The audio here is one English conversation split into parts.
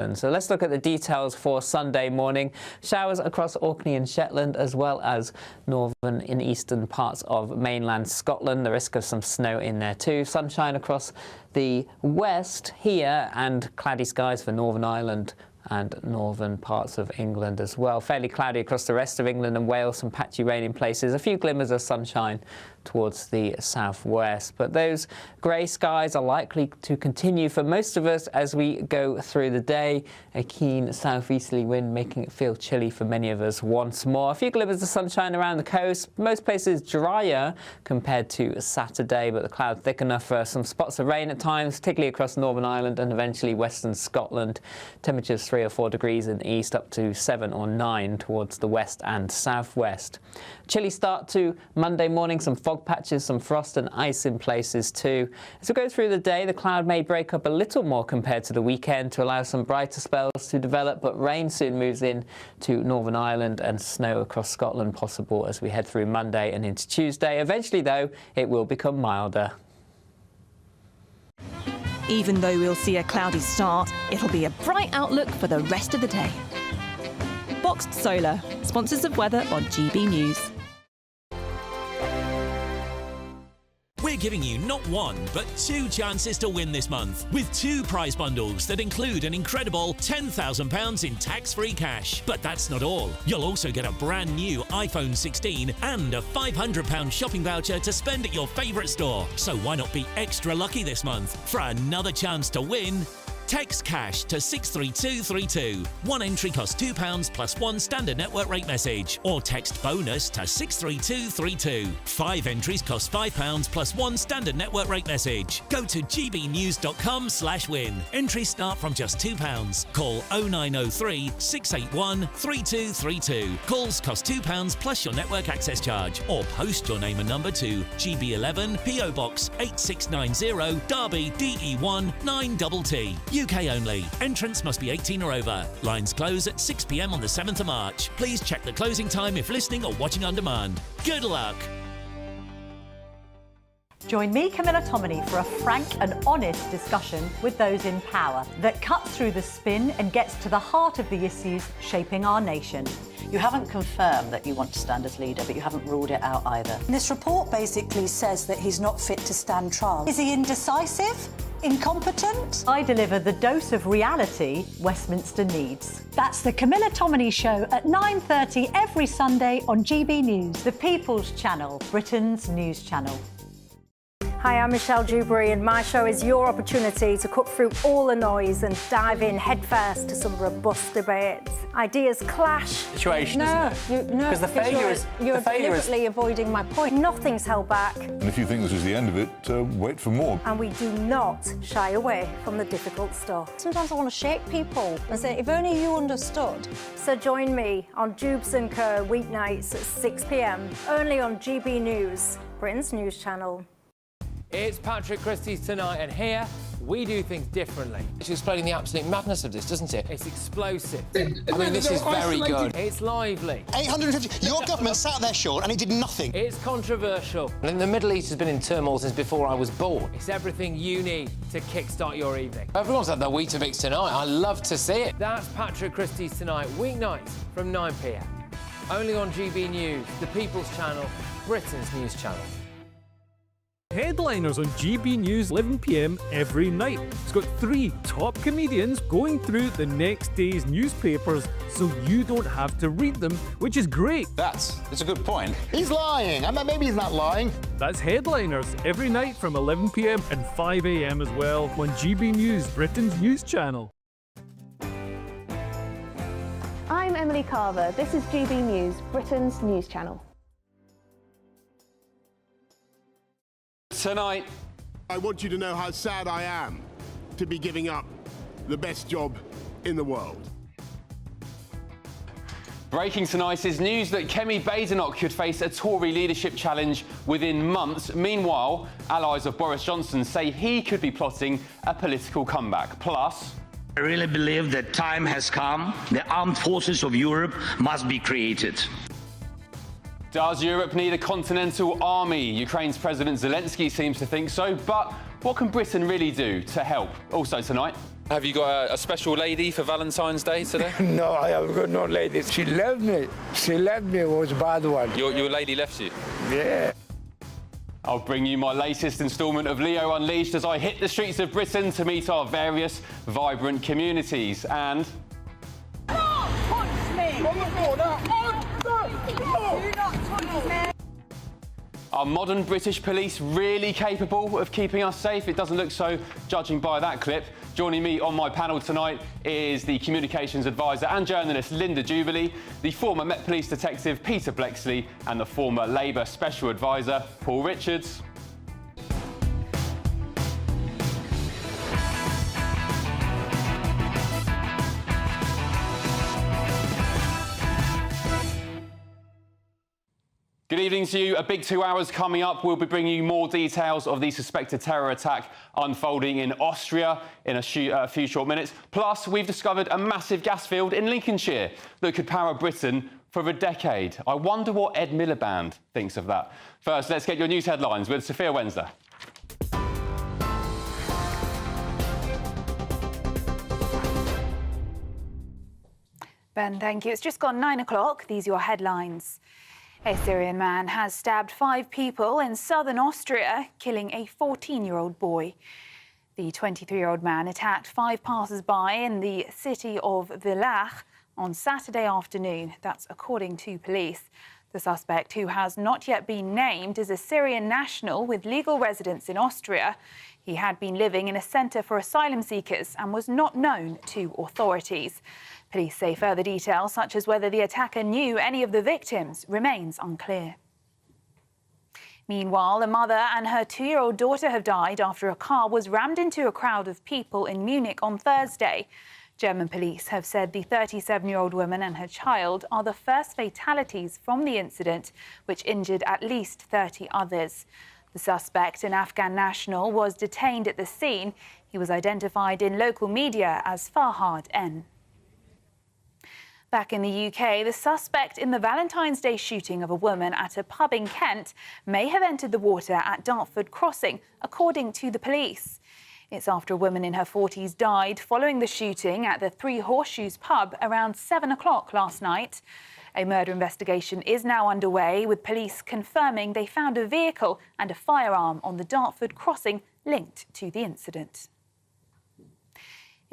So let's look at the details for Sunday morning. Showers across Orkney and Shetland, as well as northern and eastern parts of mainland Scotland. The risk of some snow in there too. Sunshine across the west here, and cloudy skies for Northern Ireland and northern parts of England as well. Fairly cloudy across the rest of England and Wales, some patchy rain in places. A few glimmers of sunshine towards the southwest, but those grey skies are likely to continue for most of us as we go through the day. A keen southeasterly wind making it feel chilly for many of us once more. A few glimmers of sunshine around the coast. Most places drier compared to Saturday, but the cloud thick enough for some spots of rain at times, particularly across Northern Ireland and eventually western Scotland. Temperatures 3 or 4 degrees in the east, up to 7 or 9 towards the west and southwest. Chilly start to Monday morning, some fog patches, some frost and ice in places too. As we go through the day, the cloud may break up a little more compared to the weekend to allow some brighter spells to develop, but rain soon moves in to Northern Ireland and snow across Scotland possible as we head through Monday and into Tuesday. Eventually, though, it will become milder. Even though we'll see a cloudy start, it'll be a bright outlook for the rest of the day. Boxed Solar, sponsors of weather on GB News. We're giving you not one, but 2 chances to win this month, with 2 prize bundles that include an incredible £10,000 in tax-free cash. But that's not all. You'll also get a brand new iPhone 16 and a £500 shopping voucher to spend at your favourite store. So why not be extra lucky this month? For another chance to win, text cash to 63232. One entry costs £2 plus 1 standard network rate message, or text bonus to 63232. 5 entries cost £5 plus 1 standard network rate message. Go to gbnews.com/win. Entries start from just £2. Call 0903 681 3232. Calls cost £2 plus your network access charge, or post your name and number to GB11 PO Box 8690 Derby DE1 9TT. UK only. Entrance must be 18 or over. Lines close at 6 p.m. on the 7th of March. Please check the closing time if listening or watching on demand. Good luck. Join me, Camilla Tominey, for a frank and honest discussion with those in power that cuts through the spin and gets to the heart of the issues shaping our nation. You haven't confirmed that you want to stand as leader, but you haven't ruled it out either. This report basically says that he's not fit to stand trial. Is he indecisive? Incompetent? I deliver the dose of reality Westminster needs. That's the Camilla Tominey Show at 9:30 every Sunday on GB News, the People's Channel, Britain's news channel. Hi, I'm Michelle Dewberry, and my show is your opportunity to cut through all the noise and dive in headfirst to some robust debates. Ideas clash. Situation, isn't it? Because the failure is... You're deliberately avoiding my point. Nothing's held back. And if you think this is the end of it, wait for more. And we do not shy away from the difficult stuff. Sometimes I want to shake people and say, if only you understood. So join me on Jubes & Co. weeknights at 6 p.m, only on GB News, Britain's news channel. It's Patrick Christie's Tonight, and here we do things differently. It's explaining the absolute madness of this, doesn't it? It's explosive. I mean, this is very good. It's lively. 850. Your government sat there, Sean, and it did nothing. It's controversial. And the Middle East has been in turmoil since before I was born. It's everything you need to kickstart your evening. Everyone's had their Weetabix tonight. I love to see it. That's Patrick Christie's Tonight, weeknights from 9 p.m. Only on GB News, the People's Channel, Britain's news channel. Headliners on GB News 11 p.m. every night. It's got 3 top comedians going through the next day's newspapers so you don't have to read them, which is great. That's a good point. He's lying. I mean, maybe he's not lying. That's Headliners every night from 11 p.m. and 5 a.m. as well on GB News, Britain's news channel. I'm Emily Carver. This is GB News, Britain's news channel. Tonight, I want you to know how sad I am to be giving up the best job in the world. Breaking tonight is news that Kemi Badenoch could face a Tory leadership challenge within months. Meanwhile, allies of Boris Johnson say he could be plotting a political comeback. Plus, I really believe that time has come. The armed forces of Europe must be created. does Europe need a continental army? Ukraine's President Zelensky seems to think so, but what can Britain really do to help? Also tonight, Have you got a special lady for Valentine's Day today? No, I haven't got no lady. She left me. She left me. It was a bad one. Your lady left you? Yeah. I'll bring you my latest instalment of Leo Unleashed as I hit the streets of Britain to meet our various vibrant communities. And Do not touch me! are modern British police really capable of keeping us safe? It doesn't look so, judging by that clip. Joining me on my panel tonight is the communications advisor and journalist Linda Jubilee, the former Met Police detective Peter Blexley, and the former Labour special advisor Paul Richards. Good evening to you. A big 2 hours coming up. We'll be bringing you more details of the suspected terror attack unfolding in Austria in a few short minutes. Plus, we've discovered a massive gas field in Lincolnshire that could power Britain for a decade. I wonder what Ed Miliband thinks of that. First, let's get your news headlines with Sophia Wenzer. Ben, thank you. It's just gone 9 o'clock. These are your headlines. A Syrian man has stabbed 5 people in southern Austria, killing a 14-year-old boy. The 23-year-old man attacked 5 passers-by in the city of Villach on Saturday afternoon. That's according to police. The suspect, who has not yet been named, is a Syrian national with legal residence in Austria. He had been living in a centre for asylum seekers and was not known to authorities. Police say further details, such as whether the attacker knew any of the victims, remains unclear. Meanwhile, a mother and her 2-year-old daughter have died after a car was rammed into a crowd of people in Munich on Thursday. German police have said the 37-year-old woman and her child are the first fatalities from the incident, which injured at least 30 others. The suspect, an Afghan national, was detained at the scene. He was identified in local media as Farhad N. Back in the UK, the suspect in the Valentine's Day shooting of a woman at a pub in Kent may have entered the water at Dartford Crossing, according to the police. It's after a woman in her 40s died following the shooting at the Three Horseshoes pub around 7 o'clock last night. A murder investigation is now underway, with police confirming they found a vehicle and a firearm on the Dartford Crossing linked to the incident.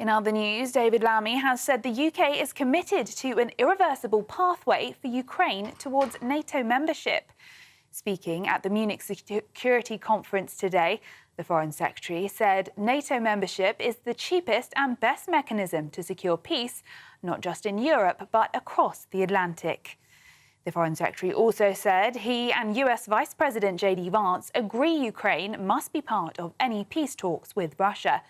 In other news, David Lammy has said the UK is committed to an irreversible pathway for Ukraine towards NATO membership. Speaking at the Munich Security Conference today, the Foreign Secretary said NATO membership is the cheapest and best mechanism to secure peace, not just in Europe, but across the Atlantic. The Foreign Secretary also said he and US Vice President J.D. Vance agree Ukraine must be part of any peace talks with Russia.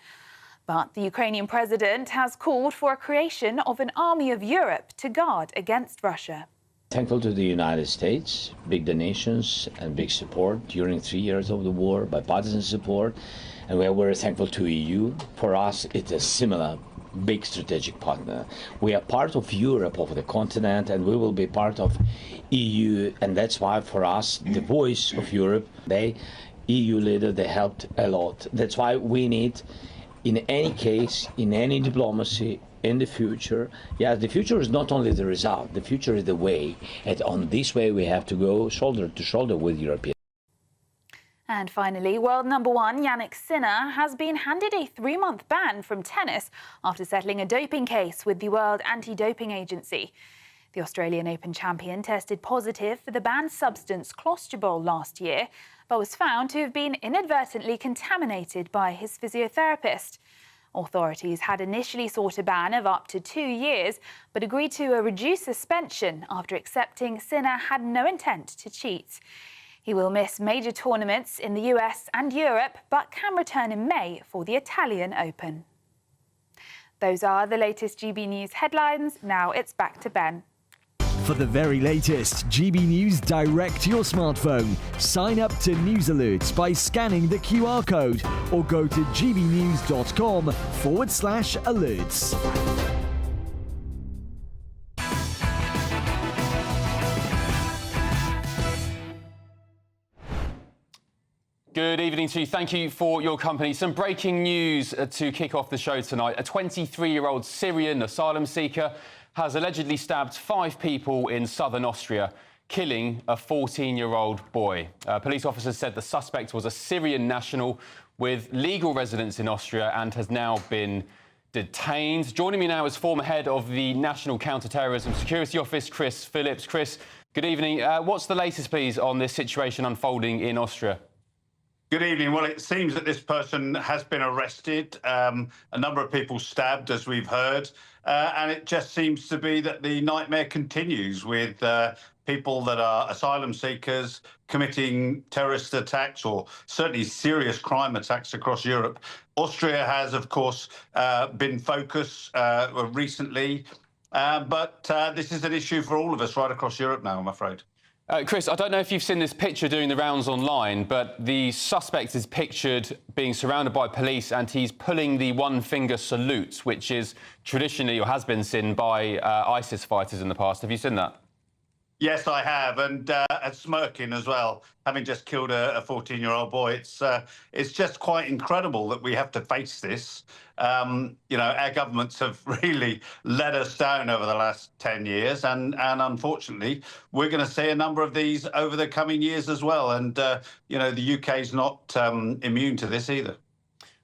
But the Ukrainian president has called for a creation of an army of Europe to guard against Russia. Thankful to the United States, big donations and big support during 3 years of the war, bipartisan support. And we are very thankful to EU. For us, it's a similar big strategic partner. We are part of Europe, of the continent, and we will be part of EU. And that's why for us, the voice of Europe, EU leader, they helped a lot. That's why we need, in any case, in any diplomacy, in the future, the future is not only the result, the future is the way. And on this way, we have to go shoulder to shoulder with Europeans. And finally, world number 1 Yannick Sinner has been handed a 3-month ban from tennis after settling a doping case with the World Anti-Doping Agency. The Australian Open champion tested positive for the banned substance clostribol last year, but was found to have been inadvertently contaminated by his physiotherapist. Authorities had initially sought a ban of up to 2 years, but agreed to a reduced suspension after accepting Sinner had no intent to cheat. He will miss major tournaments in the US and Europe, but can return in May for the Italian Open. Those are the latest GB News headlines. Now it's back to Ben. For the very latest GB News direct to your smartphone, sign up to News Alerts by scanning the QR code or go to gbnews.com/alerts. Good evening to you. Thank you for your company. Some breaking news to kick off the show tonight. A 23-year-old Syrian asylum seeker has allegedly stabbed 5 people in southern Austria, killing a 14-year-old boy. Police officers said the suspect was a Syrian national with legal residence in Austria and has now been detained. Joining me now is former head of the National Counter-Terrorism Security Office, Chris Phillips. Chris, good evening. What's the latest, please, on this situation unfolding in Austria? Good evening. Well, it seems that this person has been arrested, a number of people stabbed, as we've heard, and it just seems to be that the nightmare continues with people that are asylum seekers committing terrorist attacks or certainly serious crime attacks across Europe. Austria has, of course, been focused recently, but this is an issue for all of us right across Europe now, I'm afraid. Chris, I don't know if you've seen this picture doing the rounds online, but the suspect is pictured being surrounded by police and he's pulling the one-finger salute, which is traditionally or has been seen by ISIS fighters in the past. Have you seen that? Yes, I have, and smirking as well, having just killed a 14-year-old boy. It's just quite incredible that we have to face this. You know, our governments have really let us down over the last 10 years, and unfortunately, we're going to see a number of these over the coming years as well. And, you know, the UK's not immune to this either.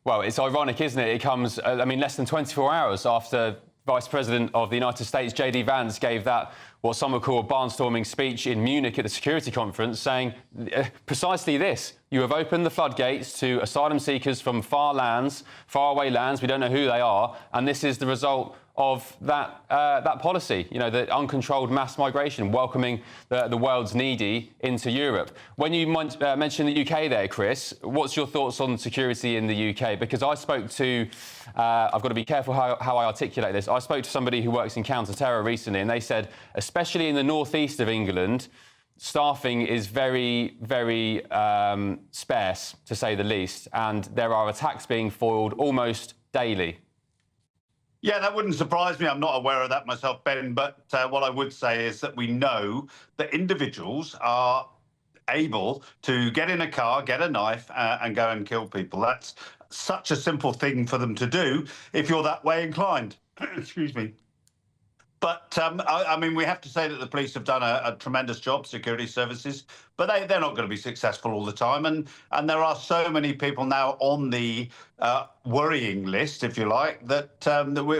Well, it's ironic, isn't it? It comes, I mean, less than 24 hours after Vice President of the United States, J.D. Vance, gave that, what some would call a barnstorming speech in Munich at the security conference, saying precisely this: you have opened the floodgates to asylum seekers from faraway lands, we don't know who they are, and this is the result of that policy, you know, the uncontrolled mass migration, welcoming the world's needy into Europe. When you mentioned the UK there, Chris, what's your thoughts on security in the UK? Because I spoke to, I've got to be careful how I articulate this, I spoke to somebody who works in counter-terror recently, and they said, especially in the northeast of England, staffing is very, very sparse, to say the least, and there are attacks being foiled almost daily. Yeah, that wouldn't surprise me. I'm not aware of that myself, Ben, but what I would say is that we know that individuals are able to get in a car, get a knife and go and kill people. That's such a simple thing for them to do if you're that way inclined. Excuse me. But, I mean, we have to say that the police have done a tremendous job, security services, but they're not going to be successful all the time. And there are so many people now on the worrying list, if you like, that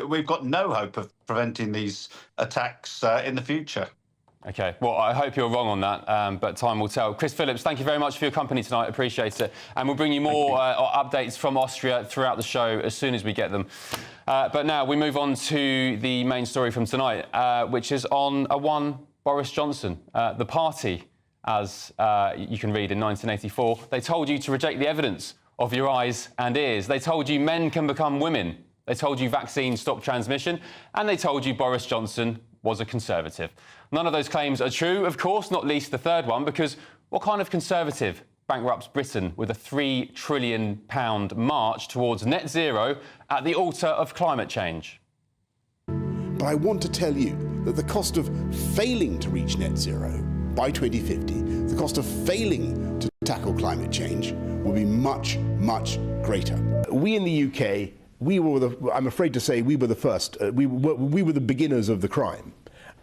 we've got no hope of preventing these attacks in the future. OK, well, I hope you're wrong on that, but time will tell. Chris Phillips, thank you very much for your company tonight. Appreciate it. And we'll bring you more updates from Austria throughout the show as soon as we get them. But now we move on to the main story from tonight, which is on one Boris Johnson. The party, as you can read in 1984, they told you to reject the evidence of your eyes and ears. They told you men can become women. They told you vaccines stop transmission. And they told you Boris Johnson was a Conservative. None of those claims are true, of course, not least the third one, because what kind of Conservative bankrupts Britain with a £3 trillion march towards net zero at the altar of climate change? But I want to tell you that the cost of failing to reach net zero by 2050, the cost of failing to tackle climate change, will be much, much greater. We in the UK, I'm afraid to say, we were the first. We were the beginners of the crime.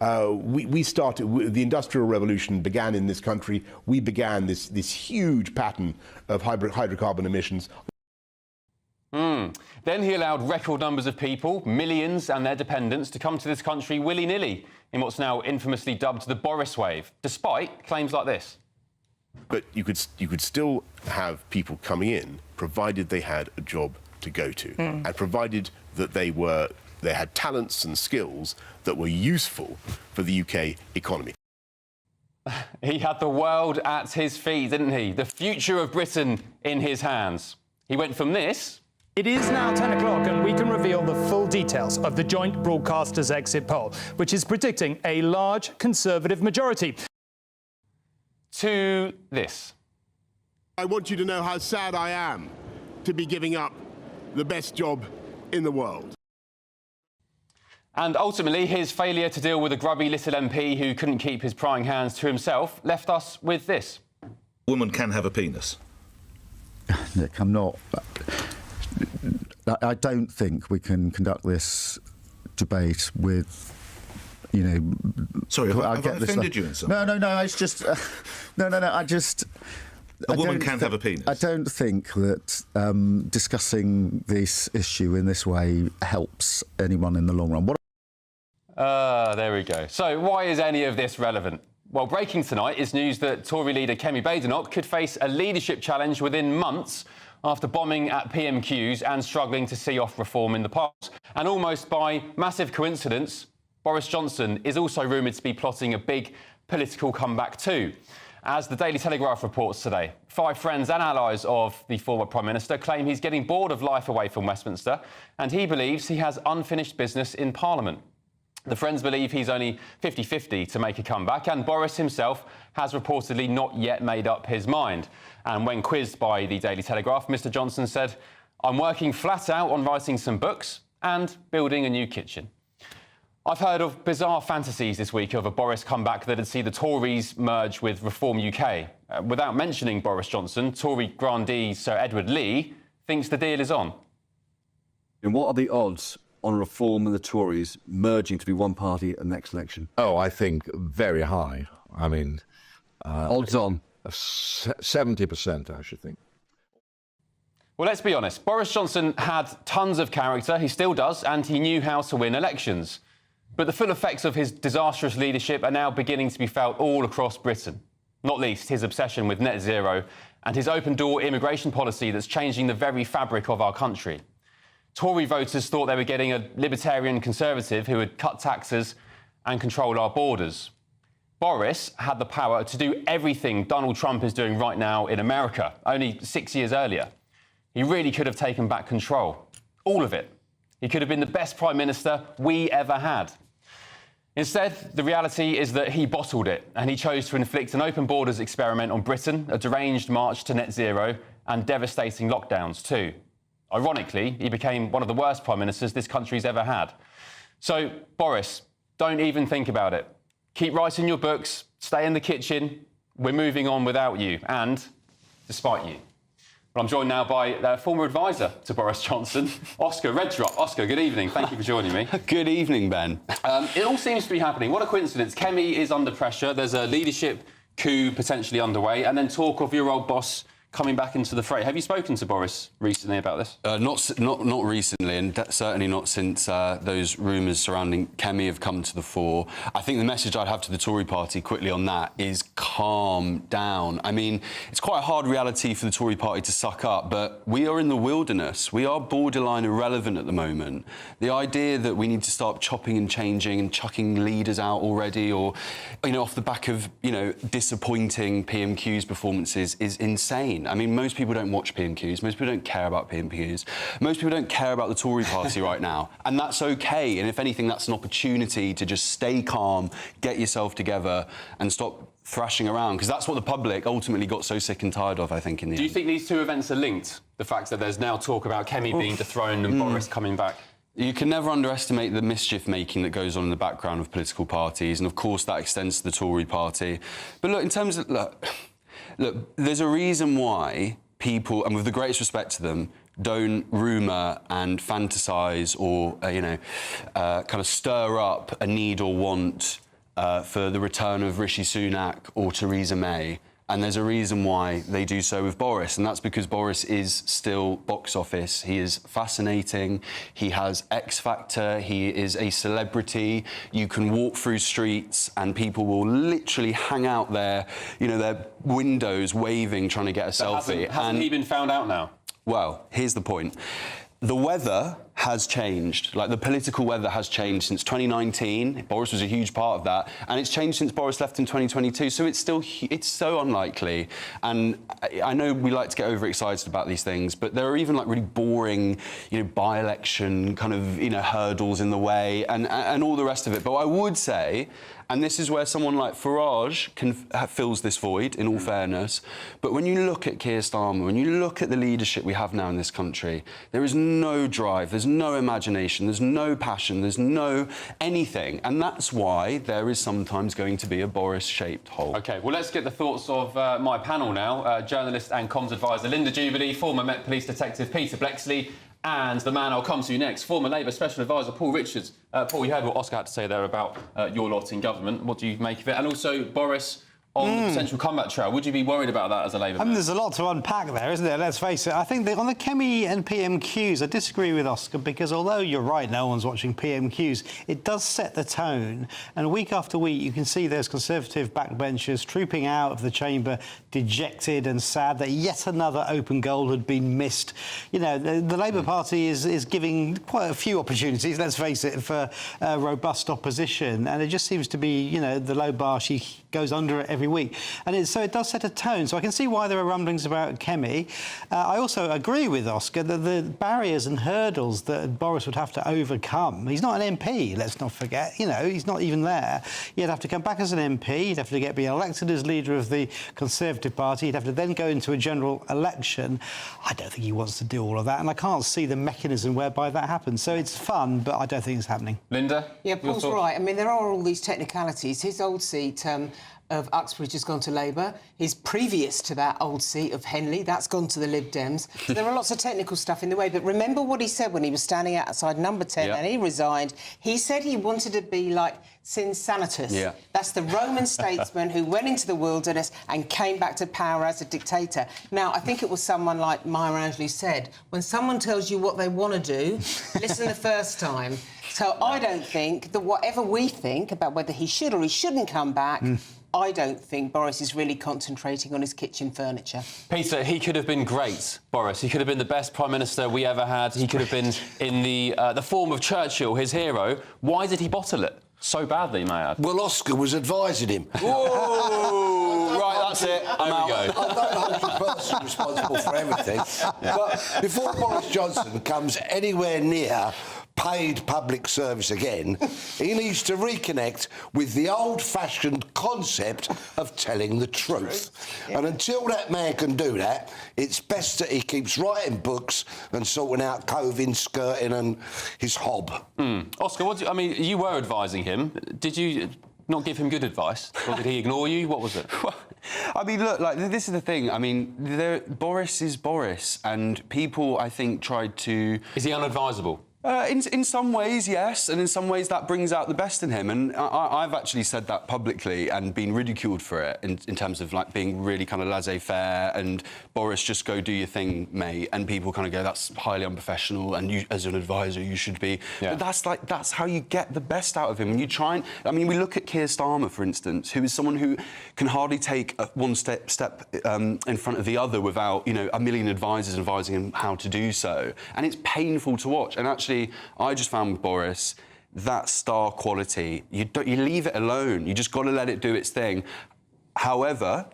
We started, the Industrial Revolution began in this country. We began this huge pattern of hydrocarbon emissions. Then he allowed record numbers of people, millions and their dependents, to come to this country willy-nilly in what's now infamously dubbed the Boris wave, despite claims like this. But you could still have people coming in, provided they had a job to go to, and provided that they had talents and skills that were useful for the UK economy. He had the world at his feet, didn't he? The future of Britain in his hands. He went from this... It is now 10 o'clock and we can reveal the full details of the Joint Broadcasters exit poll, which is predicting a large Conservative majority. To this. I want you to know how sad I am to be giving up the best job in the world. And ultimately, his failure to deal with a grubby little MP who couldn't keep his prying hands to himself left us with this. A woman can have a penis. Nick, I'm not. I don't think we can conduct this debate with. Sorry, have I offended you in some way? No. It's just no. I just. A woman can't have a penis. I don't think that discussing this issue in this way helps anyone in the long run. There we go. So why is any of this relevant? Well, breaking tonight is news that Tory leader Kemi Badenoch could face a leadership challenge within months after bombing at PMQs and struggling to see off reform in the past. And almost by massive coincidence, Boris Johnson is also rumoured to be plotting a big political comeback too. As the Daily Telegraph reports today, 5 friends and allies of the former Prime Minister claim he's getting bored of life away from Westminster and he believes he has unfinished business in Parliament. The friends believe he's only 50-50 to make a comeback, and Boris himself has reportedly not yet made up his mind. And when quizzed by the Daily Telegraph, Mr Johnson said, "I'm working flat out on writing some books and building a new kitchen." I've heard of bizarre fantasies this week of a Boris comeback that'd see the Tories merge with Reform UK. Without mentioning Boris Johnson, Tory grandee Sir Edward Lee thinks the deal is on. And what are the odds on Reform and the Tories merging to be one party at the next election? Oh, I think very high. I mean... odds on? 70%, I should think. Well, let's be honest. Boris Johnson had tons of character, he still does, and he knew how to win elections. But the full effects of his disastrous leadership are now beginning to be felt all across Britain. Not least his obsession with net zero and his open-door immigration policy that's changing the very fabric of our country. Tory voters thought they were getting a libertarian conservative who would cut taxes and control our borders. Boris had the power to do everything Donald Trump is doing right now in America, only 6 years earlier. He really could have taken back control. All of it. He could have been the best Prime Minister we ever had. Instead, the reality is that he bottled it, and he chose to inflict an open borders experiment on Britain, a deranged march to net zero, and devastating lockdowns too. Ironically, he became one of the worst Prime Ministers this country's ever had. So, Boris, don't even think about it. Keep writing your books, stay in the kitchen. We're moving on without you, and despite you. Well, I'm joined now by their former advisor to Boris Johnson, Oscar Redrop. Oscar, good evening. Thank you for joining me. Good evening, Ben. It all seems to be happening. What a coincidence. Kemi is under pressure. There's a leadership coup potentially underway, and then talk of your old boss coming back into the fray. Have you spoken to Boris recently about this? Not recently, and certainly not since those rumours surrounding Kemi have come to the fore. I think the message I'd have to the Tory party quickly on that is calm down. I mean, it's quite a hard reality for the Tory party to suck up, but we are in the wilderness. We are borderline irrelevant at the moment. The idea that we need to start chopping and changing and chucking leaders out already, or, off the back of, disappointing PMQ's performances is insane. I mean, most people don't watch PMQs. Most people don't care about PMQs. Most people don't care about the Tory party right now. And that's OK. And if anything, that's an opportunity to just stay calm, get yourself together and stop thrashing around. Because that's what the public ultimately got so sick and tired of, I think, in the end. Do you think these two events are linked? The fact that there's now talk about Kemi being dethroned and Boris coming back? You can never underestimate the mischief-making that goes on in the background of political parties. And, of course, that extends to the Tory party. But, look, in terms of... Look, there's a reason why people, and with the greatest respect to them, don't rumour and fantasise or, kind of stir up a need or want for the return of Rishi Sunak or Theresa May. And there's a reason why they do so with Boris, and that's because Boris is still box office. He is fascinating. He has X Factor. He is a celebrity. You can walk through streets and people will literally hang out their windows waving, trying to get a selfie. Hasn't he been found out now? Well, here's the point. The weather has changed. Like, the political weather has changed since 2019. Boris was a huge part of that. And it's changed since Boris left in 2022. So it's so unlikely. And I know we like to get overexcited about these things, but there are even, really boring, by-election kind of, hurdles in the way and all the rest of it. But I would say, and this is where someone like Farage fills this void, in all fairness, but when you look at Keir Starmer, when you look at the leadership we have now in this country, there is no drive, there's there's no imagination, there's no passion, there's no anything. And that's why there is sometimes going to be a Boris-shaped hole. OK, well, let's get the thoughts of my panel now. Journalist and comms advisor Linda Jubilee, former Met Police Detective Peter Blexley, and the man I'll come to next, former Labour Special Advisor Paul Richards. Paul, you heard what Oscar had to say there about your lot in government. What do you make of it? And also, Boris, on the potential comeback trail, would you be worried about that as a Labour man? There's a lot to unpack there, isn't there? Let's face it. I think that on the Kemi and PMQs, I disagree with Oscar, because although you're right, no one's watching PMQs, it does set the tone. And week after week, you can see there's Conservative backbenchers trooping out of the chamber, dejected and sad that yet another open goal had been missed. You know, the Labour Party is giving quite a few opportunities, let's face it, for robust opposition. And it just seems to be, you know, the low bar, she goes under it every week. And so it does set a tone. So I can see why there are rumblings about Kemi. I also agree with Oscar that the barriers and hurdles that Boris would have to overcome, he's not an MP, let's not forget, you know, he's not even there. He'd have to come back as an MP, he'd have to be elected as leader of the Conservative Party, he'd have to then go into a general election. I don't think he wants to do all of that, and I can't see the mechanism whereby that happens. So it's fun, but I don't think it's happening. Linda? Yeah, Paul's right. I mean, there are all these technicalities. His old seat of Uxbridge has gone to Labour. His previous to that old seat of Henley, that's gone to the Lib Dems. So there are lots of technical stuff in the way. But remember what he said when he was standing outside Number 10 and he resigned? He said he wanted to be like Cincinnatus. Yeah. That's the Roman statesman who went into the wilderness and came back to power as a dictator. Now, I think it was someone like Maya Angelou said, when someone tells you what they want to do, listen the first time. So I don't think that whatever we think about whether he should or he shouldn't come back, I don't think Boris is really concentrating on his kitchen furniture. Peter, he could have been great, Boris. He could have been the best Prime Minister we ever had. He could have been in the form of Churchill, his hero. Why did he bottle it so badly, may I add? Well, Oscar was advising him. Whoa! Right, that's it. There we go. I don't hold the person responsible for everything. But before Boris Johnson comes anywhere near paid public service again, he needs to reconnect with the old-fashioned concept of telling the truth. Yeah. And until that man can do that, it's best that he keeps writing books and sorting out coving, skirting and his hob. Oscar, I mean, you were advising him. Did you not give him good advice? Or did he ignore you? What was it? Well, I mean, look, like, this is the thing. I mean, Boris is Boris, and people, I think, tried to... Is he unadvisable? In some ways, yes, and in some ways that brings out the best in him. And I've actually said that publicly and been ridiculed for it in terms of, like, being really kind of laissez-faire and Boris, just go do your thing, mate. And people kind of go, that's highly unprofessional, and you, as an advisor, you should be. Yeah. But that's how you get the best out of him. And you try and... I mean, we look at Keir Starmer, for instance, who is someone who can hardly take one step in front of the other without, you know, a million advisors advising him how to do so. And it's painful to watch. And actually, I just found with Boris that star quality. You leave it alone. You just got to let it do its thing. However,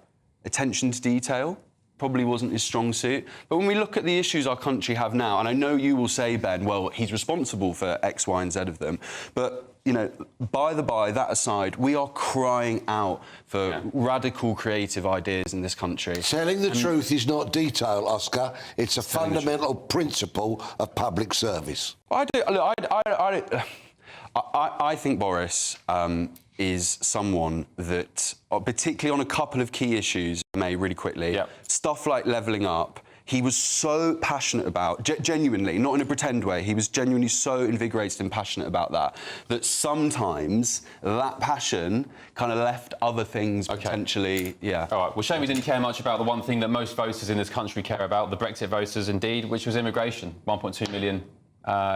attention to detail probably wasn't his strong suit. But when we look at the issues our country have now, and I know you will say, Ben, well, he's responsible for X, Y, and Z of them, but you know, by that aside, we are crying out for radical creative ideas in this country. Telling the truth is not detail, Oscar. It's a fundamental principle of public service. I think Boris is someone that, particularly on a couple of key issues, really quickly, stuff like levelling up, he was so passionate about, genuinely, not in a pretend way, he was genuinely so invigorated and passionate about that sometimes that passion kind of left other things potentially, All right, well, shame he didn't care much about the one thing that most voters in this country care about, the Brexit voters indeed, which was immigration, 1.2 million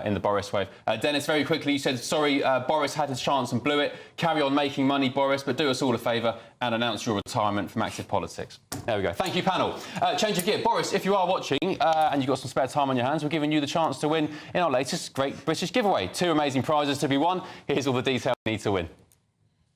in the Boris wave. Dennis, very quickly, you said, sorry, Boris had his chance and blew it. Carry on making money, Boris, but do us all a favour and announce your retirement from active politics. There we go. Thank you, panel. Change of gear. Boris, if you are watching and you've got some spare time on your hands, we're giving you the chance to win in our latest Great British Giveaway. 2 amazing prizes to be won. Here's all the details you need to win.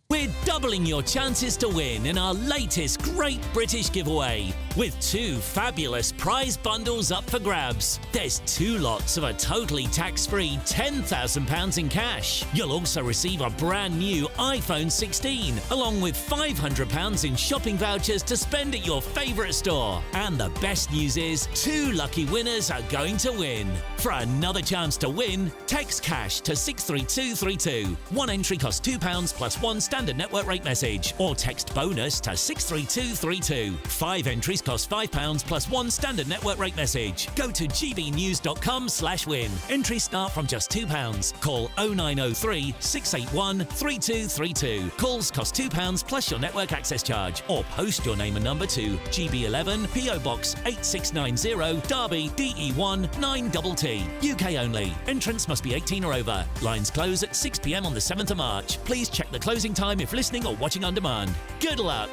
We're doubling your chances to win in our latest Great British Giveaway, with 2 fabulous prize bundles up for grabs. There's 2 lots of a totally tax-free £10,000 in cash. You'll also receive a brand new iPhone 16, along with £500 in shopping vouchers to spend at your favourite store. And the best news is 2 lucky winners are going to win. For another chance to win, text cash to 63232. One entry costs £2 plus one standard network rate message, or text bonus to 63232. 5 entries cost £5 plus one standard network rate message. Go to gbnews.com/win. Entries start from just £2. Call 0903 681 3232. Calls cost £2 plus your network access charge, or post your name and number to GB11 PO Box 8690 Derby DE1 9TT. UK only. Entrants must be 18 or over. Lines close at 6 p.m. on the 7th of March. Please check the closing time if listening or watching on demand. Good luck.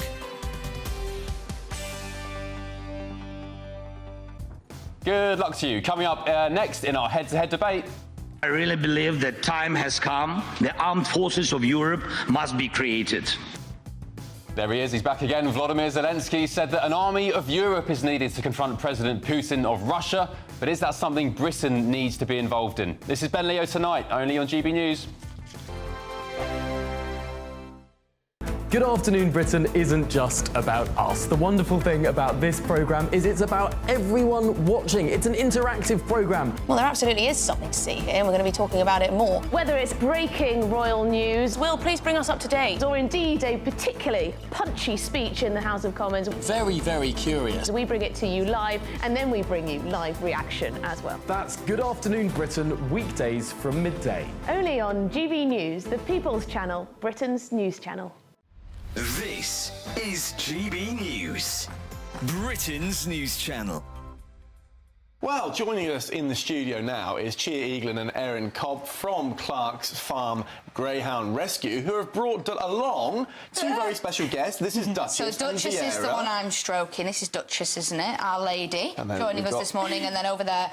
Good luck to you. Coming up next in our head-to-head debate. I really believe that time has come. The armed forces of Europe must be created. There he is, he's back again. Volodymyr Zelensky said that an army of Europe is needed to confront President Putin of Russia. But is that something Britain needs to be involved in? This is Ben Leo Tonight, only on GB News. Good Afternoon Britain isn't just about us. The wonderful thing about this programme is it's about everyone watching. It's an interactive programme. Well, there absolutely is something to see here, and we're going to be talking about it more. Whether it's breaking royal news, Will, please bring us up to date. or indeed a particularly punchy speech in the House of Commons, Very, very curious. we bring it to you live, and then we bring you live reaction as well. That's Good Afternoon Britain, weekdays from midday. Only on GB News, the People's Channel, Britain's news channel. This is GB News, Britain's news channel. Well, joining us in the studio now is Chia Eaglin and Erin Cobb from Clark's Farm Greyhound Rescue, who have brought along two very special guests. This is Duchess. So Duchess is the one I'm stroking. This is Duchess, isn't it? Our lady, joining us this morning. And then over there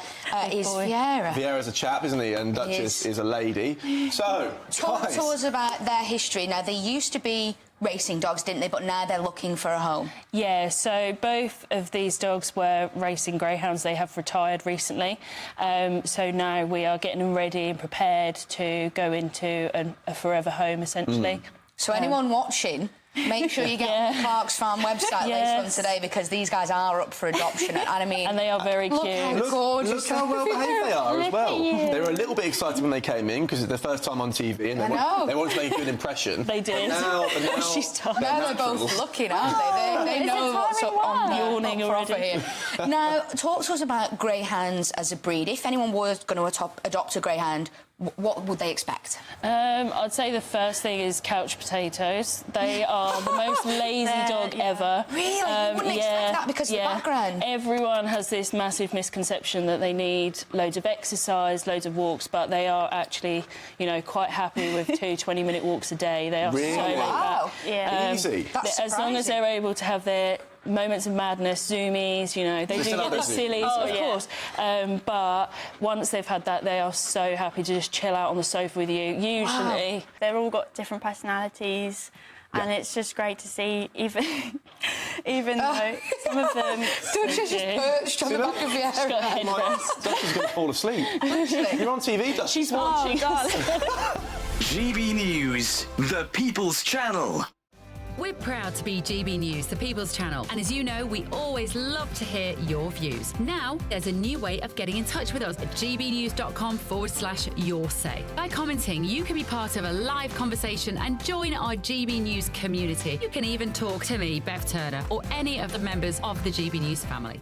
is Vieira. Vieira's a chap, isn't he? And Duchess is a lady. So, talk to us about their history. Now, they used to be racing dogs, didn't they? But now they're looking for a home. Yeah, so both of these dogs were racing greyhounds. They have retired recently. So now we are getting them ready and prepared to go into a forever home, essentially. So anyone watching, make sure you get on the Clark's Farm website later on today, because these guys are up for adoption. And I mean, and they are very cute. Look how gorgeous. Look how well behaved they are as well. They were a little bit excited when they came in because it's their first time on TV and they wanted to make a good impression. They did. Now they're both looking, aren't they? They know what's up on yawning already. Here. Now, talk to us about greyhounds as a breed. If anyone was going to adopt a greyhound, what would they expect? I'd say the first thing is couch potatoes. They are the most lazy dog ever. Really? You wouldn't expect that because of the background. Everyone has this massive misconception that they need loads of exercise, loads of walks, but they are actually, you know, quite happy with 2 20-minute walks a day. They are so laid back. Yeah. Easy. That's as long as they're able to have their moments of madness, zoomies, you know, they do get the sillies, of course. But once they've had that, they are so happy to just chill out on the sofa with you. Usually, they've all got different personalities. And it's just great to see, even though some of them... Duchess just perched on the back of your head. Duchess is going to fall asleep. You're on TV, Duchess. She's watching. GB News, the People's Channel. We're proud to be GB News, the People's Channel. And as you know, we always love to hear your views. Now, there's a new way of getting in touch with us at gbnews.com/yoursay. By commenting, you can be part of a live conversation and join our GB News community. You can even talk to me, Bev Turner, or any of the members of the GB News family.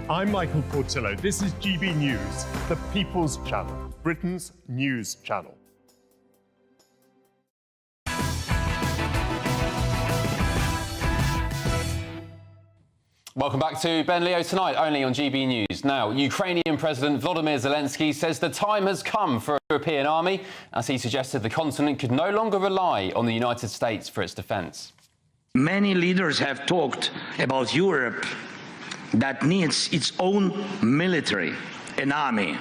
I'm Michael Portillo. This is GB News, the People's Channel, Britain's news channel. Welcome back to Ben Leo Tonight, only on GB News. Now, Ukrainian President Volodymyr Zelensky says the time has come for a European army, as he suggested the continent could no longer rely on the United States for its defence. Many leaders have talked about Europe that needs its own military, an army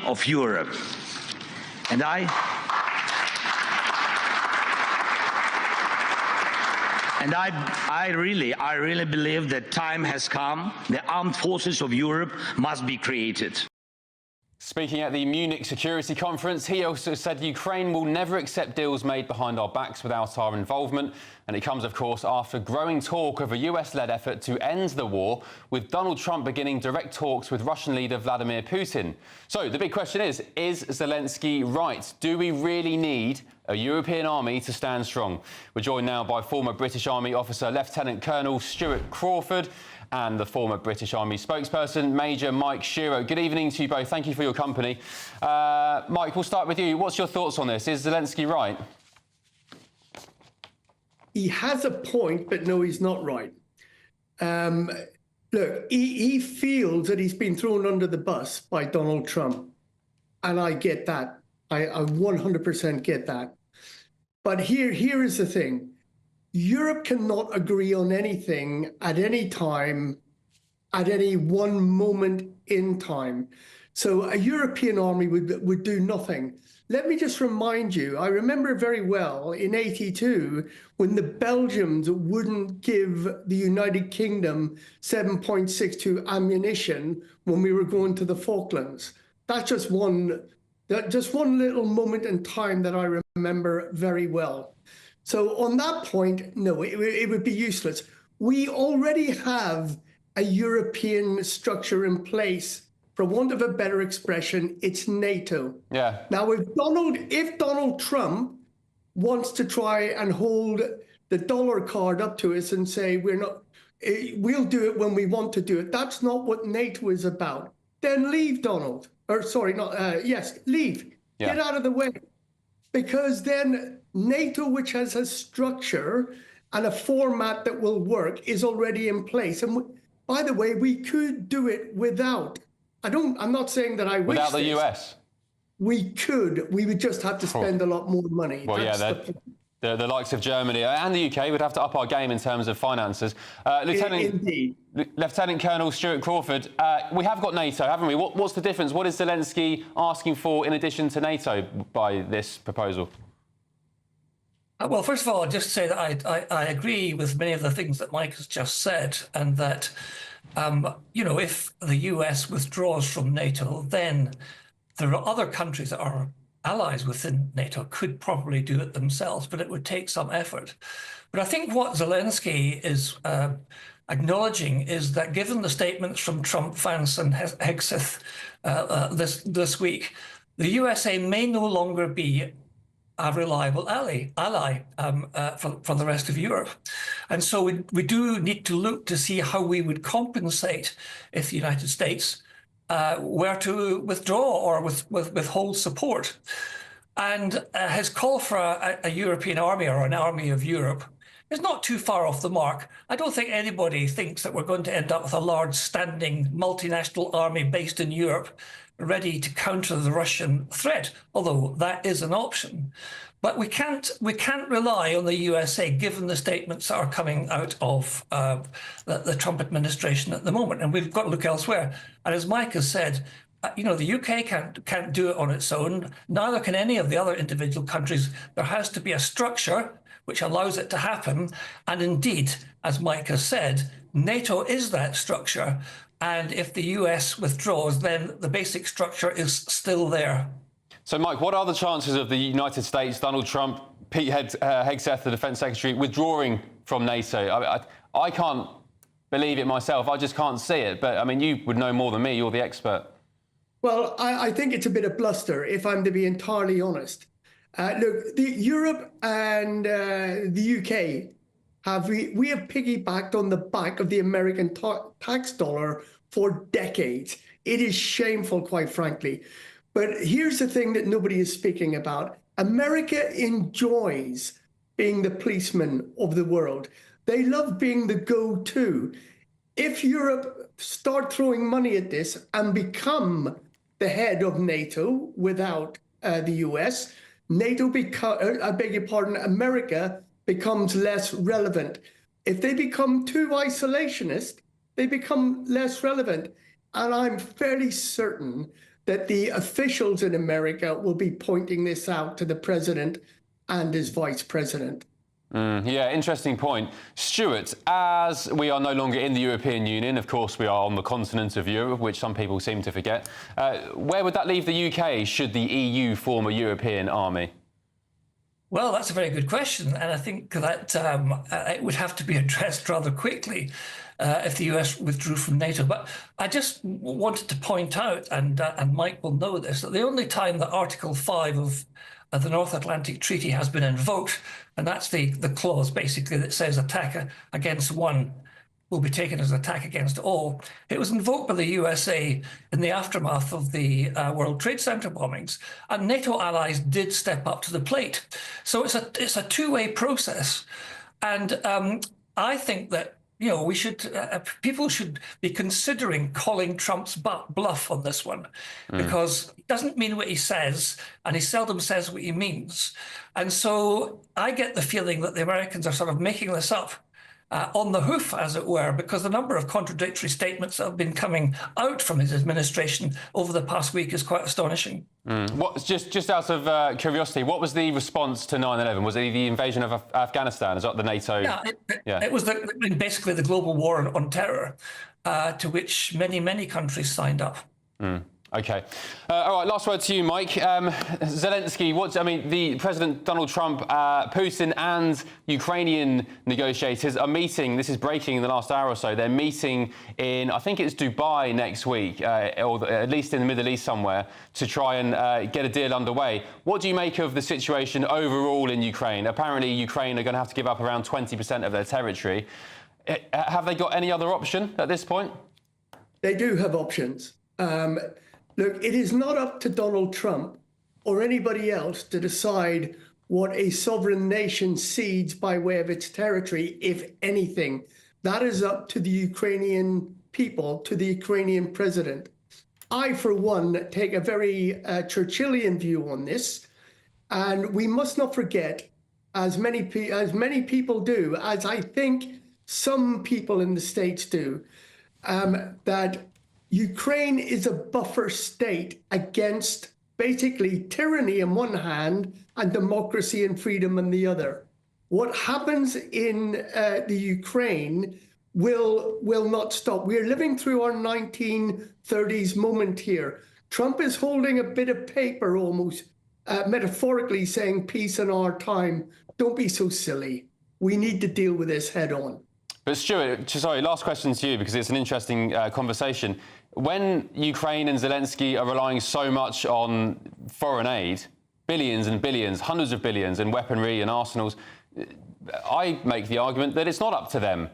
of Europe. And I really believe that time has come. The armed forces of Europe must be created. Speaking at the Munich Security Conference, he also said Ukraine will never accept deals made behind our backs without our involvement. And it comes, of course, after growing talk of a US-led effort to end the war, with Donald Trump beginning direct talks with Russian leader Vladimir Putin. So the big question is Zelensky right? Do we really need a European army to stand strong? We're joined now by former British Army officer Lieutenant Colonel Stuart Crawford and the former British Army spokesperson, Major Mike Shiro. Good evening to you both. Thank you for your company. Mike, we'll start with you. What's your thoughts on this? Is Zelensky right? He has a point, but no, he's not right. Look, he feels that he's been thrown under the bus by Donald Trump. And I get that. I 100% get that. But here is the thing. Europe cannot agree on anything at any time, at any one moment in time. So a European army would do nothing. Let me just remind you, I remember very well in '82 when the Belgians wouldn't give the United Kingdom 7.62 ammunition when we were going to the Falklands. That's just one little moment in time that I remember very well. So on that point, no, it would be useless. We already have a European structure in place. For want of a better expression, it's NATO. Yeah. Now, if Donald Trump wants to try and hold the dollar card up to us and say we'll do it when we want to do it, that's not what NATO is about. Then leave, Donald. Or sorry, leave. Yeah. Get out of the way. Because then NATO, which has a structure and a format that will work, is already in place. And by the way, we could do it without. I'm not saying that I wish without the this. US. We could. We would just have to spend a lot more money. Well, That's the likes of Germany and the UK would have to up our game in terms of finances. Lieutenant Colonel Stuart Crawford, we have got NATO, haven't we? What's the difference? What is Zelensky asking for in addition to NATO by this proposal? Well, first of all, I'll just say that I agree with many of the things that Mike has just said, and that, if the US withdraws from NATO, then there are other countries that are allies within NATO could probably do it themselves, but it would take some effort. But I think what Zelensky is acknowledging is that given the statements from Trump, Vance and Hegseth this week, the USA may no longer be a reliable ally for the rest of Europe. And so we do need to look to see how we would compensate if the United States were to withdraw or withhold support. And his call for a European army or an army of Europe is not too far off the mark. I don't think anybody thinks that we're going to end up with a large standing multinational army based in Europe ready to counter the Russian threat, although that is an option. But we can't rely on the USA, given the statements that are coming out of the Trump administration at the moment, and we've got to look elsewhere. And as Mike has said, the UK can't do it on its own. Neither can any of the other individual countries. There has to be a structure which allows it to happen. And indeed, as Mike has said, NATO is that structure. And if the US withdraws, then the basic structure is still there. So, Mike, what are the chances of the United States, Donald Trump, Pete Hegseth, the Defence Secretary, withdrawing from NATO? I can't believe it myself. I just can't see it. But, I mean, you would know more than me. You're the expert. Well, I think it's a bit of bluster, if I'm to be entirely honest. Look, Europe and the UK we have piggybacked on the back of the American tax dollar for decades. It is shameful, quite frankly. But here's the thing that nobody is speaking about. America enjoys being the policeman of the world. They love being the go-to. If Europe start throwing money at this and become the head of NATO without the US, America becomes less relevant. If they become too isolationist, they become less relevant. And I'm fairly certain that the officials in America will be pointing this out to the president and his vice president. Yeah, interesting point. Stuart, as we are no longer in the European Union, of course we are on the continent of Europe, which some people seem to forget, where would that leave the UK should the EU form a European army? Well, that's a very good question, and I think that it would have to be addressed rather quickly if the US withdrew from NATO. But I just wanted to point out, and Mike will know this, that the only time that Article 5 of the North Atlantic Treaty has been invoked, and that's the clause basically that says attack against one will be taken as an attack against all. It was invoked by the USA in the aftermath of the World Trade Center bombings, and NATO allies did step up to the plate. So it's a two-way process, and I think that we should people should be considering calling Trump's bluff on this one, because he doesn't mean what he says, and he seldom says what he means. And so I get the feeling that the Americans are sort of making this up on the hoof, as it were, because the number of contradictory statements that have been coming out from his administration over the past week is quite astonishing. Just out of curiosity, what was the response to 9/11? Was it the invasion of Afghanistan? Is that the NATO? Yeah, it was basically the global war on terror, to which many countries signed up. OK. All right, last word to you, Mike. Zelensky, the President Donald Trump, Putin and Ukrainian negotiators are meeting, this is breaking in the last hour or so, they're meeting in, I think it's Dubai next week, or at least in the Middle East somewhere, to try and get a deal underway. What do you make of the situation overall in Ukraine? Apparently, Ukraine are going to have to give up around 20% of their territory. Have they got any other option at this point? They do have options. Look, it is not up to Donald Trump or anybody else to decide what a sovereign nation cedes by way of its territory, if anything. That is up to the Ukrainian people, to the Ukrainian president. I, for one, take a very Churchillian view on this, and we must not forget, as many people do, as I think some people in the States do, that Ukraine is a buffer state against basically tyranny on one hand and democracy and freedom on the other. What happens in the Ukraine will not stop. We're living through our 1930s moment here. Trump is holding a bit of paper almost, metaphorically saying peace in our time. Don't be so silly. We need to deal with this head on. But Stuart, sorry, last question to you, because it's an interesting conversation. When Ukraine and Zelensky are relying so much on foreign aid, billions and billions, hundreds of billions in weaponry and arsenals, I make the argument that it's not up to them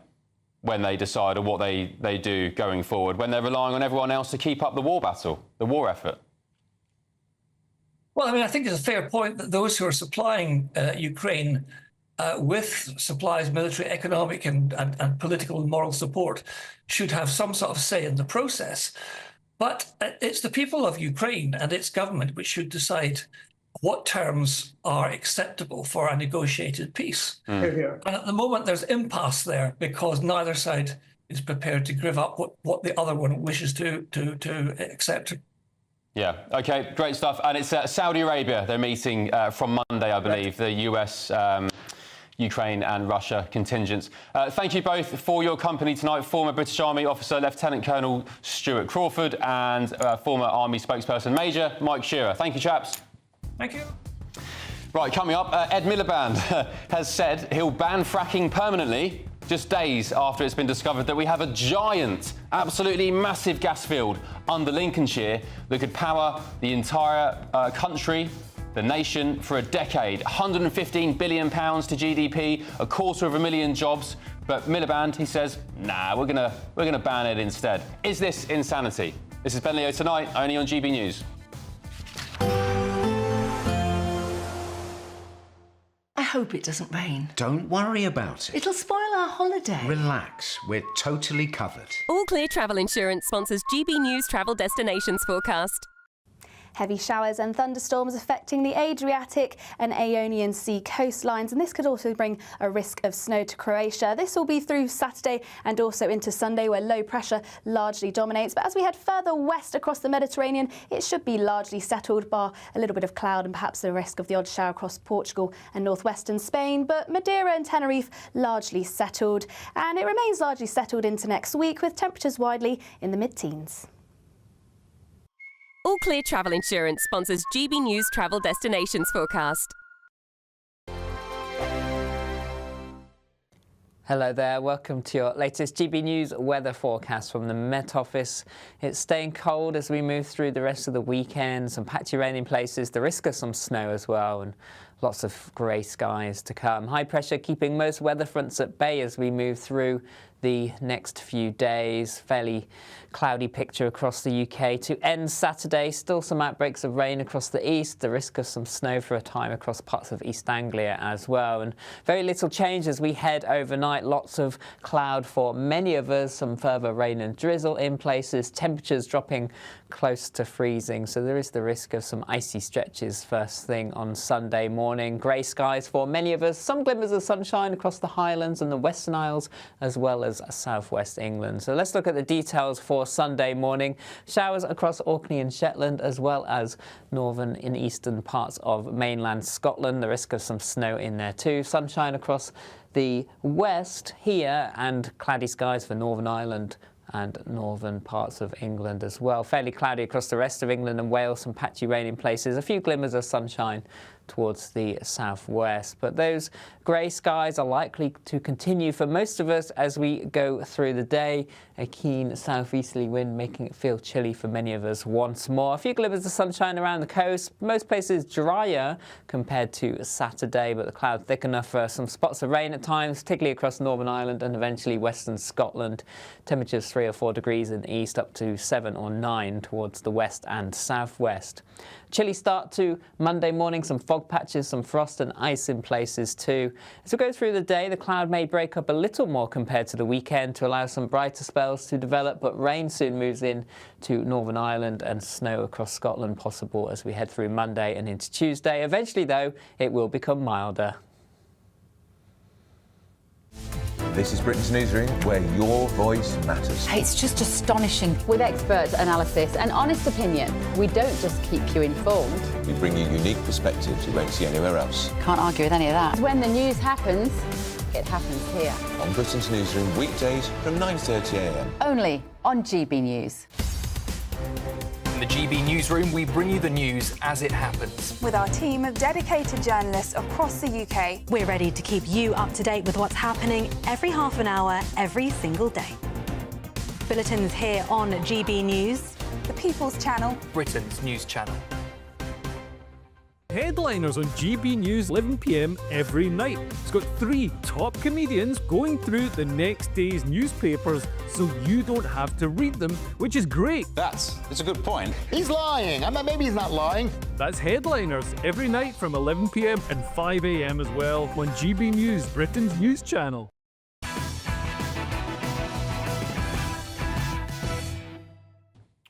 when they decide on what they do going forward, when they're relying on everyone else to keep up the war battle, the war effort. Well, I think it's a fair point that those who are supplying Ukraine with supplies, military, economic and political and moral support should have some sort of say in the process. But it's the people of Ukraine and its government which should decide what terms are acceptable for a negotiated peace. And at the moment, there's impasse there because neither side is prepared to give up what the other one wishes to accept. Yeah, OK, great stuff. And it's Saudi Arabia they're meeting from Monday, I believe, the US, Ukraine and Russia contingents. Thank you both for your company tonight. Former British Army officer Lieutenant Colonel Stuart Crawford and former Army spokesperson Major Mike Shearer. Thank you, chaps. Thank you. Right, coming up, Ed Miliband has said he'll ban fracking permanently just days after it's been discovered that we have a giant, absolutely massive gas field under Lincolnshire that could power the entire country, the nation, for a decade. £115 billion to GDP, 250,000 jobs. But Miliband, he says, nah, we're gonna ban it instead. Is this insanity? This is Ben Leo Tonight, only on GB News. I hope it doesn't rain. Don't worry about it. It'll spoil our holiday. Relax, we're totally covered. All Clear Travel Insurance sponsors GB News Travel Destinations Forecast. Heavy showers and thunderstorms affecting the Adriatic and Ionian Sea coastlines, and this could also bring a risk of snow to Croatia. This will be through Saturday and also into Sunday, where low pressure largely dominates. But as we head further west across the Mediterranean, it should be largely settled, bar a little bit of cloud and perhaps the risk of the odd shower across Portugal and northwestern Spain. But Madeira and Tenerife largely settled, and it remains largely settled into next week, with temperatures widely in the mid-teens. All Clear Travel Insurance sponsors GB News Travel Destinations Forecast. Hello there, welcome to your latest GB News weather forecast from the Met Office. It's staying cold as we move through the rest of the weekend, some patchy rain in places, the risk of some snow as well, and lots of grey skies to come. High pressure keeping most weather fronts at bay as we move through the next few days. Fairly cloudy picture across the UK to end Saturday. Still some outbreaks of rain across the east, the risk of some snow for a time across parts of East Anglia as well. And very little change as we head overnight. Lots of cloud for many of us, some further rain and drizzle in places, temperatures dropping close to freezing. So there is the risk of some icy stretches first thing on Sunday morning. Grey skies for many of us, some glimmers of sunshine across the Highlands and the Western Isles, as well as southwest England. So let's look at the details for Sunday morning. Showers across Orkney and Shetland, as well as northern and eastern parts of mainland Scotland. The risk of some snow in there too. Sunshine across the west here, and cloudy skies for Northern Ireland and northern parts of England as well. Fairly cloudy across the rest of England and Wales, some patchy rain in places, a few glimmers of sunshine towards the southwest. But those grey skies are likely to continue for most of us as we go through the day. A keen southeasterly wind making it feel chilly for many of us once more. A few glimmers of sunshine around the coast. Most places drier compared to Saturday, but the clouds thick enough for some spots of rain at times, particularly across Northern Ireland and eventually western Scotland. Temperatures 3 or 4 degrees in the east, up to 7 or 9 towards the west and southwest. Chilly start to Monday morning, some fog patches, some frost and ice in places too. As we go through the day, the cloud may break up a little more compared to the weekend to allow some brighter spells to develop, but rain soon moves in to Northern Ireland and snow across Scotland possible as we head through Monday and into Tuesday. Eventually, though, it will become milder. This is Britain's Newsroom, where your voice matters. It's just astonishing. With expert analysis and honest opinion, we don't just keep you informed. We bring you unique perspectives you won't see anywhere else. Can't argue with any of that. When the news happens, it happens here. On Britain's Newsroom, weekdays from 9:30 a.m. Only on GB News. In the GB Newsroom, we bring you the news as it happens. With our team of dedicated journalists across the UK, we're ready to keep you up to date with what's happening every half an hour, every single day. Bulletins here on GB News, the People's Channel, Britain's news channel. Headliners on GB News 11 p.m. every night. It's got 3 top comedians going through the next day's newspapers so you don't have to read them, which is great. That's a good point. He's lying. Maybe he's not lying. That's Headliners every night from 11 p.m. and 5 a.m. as well on GB News, Britain's news channel.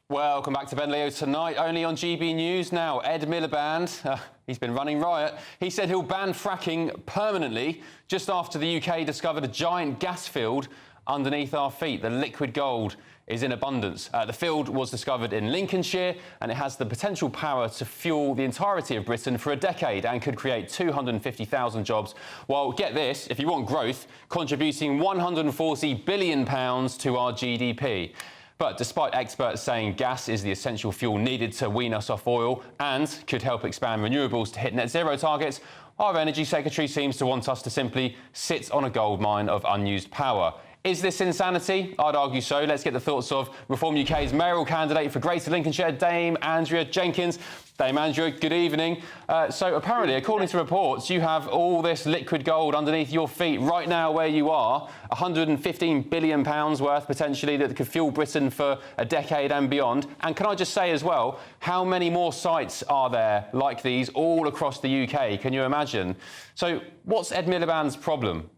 Welcome back to Ben Leo tonight, only on GB News. Now, Ed Miliband, he's been running riot. He said he'll ban fracking permanently just after the UK discovered a giant gas field underneath our feet. The liquid gold is in abundance. The field was discovered in Lincolnshire, and it has the potential power to fuel the entirety of Britain for a decade and could create 250,000 jobs. Well, get this, if you want growth, contributing £140 billion to our GDP. But despite experts saying gas is the essential fuel needed to wean us off oil and could help expand renewables to hit net zero targets, our Energy Secretary seems to want us to simply sit on a goldmine of unused power. Is this insanity? I'd argue so. Let's get the thoughts of Reform UK's mayoral candidate for Greater Lincolnshire, Dame Andrea Jenkins. Dame Andrea, good evening. So apparently, according to reports, you have all this liquid gold underneath your feet right now where you are, £115 billion worth potentially that could fuel Britain for a decade and beyond. And can I just say as well, how many more sites are there like these all across the UK? Can you imagine? So what's Ed Miliband's problem?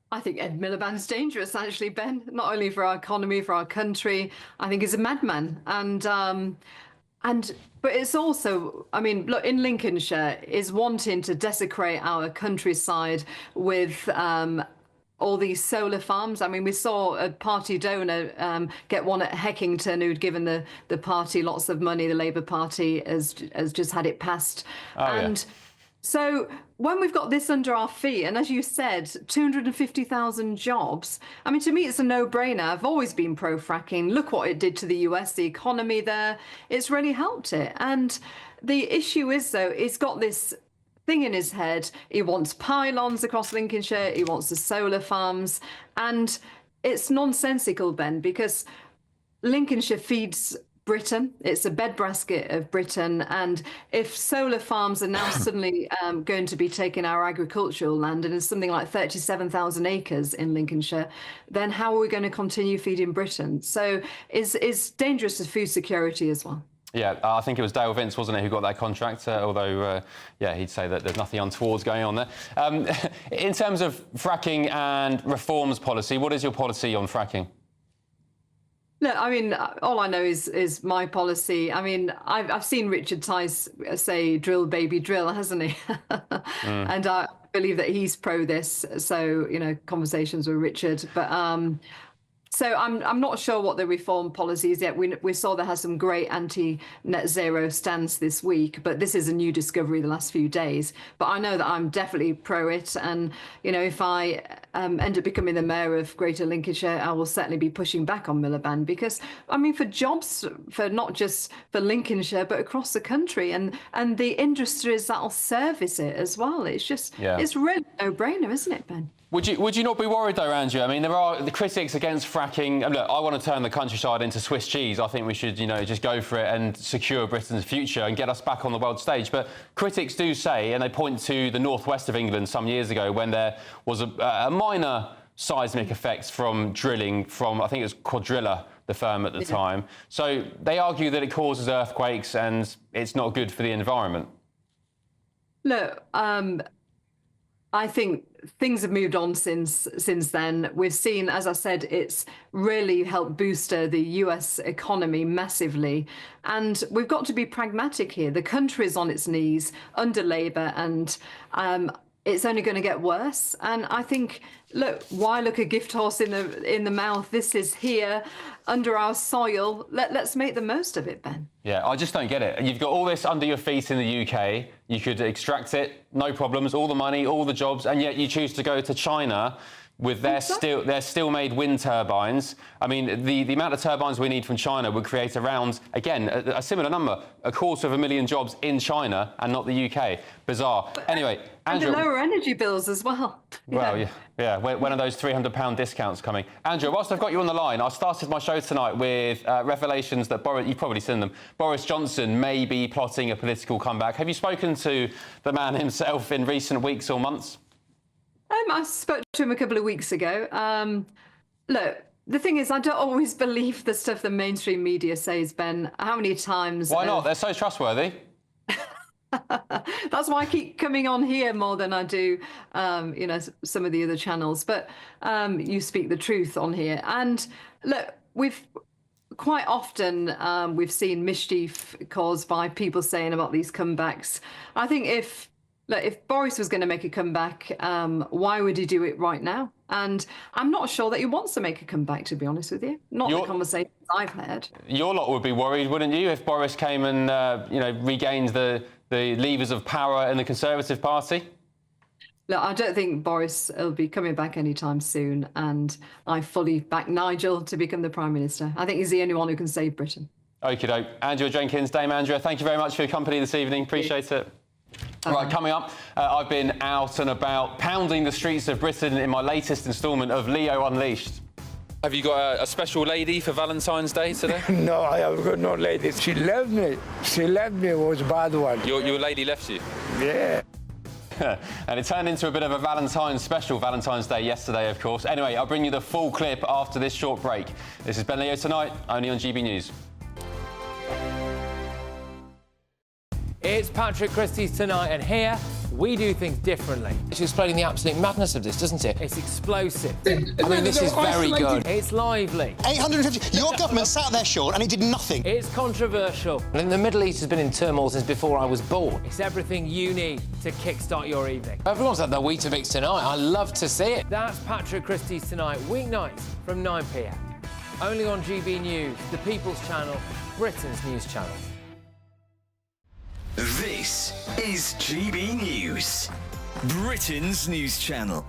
I think Ed Miliband's dangerous, actually, Ben, not only for our economy, for our country. I think he's a madman. And But it's also, I mean, look, in Lincolnshire is wanting to desecrate our countryside with all these solar farms. I mean, we saw a party donor get one at Heckington who'd given the party lots of money. The Labour Party has just had it passed. So when we've got this under our feet, and as you said, 250,000 jobs, I mean, to me, it's a no-brainer. I've always been pro-fracking. Look what it did to the US, the economy there. It's really helped it. And the issue is, though, he's got this thing in his head. He wants pylons across Lincolnshire. He wants the solar farms. And it's nonsensical, Ben, because Lincolnshire feeds Britain. It's a bedbasket of Britain. And if solar farms are now suddenly going to be taking our agricultural land, and it's something like 37,000 acres in Lincolnshire, then how are we going to continue feeding Britain? So it's dangerous to food security as well. Yeah, I think it was Dale Vince, wasn't it, who got that contract, although, yeah, he'd say that there's nothing untoward going on there. In terms of fracking and reforms policy, what is your policy on fracking? No, I mean, all I know is my policy. I mean, I've seen Richard Tice say drill, baby, drill, hasn't he? And I believe that he's pro this. So, you know, conversations with Richard. But so I'm not sure what the reform policy is yet. We saw there has some great anti-net zero stance this week, but this is a new discovery the last few days. But I know that I'm definitely pro it. And, you know, if I end up becoming the mayor of Greater Lincolnshire, I will certainly be pushing back on Miliband because, I mean, for jobs, for not just for Lincolnshire, but across the country and the industries that'll service it as well. It's just, it's really no brainer, isn't it, Ben? Would you not be worried though, Andrew? I mean, there are the critics against fracking. Look, I want to turn the countryside into Swiss cheese. I think we should, you know, just go for it and secure Britain's future and get us back on the world stage. But critics do say, and they point to the northwest of England some years ago when there was a minor seismic effects from drilling from, I think it was Quadrilla, the firm at the time. So they argue that it causes earthquakes and it's not good for the environment. Look, I think things have moved on since then. We've seen, as I said, it's really helped boost the US economy massively. And we've got to be pragmatic here. The country is on its knees under Labour and it's only going to get worse. And I think, look, why look a gift horse in the mouth? This is here under our soil. Let's make the most of it, Ben. Yeah, I just don't get it. You've got all this under your feet in the UK. You could extract it, no problems, all the money, all the jobs, and yet you choose to go to China with their still-made wind turbines. I mean, the amount of turbines we need from China would create around, again, a similar number, 250,000 jobs in China and not the UK. Bizarre. Anyway, Andrew... And the lower energy bills as well. Well, yeah. When are those £300 discounts coming? Andrew, whilst I've got you on the line, I started my show tonight with revelations that you've probably seen them. Boris Johnson may be plotting a political comeback. Have you spoken to the man himself in recent weeks or months? I spoke to him a couple of weeks ago. Look, the thing is, I don't always believe the stuff the mainstream media says, Ben. How many times... Why not? They're so trustworthy. That's why I keep coming on here more than I do, you know, some of the other channels. But you speak the truth on here. And look, quite often we've seen mischief caused by people saying about these comebacks. I think if Boris was going to make a comeback, why would he do it right now? And I'm not sure that he wants to make a comeback, to be honest with you. Not the conversations I've had. Your lot would be worried, wouldn't you, if Boris came and, you know, regained the levers of power in the Conservative Party? Look, I don't think Boris will be coming back anytime soon, and I fully back Nigel to become the Prime Minister. I think he's the only one who can save Britain. Okie doke. Andrea Jenkins, Dame Andrea, thank you very much for your company this evening. Appreciate it. Right, coming up, I've been out and about pounding the streets of Britain in my latest instalment of Leo Unleashed. Have you got a special lady for Valentine's Day today? No, I have got no lady. She left me. She left me. It was a bad one. Your lady left you? Yeah. And it turned into a bit of a Valentine's Day yesterday, of course. Anyway, I'll bring you the full clip after this short break. This is Ben Leo Tonight, only on GB News. It's Patrick Christie's Tonight, and here we do things differently. It's explaining the absolute madness of this, doesn't it? It's explosive. I mean, this is very good. It's lively. 850. Your government sat there, Sean, and it did nothing. It's controversial. And the Middle East has been in turmoil since before I was born. It's everything you need to kickstart your evening. Everyone's had their Weetabix tonight. I love to see it. That's Patrick Christie's Tonight, weeknights from 9 p.m. Only on GB News, the People's Channel, Britain's news channel. This is GB News, Britain's news channel.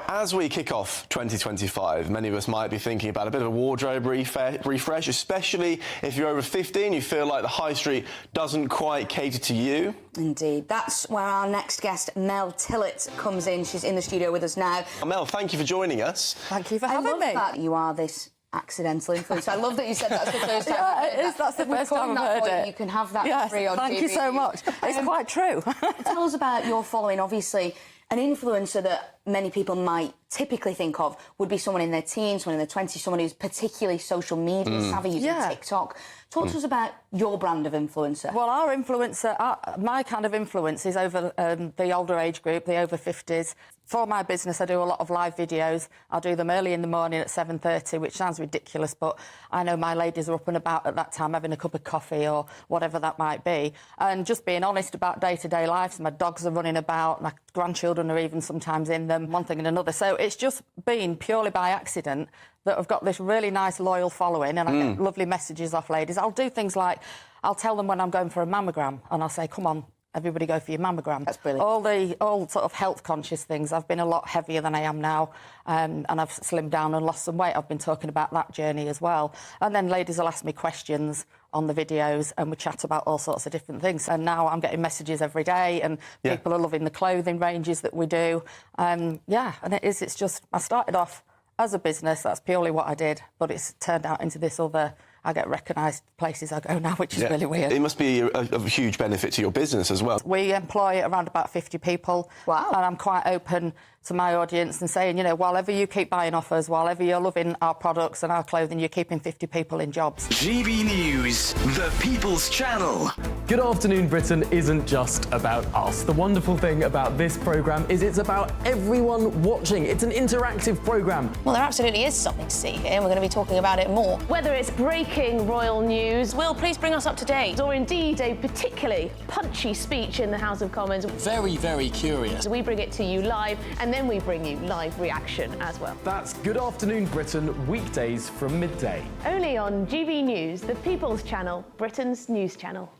As we kick off 2025, many of us might be thinking about a bit of a wardrobe refresh, especially if you're over 50 and you feel like the high street doesn't quite cater to you. Indeed. That's where our next guest, Mel Tillett, comes in. She's in the studio with us now. Mel, thank you for joining us. Thank you for having me. That you are this accidental influencer. I love that you said that's the first time. Yeah, it is. That's the first time I've heard it. You can have that yes, for free on thank GB. you so much. It's quite true. Tell us about your following. Obviously, an influencer that many people might typically think of would be someone in their teens, someone in their 20s, someone who's particularly social media savvy, using TikTok. Talk to us about your brand of influencer. Well, our influencer, my kind of influence is over the older age group, the over 50s. For my business, I do a lot of live videos. I do them early in the morning at 7:30, which sounds ridiculous, but I know my ladies are up and about at that time having a cup of coffee or whatever that might be. And just being honest about day-to-day life. So my dogs are running about, my grandchildren are even sometimes in them, one thing and another. So it's just been purely by accident that I've got this really nice, loyal following, and I get lovely messages off ladies. I'll do things like, I'll tell them when I'm going for a mammogram, and I'll say, come on, everybody go for your mammogram. That's brilliant. All sort of health-conscious things. I've been a lot heavier than I am now, and I've slimmed down and lost some weight. I've been talking about that journey as well. And then ladies will ask me questions on the videos, and we chat about all sorts of different things. And now I'm getting messages every day, and people are loving the clothing ranges that we do. And it's just, I started off as a business, that's purely what I did, but it's turned out into this other, I get recognised places I go now, which is really weird. It must be of huge benefit to your business as well. We employ around about 50 people. Wow. And I'm quite open to my audience and saying, you know, while you keep buying offers, while you're loving our products and our clothing, you're keeping 50 people in jobs. GB News, the People's Channel. Good Afternoon Britain isn't just about us. The wonderful thing about this programme is it's about everyone watching. It's an interactive programme. Well, there absolutely is something to see here, and we're going to be talking about it more. Whether it's breaking royal news, Will, please bring us up to date. Or indeed a particularly punchy speech in the House of Commons. Very, very curious. We bring it to you live, and then we bring you live reaction as well. That's Good Afternoon Britain, weekdays from midday. Only on GB News, the People's Channel, Britain's news channel.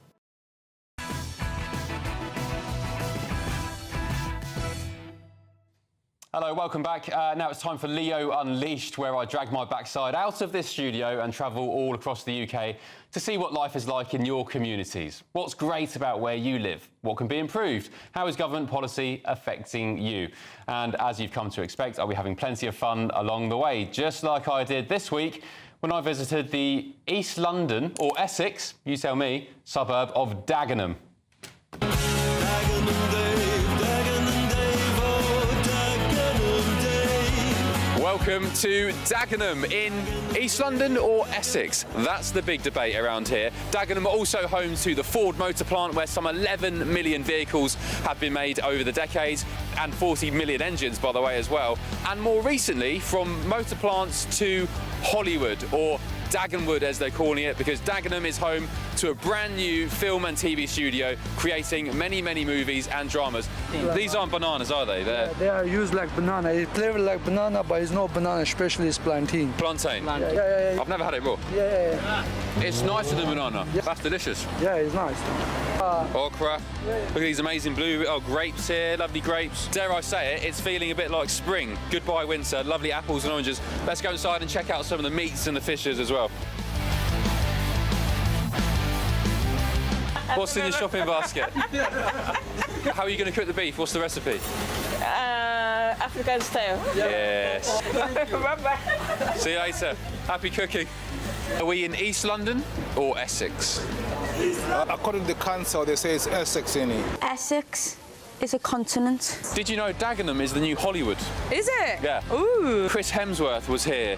Hello, welcome back. Now it's time for Leo Unleashed, where I drag my backside out of this studio and travel all across the UK to see what life is like in your communities. What's great about where you live? What can be improved? How is government policy affecting you? And as you've come to expect, I'll be having plenty of fun along the way, just like I did this week when I visited the East London, or Essex, you tell me, suburb of Dagenham. Welcome to Dagenham in East London or Essex. That's the big debate around here. Dagenham are also home to the Ford motor plant, where some 11 million vehicles have been made over the decades, and 40 million engines, by the way, as well. And more recently, from motor plants to Hollywood, or Dagenwood as they're calling it, because Dagenham is home to a brand new film and TV studio creating many, many movies and dramas. These aren't bananas, are they? They are used like banana. It's flavored like banana, but it's not banana, especially it's plantain. Plantain? Yeah. I've never had it raw. Yeah. It's nicer than banana. Yeah. That's delicious. Yeah, it's nice. Okra. Look at these amazing blue grapes here, lovely grapes. Dare I say it, it's feeling a bit like spring. Goodbye winter, lovely apples and oranges. Let's go inside and check out some of the meats and the fishes as well. What's in your shopping basket? How are you going to cook the beef? What's the recipe? African style. Yes. See you later. Happy cooking. Are we in East London or Essex? According to the council, they say it's Essex in it. Essex is a continent. Did you know Dagenham is the new Hollywood? Is it? Yeah. Ooh. Chris Hemsworth was here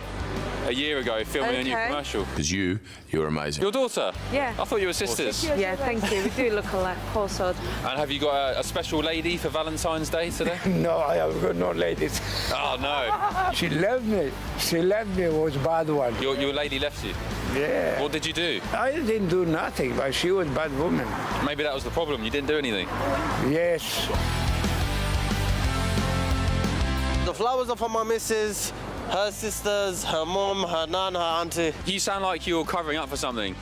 a year ago filming a new commercial. Because you're amazing. Your daughter? Yeah. I thought you were sisters. Yeah, thank you. We do look alike, course. And have you got a special lady for Valentine's Day today? No, I have got no ladies. Oh, no. She left me. She left me, was a bad one. Your lady left you? Yeah. What did you do? I didn't do nothing, but she was a bad woman. Maybe that was the problem. You didn't do anything. Yes. The flowers are for my missus, her sisters, her mom, her nan, her auntie. You sound like you're covering up for something.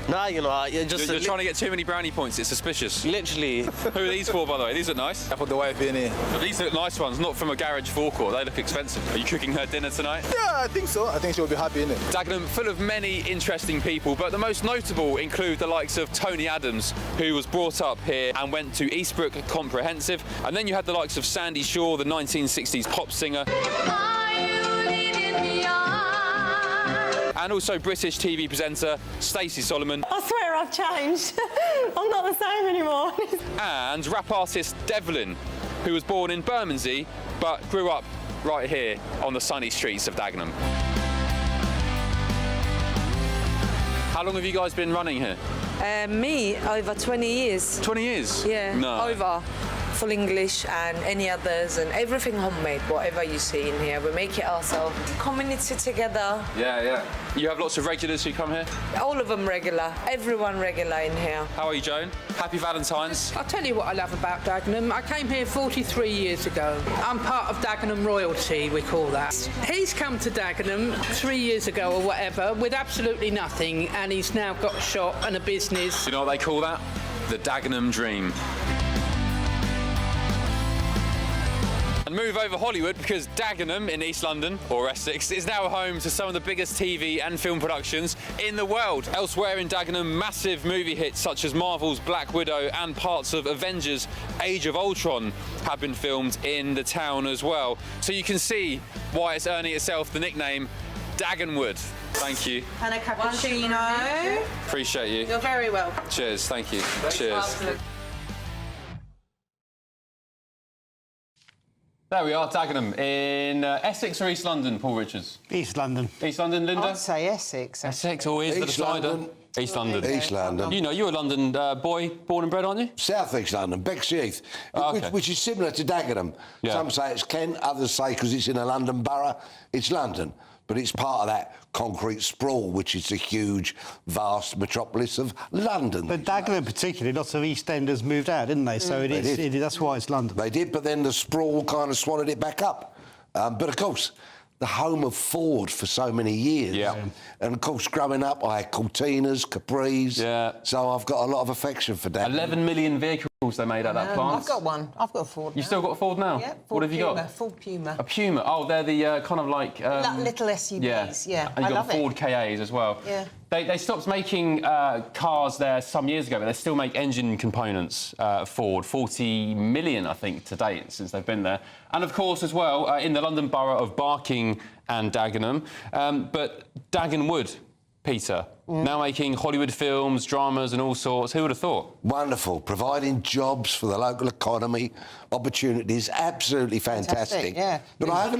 Nah, you know, you're trying to get too many brownie points. It's suspicious. Literally. Who are these for, by the way? These look nice. I put the wife in here. But these look nice ones, not from a garage forecourt. They look expensive. Are you cooking her dinner tonight? Yeah, I think so. I think she'll be happy in it. Dagenham, full of many interesting people, but the most notable include the likes of Tony Adams, who was brought up here and went to Eastbrook Comprehensive. And then you had the likes of Sandy Shaw, the 1960s pop singer. And also British TV presenter Stacey Solomon. I swear I've changed. I'm not the same anymore. And rap artist Devlin, who was born in Bermondsey but grew up right here on the sunny streets of Dagenham. How long have you guys been running here? Me, over 20 years. 20 years? Yeah, no. over. Full English and any others and everything homemade, whatever you see in here. We make it ourselves. Community together. Yeah, yeah. You have lots of regulars who come here? All of them regular. Everyone regular in here. How are you, Joan? Happy Valentine's. I'll tell you what I love about Dagenham. I came here 43 years ago. I'm part of Dagenham royalty, we call that. He's come to Dagenham 3 years ago or whatever with absolutely nothing, and he's now got a shop and a business. You know what they call that? The Dagenham dream. And move over Hollywood because Dagenham in East London, or Essex, is now home to some of the biggest TV and film productions in the world. Elsewhere in Dagenham, massive movie hits such as Marvel's Black Widow and parts of Avengers Age of Ultron have been filmed in the town as well. So you can see why it's earning itself the nickname Dagenwood. Thank you. And a cappuccino. Appreciate you. You're very welcome. Cheers, thank you. Cheers. There we are, Dagenham, in Essex or East London, Paul Richards? East London. East London, Linda? I'd say Essex. Essex, always the decider. East London. East London. You know, you're a London boy, born and bred, aren't you? South East London, Bexley-Heath, which is similar to Dagenham. Yeah. Some say it's Kent, others say because it's in a London borough, it's London. But it's part of that concrete sprawl, which is the huge, vast metropolis of London. But Dagenham particularly, lots of East Enders moved out, didn't they? So that's why it's London. They did, but then the sprawl kind of swallowed it back up. But of course, the home of Ford for so many years. Yeah. And of course, growing up, I had Cortinas, Capris. Yeah. So I've got a lot of affection for Dagenham. 11 million vehicles they made at that plant. I've got one. I've got a Ford. You still got a Ford now? Yeah. What have you got? Ford Puma. A Puma. Oh, they're the kind of like little SUVs. Yeah. And I you love got Ford KAs as well. Yeah. They stopped making cars there some years ago, but they still make engine components. Ford, 40 million, I think, to date since they've been there. And of course, as well, in the London borough of Barking and Dagenham, but Dagenwood. Peter, now making Hollywood films, dramas and all sorts. Who would have thought? Wonderful. Providing jobs for the local economy, opportunities, absolutely fantastic. Yeah. But I have a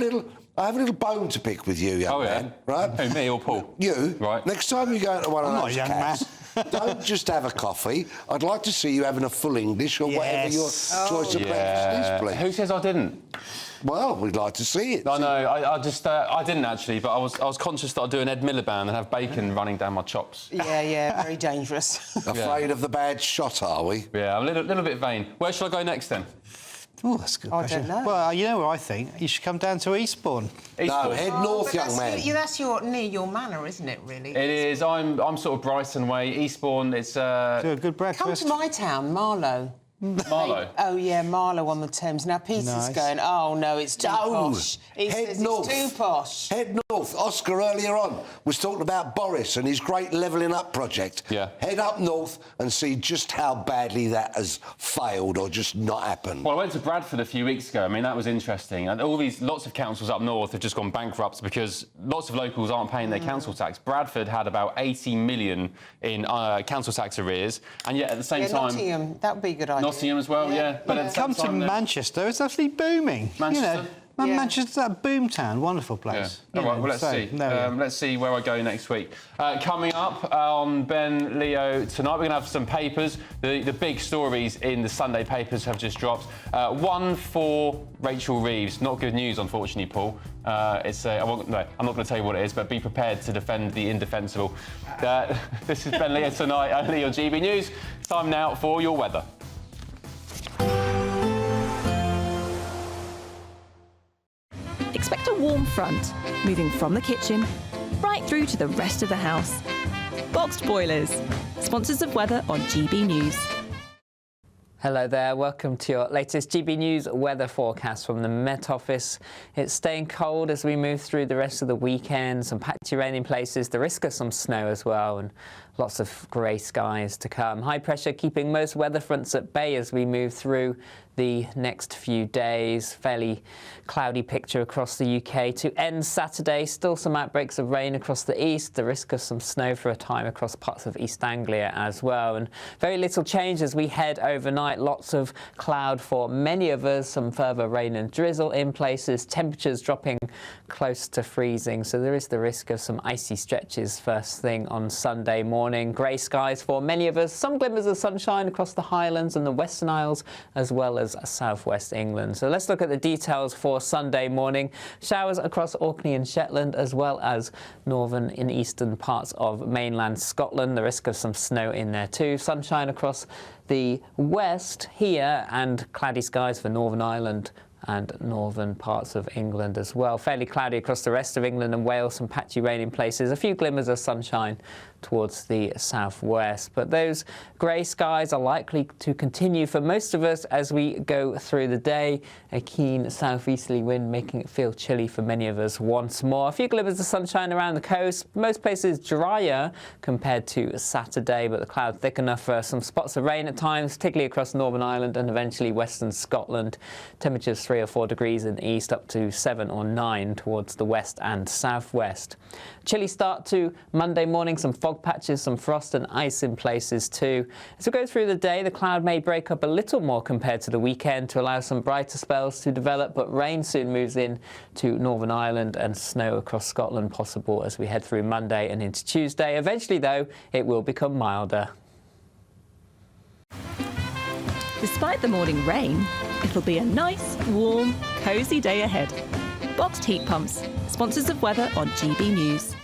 little bone to pick with you, young man. Right? Who, me or Paul? You. Right. Next time you go into one of those cabs, don't just have a coffee. I'd like to see you having a full English or whatever your choice of breakfast is, please. Who says I didn't? Well, we'd like to see it. I know. I didn't actually, but I was conscious that I'd do an Ed Miliband and have bacon running down my chops. Yeah, very dangerous. Afraid of the bad shot, are we? Yeah, I'm a little bit vain. Where shall I go next then? Oh, that's a good question. I don't know. Well, you know what I think? You should come down to Eastbourne. No, head north, young man. That's near your manor, isn't it, really? It is. I'm sort of Brighton way. Eastbourne, it's... Do a good breakfast. Come to my town, Marlow. Marlow? Oh, yeah, Marlow on the Thames. Now, Peter's going, oh, no, it's too posh. Head north. It's too posh. Head north. Oscar earlier on was talking about Boris and his great levelling up project. Yeah. Head up north and see just how badly that has failed or just not happened. Well, I went to Bradford a few weeks ago. I mean, that was interesting. And lots of councils up north have just gone bankrupt because lots of locals aren't paying their council tax. Bradford had about 80 million in council tax arrears, and yet at the same time... Nottingham, that would be a good idea. Nottingham as well, yeah. But come to Manchester, it's absolutely booming. Manchester? You know, Manchester's that boomtown, wonderful place. Yeah. All right, well, let's see. Let's see where I go next week. Coming up on Ben Leo tonight, we're going to have some papers. The big stories in the Sunday papers have just dropped. One for Rachel Reeves. Not good news, unfortunately, Paul. I'm not going to tell you what it is, but be prepared to defend the indefensible. This is Ben Leo tonight, only on GB News. Time now for your weather. Expect a warm front, moving from the kitchen right through to the rest of the house. Boxed Boilers, sponsors of weather on GB News. Hello there, welcome to your latest GB News weather forecast from the Met Office. It's staying cold as we move through the rest of the weekend, some patchy rain in places, the risk of some snow as well, and lots of grey skies to come. High pressure keeping most weather fronts at bay as we move through the next few days. Fairly cloudy picture across the UK to end Saturday. Still some outbreaks of rain across the east, the risk of some snow for a time across parts of East Anglia as well. And very little change as we head overnight. Lots of cloud for many of us, some further rain and drizzle in places, temperatures dropping close to freezing. So there is the risk of some icy stretches first thing on Sunday morning. Grey skies for many of us, some glimmers of sunshine across the Highlands and the Western Isles as well as southwest England. So let's look at the details for Sunday morning. Showers across Orkney and Shetland as well as northern and eastern parts of mainland Scotland. The risk of some snow in there too. Sunshine across the west here and cloudy skies for Northern Ireland and northern parts of England as well. Fairly cloudy across the rest of England and Wales, some patchy rain in places, a few glimmers of sunshine towards the southwest. But those grey skies are likely to continue for most of us as we go through the day. A keen southeasterly wind making it feel chilly for many of us once more. A few glimmers of sunshine around the coast. Most places drier compared to Saturday, but the clouds thick enough for some spots of rain at times, particularly across Northern Ireland and eventually western Scotland. Temperatures 3 or 4 degrees in the east, up to 7 or 9 towards the west and southwest. Chilly start to Monday morning, some fog patches, some frost and ice in places too. As we go through the day, the cloud may break up a little more compared to the weekend to allow some brighter spells to develop, but rain soon moves in to Northern Ireland and snow across Scotland possible as we head through Monday and into Tuesday. Eventually, though, it will become milder. Despite the morning rain, it'll be a nice, warm, cosy day ahead. Boxed Heat Pumps, sponsors of weather on GB News.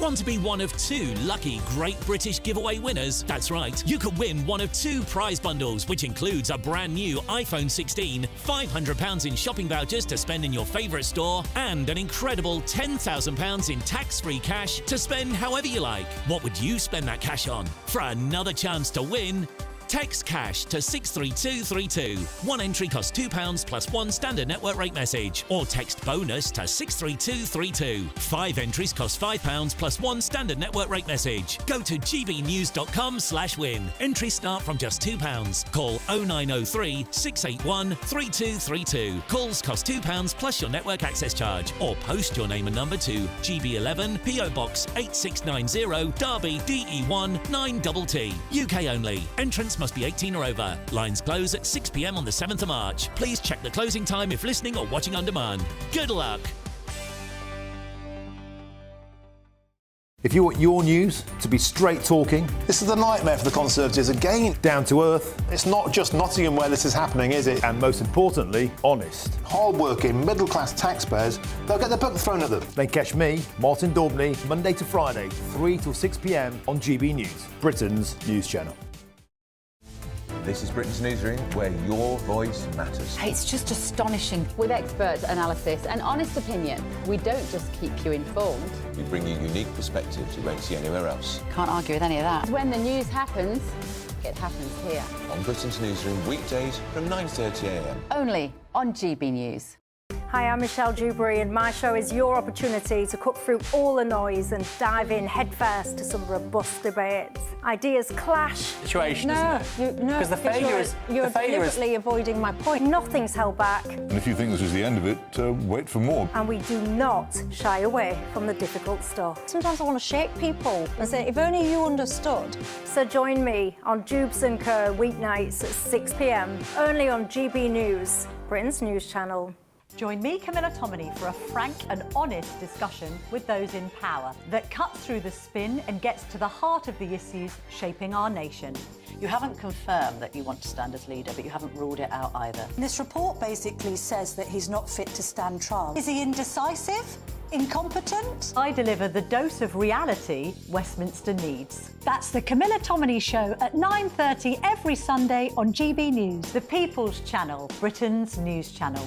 Want to be one of 2 lucky Great British Giveaway winners? That's right, you could win one of 2 prize bundles, which includes a brand new iPhone 16, £500 in shopping vouchers to spend in your favourite store, and an incredible £10,000 in tax-free cash to spend however you like. What would you spend that cash on? For another chance to win, text cash to 63232. One entry costs £2 plus 1 standard network rate message. Or text bonus to 63232. 5 entries cost £5 plus 1 standard network rate message. Go to gbnews.com/win. Entries start from just £2. Call 0903 681 3232. Calls cost £2 plus your network access charge. Or post your name and number to GB11 PO Box 8690 Derby DE1 9TT. UK only. Entrance must be 18 or over. Lines close at 6 p.m. on the 7th of March. Please check the closing time if listening or watching on demand. Good luck. If you want your news to be straight talking, this is a nightmare for the Conservatives again. Down to earth. It's not just Nottingham where this is happening, is it? And most importantly, honest. Hard-working, middle-class taxpayers, they'll get their book thrown at them. Then catch me, Martin Daubney, Monday to Friday, 3 till 6 p.m. on GB News, Britain's news channel. This is Britain's Newsroom, where your voice matters. It's just astonishing. With expert analysis and honest opinion, we don't just keep you informed. We bring you unique perspectives you won't see anywhere else. Can't argue with any of that. When the news happens, it happens here. On Britain's Newsroom, weekdays from 9:30 a.m. Only on GB News. Hi, I'm Michelle Dewberry, and my show is your opportunity to cut through all the noise and dive in headfirst to some robust debates. Ideas clash. Situation, isn't it? Because the failure is... You're deliberately avoiding my point. Nothing's held back. And if you think this is the end of it, wait for more. And we do not shy away from the difficult stuff. Sometimes I want to shake people and say, if only you understood. So join me on Dubes & Co. weeknights at 6 p.m, only on GB News, Britain's news channel. Join me, Camilla Tominey, for a frank and honest discussion with those in power that cuts through the spin and gets to the heart of the issues shaping our nation. You haven't confirmed that you want to stand as leader, but you haven't ruled it out either. This report basically says that he's not fit to stand trial. Is he indecisive? Incompetent? I deliver the dose of reality Westminster needs. That's the Camilla Tominey Show at 9:30 every Sunday on GB News, the People's Channel, Britain's news channel.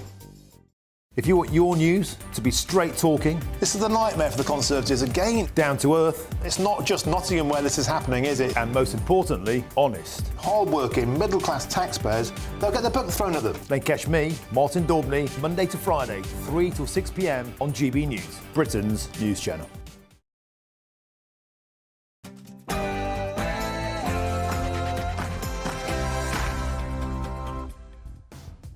If you want your news to be straight talking... This is a nightmare for the Conservatives again. Down to earth. It's not just Nottingham where this is happening, is it? And most importantly, honest. Hard-working, middle-class taxpayers, they'll get the book thrown at them. Then catch me, Martin Daubney, Monday to Friday, 3 till 6 p.m. on GB News, Britain's news channel.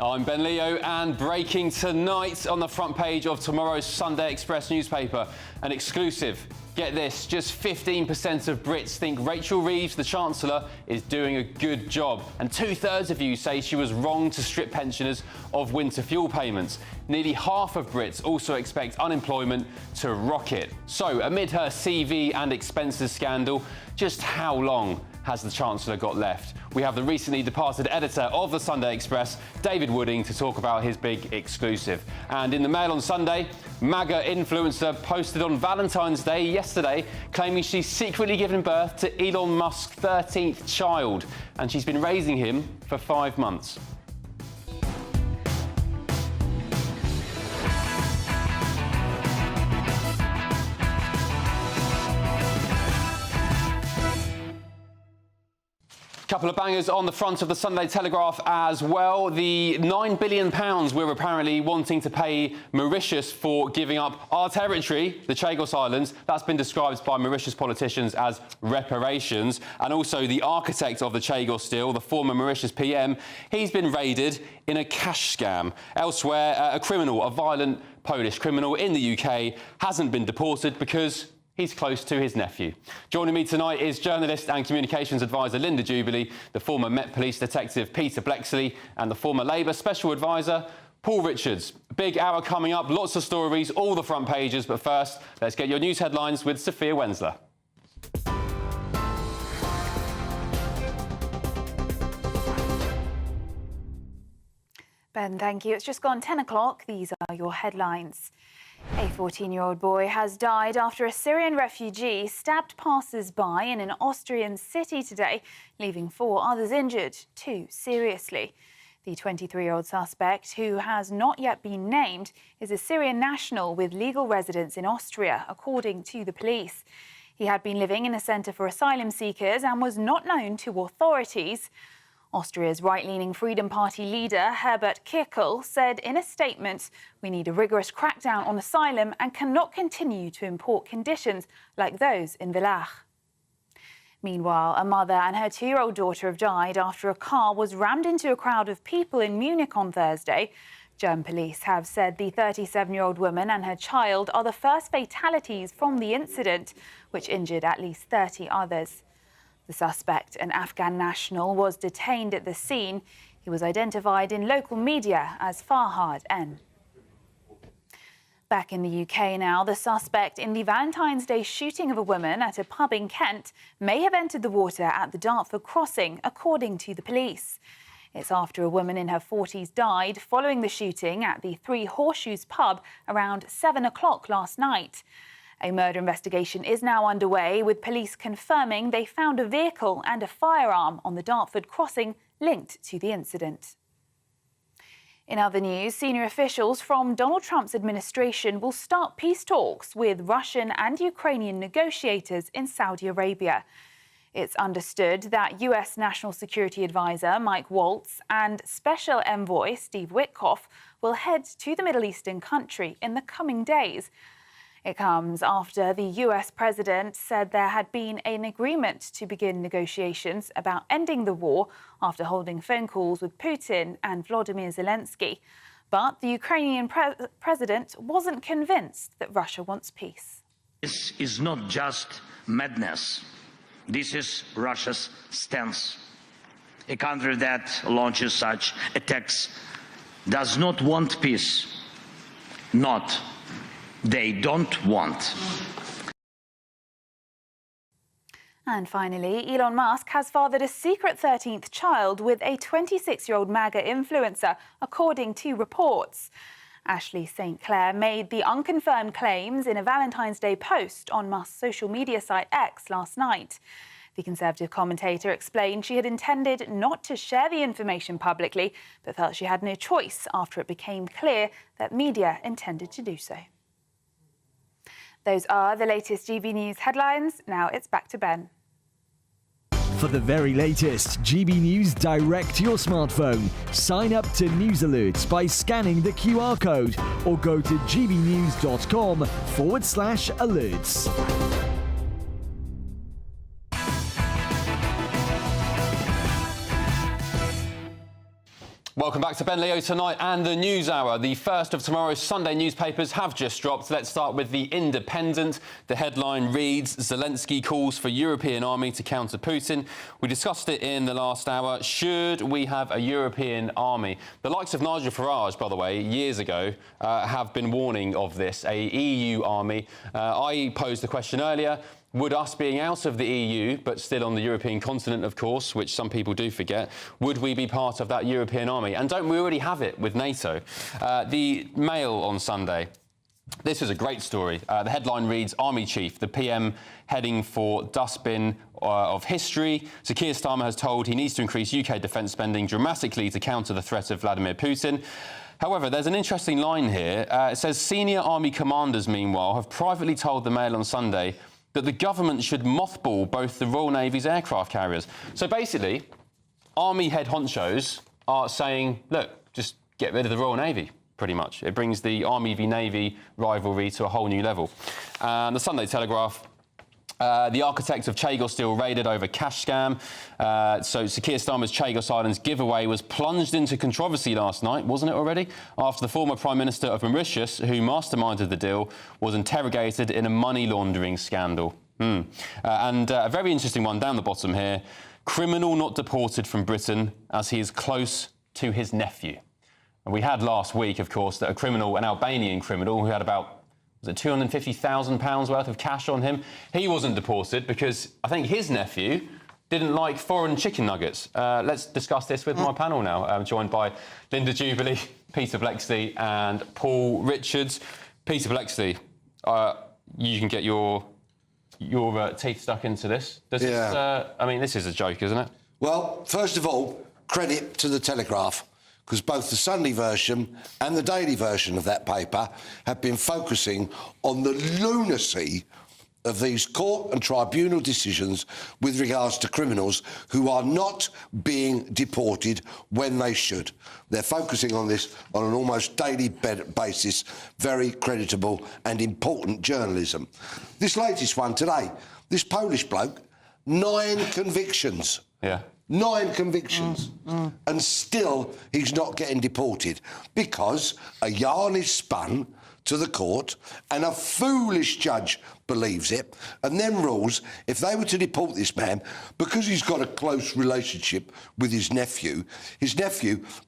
I'm Ben Leo, and breaking tonight on the front page of tomorrow's Sunday Express newspaper, an exclusive. Get this, just 15% of Brits think Rachel Reeves, the Chancellor, is doing a good job. And 2/3 of you say she was wrong to strip pensioners of winter fuel payments. Nearly half of Brits also expect unemployment to rocket. So, amid her CV and expenses scandal, just how long has the Chancellor got left? We have the recently departed editor of the Sunday Express, David Wooding, to talk about his big exclusive. And in the Mail on Sunday, MAGA influencer posted on Valentine's Day yesterday claiming she's secretly given birth to Elon Musk's 13th child, and she's been raising him for 5 months. Couple of bangers on the front of the Sunday Telegraph as well. The £9 billion we're apparently wanting to pay Mauritius for giving up our territory, the Chagos Islands, that's been described by Mauritius politicians as reparations. And also the architect of the Chagos deal, the former Mauritius PM, he's been raided in a cash scam. Elsewhere, a criminal, a violent Polish criminal in the UK, hasn't been deported because he's close to his nephew. Joining me tonight is journalist and communications advisor Linda Jubilee, the former Met Police detective Peter Blexley, and the former Labour Special Advisor Paul Richards. Big hour coming up, lots of stories, all the front pages, but first, let's get your news headlines with Sophia Wensler. Ben, thank you. It's just gone 10 o'clock. These are your headlines. A 14-year-old boy has died after a Syrian refugee stabbed passers-by in an Austrian city today, leaving 4 others injured, 2 seriously. The 23-year-old suspect, who has not yet been named, is a Syrian national with legal residence in Austria, according to the police. He had been living in a centre for asylum seekers and was not known to authorities. Austria's right-leaning Freedom Party leader, Herbert Kickl, said in a statement, "We need a rigorous crackdown on asylum and cannot continue to import conditions like those in Villach." Meanwhile, a mother and her 2-year-old daughter have died after a car was rammed into a crowd of people in Munich on Thursday. German police have said the 37-year-old woman and her child are the first fatalities from the incident, which injured at least 30 others. The suspect, an Afghan national, was detained at the scene. He was identified in local media as Farhad N. Back in the UK now, the suspect in the Valentine's Day shooting of a woman at a pub in Kent may have entered the water at the Dartford crossing, according to the police. It's after a woman in her 40s died following the shooting at the Three Horseshoes pub around 7 o'clock last night. A murder investigation is now underway, with police confirming they found a vehicle and a firearm on the Dartford crossing linked to the incident. In other news, senior officials from Donald Trump's administration will start peace talks with Russian and Ukrainian negotiators in Saudi Arabia. It's understood that US National Security Advisor Mike Waltz and Special Envoy Steve Witkoff will head to the Middle Eastern country in the coming days. It comes after the US president said there had been an agreement to begin negotiations about ending the war after holding phone calls with Putin and Volodymyr Zelensky. But the Ukrainian president wasn't convinced that Russia wants peace. This is not just madness. This is Russia's stance. A country that launches such attacks does not want peace. They don't want. And finally, Elon Musk has fathered a secret 13th child with a 26-year-old MAGA influencer, according to reports. Ashley St. Clair made the unconfirmed claims in a Valentine's Day post on Musk's social media site X last night. The Conservative commentator explained she had intended not to share the information publicly, but felt she had no choice after it became clear that media intended to do so. Those are the latest GB News headlines. Now it's back to Ben. For the very latest GB News direct to your smartphone, sign up to News Alerts by scanning the QR code or go to gbnews.com/alerts. Welcome back to Ben Leo Tonight and the News Hour. The first of tomorrow's Sunday newspapers have just dropped. Let's start with The Independent. The headline reads, Zelensky calls for European army to counter Putin. We discussed it in the last hour. Should we have a European army? The likes of Nigel Farage, by the way, years ago, have been warning of this, a EU army. I posed the question earlier. Would us being out of the EU, but still on the European continent, of course, which some people do forget, would we be part of that European army? And don't we already have it with NATO? The Mail on Sunday. This is a great story. The headline reads, Army Chief, the PM heading for dustbin of history. Sir Keir Starmer has told he needs to increase UK defence spending dramatically to counter the threat of Vladimir Putin. However, there's an interesting line here. It says, senior army commanders, meanwhile, have privately told the Mail on Sunday that the government should mothball both the Royal Navy's aircraft carriers. So basically, army head honchos are saying, look, just get rid of the Royal Navy, pretty much. It brings the Army v Navy rivalry to a whole new level. The Sunday Telegraph. The architect of Chagos Steel raided over cash scam. So Sir Keir Starmer's Chagos Islands giveaway was plunged into controversy last night, wasn't it already? After the former Prime Minister of Mauritius, who masterminded the deal, was interrogated in a money laundering scandal. And a very interesting one down the bottom here. Criminal not deported from Britain as he is close to his nephew. And we had last week, of course, that an Albanian criminal who had about was it £250,000 worth of cash on him? He wasn't deported because I think his nephew didn't like foreign chicken nuggets. Let's discuss this with my panel now. I'm joined by Linda Jubilee, Peter Blexley and Paul Richards. Peter Blexley, you can get your teeth stuck into this. This is a joke, isn't it? Well, first of all, credit to the Telegraph, because both the Sunday version and the daily version of that paper have been focusing on the lunacy of these court and tribunal decisions with regards to criminals who are not being deported when they should. They're focusing on this on an almost daily basis, very creditable and important journalism. This latest one today, this Polish bloke, 9 convictions. Yeah. 9 convictions, and still he's not getting deported because a yarn is spun to the court and a foolish judge believes it and then rules if they were to deport this man because he's got a close relationship with his nephew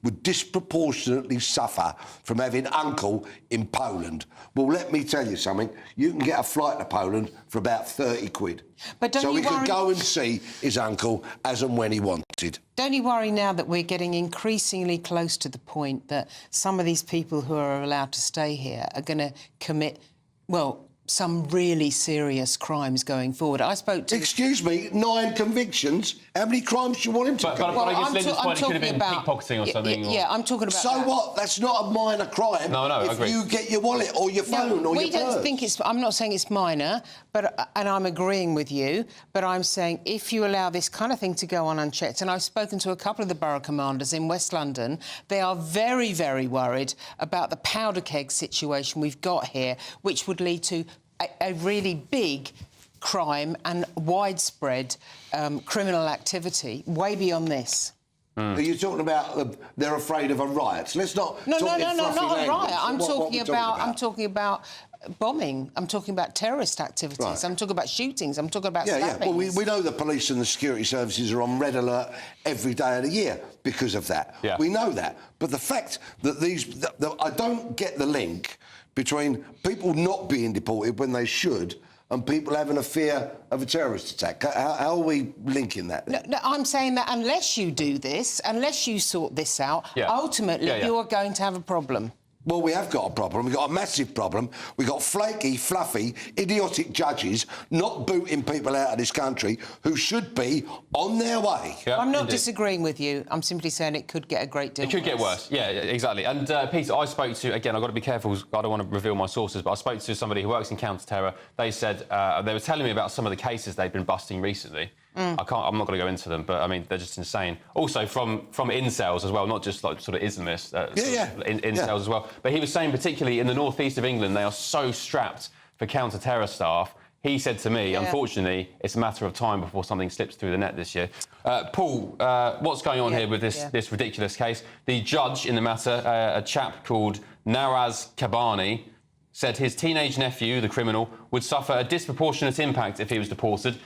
would disproportionately suffer from having uncle in Poland. Well, let me tell you something, you can get a flight to Poland for about 30 quid. But don't so he you worry... could go and see his uncle as and when he wanted. Don't you worry now that we're getting increasingly close to the point that some of these people who are allowed to stay here are going to commit, well, some really serious crimes going forward. I spoke to... Excuse me, 9 convictions? How many crimes do you want him to commit? But I guess Linda's point, it could have been pickpocketing or something. Yeah, I'm talking about... So what? That's not a minor crime. No, I agree. If you get your wallet or your phone or your purse. We don't think it's... I'm not saying it's minor, and I'm agreeing with you, but I'm saying if you allow this kind of thing to go on unchecked, and I've spoken to a couple of the borough commanders in West London, they are very, very worried about the powder keg situation we've got here, which would lead to a really big crime and widespread criminal activity way beyond this. Are you talking about they're afraid of a riot? Let's not. No, talk not a riot. I'm talking about. I'm talking about bombing. I'm talking about terrorist activities. Right. I'm talking about shootings. I'm talking about stabbings. Yeah. Well, we know the police and the security services are on red alert every day of the year because of that. Yeah. We know that. But the fact that I don't get the link between people not being deported when they should and people having a fear of a terrorist attack. How are we linking that? No, I'm saying that unless you do this, unless you sort this out, ultimately you are going to have a problem. Well, we have got a problem. We've got a massive problem. We've got flaky, fluffy, idiotic judges not booting people out of this country who should be on their way. Yeah, I'm not disagreeing with you. I'm simply saying it could get a great deal worse. It could get worse, yeah, exactly. And, Peter, I spoke to... Again, I've got to be careful. I don't want to reveal my sources, but I spoke to somebody who works in counter-terror. They said... they were telling me about some of the cases they've been busting recently. I'm not going to go into them, but, I mean, they're just insane. Also, from incels as well, not just, like, sort of Islamists. Incels as well. But he was saying, particularly in the northeast of England, they are so strapped for counter-terror staff. He said to me, unfortunately, it's a matter of time before something slips through the net this year. Paul, what's going on here with this ridiculous case? The judge in the matter, a chap called Naraz Kabani, said his teenage nephew, the criminal, would suffer a disproportionate impact if he was deported,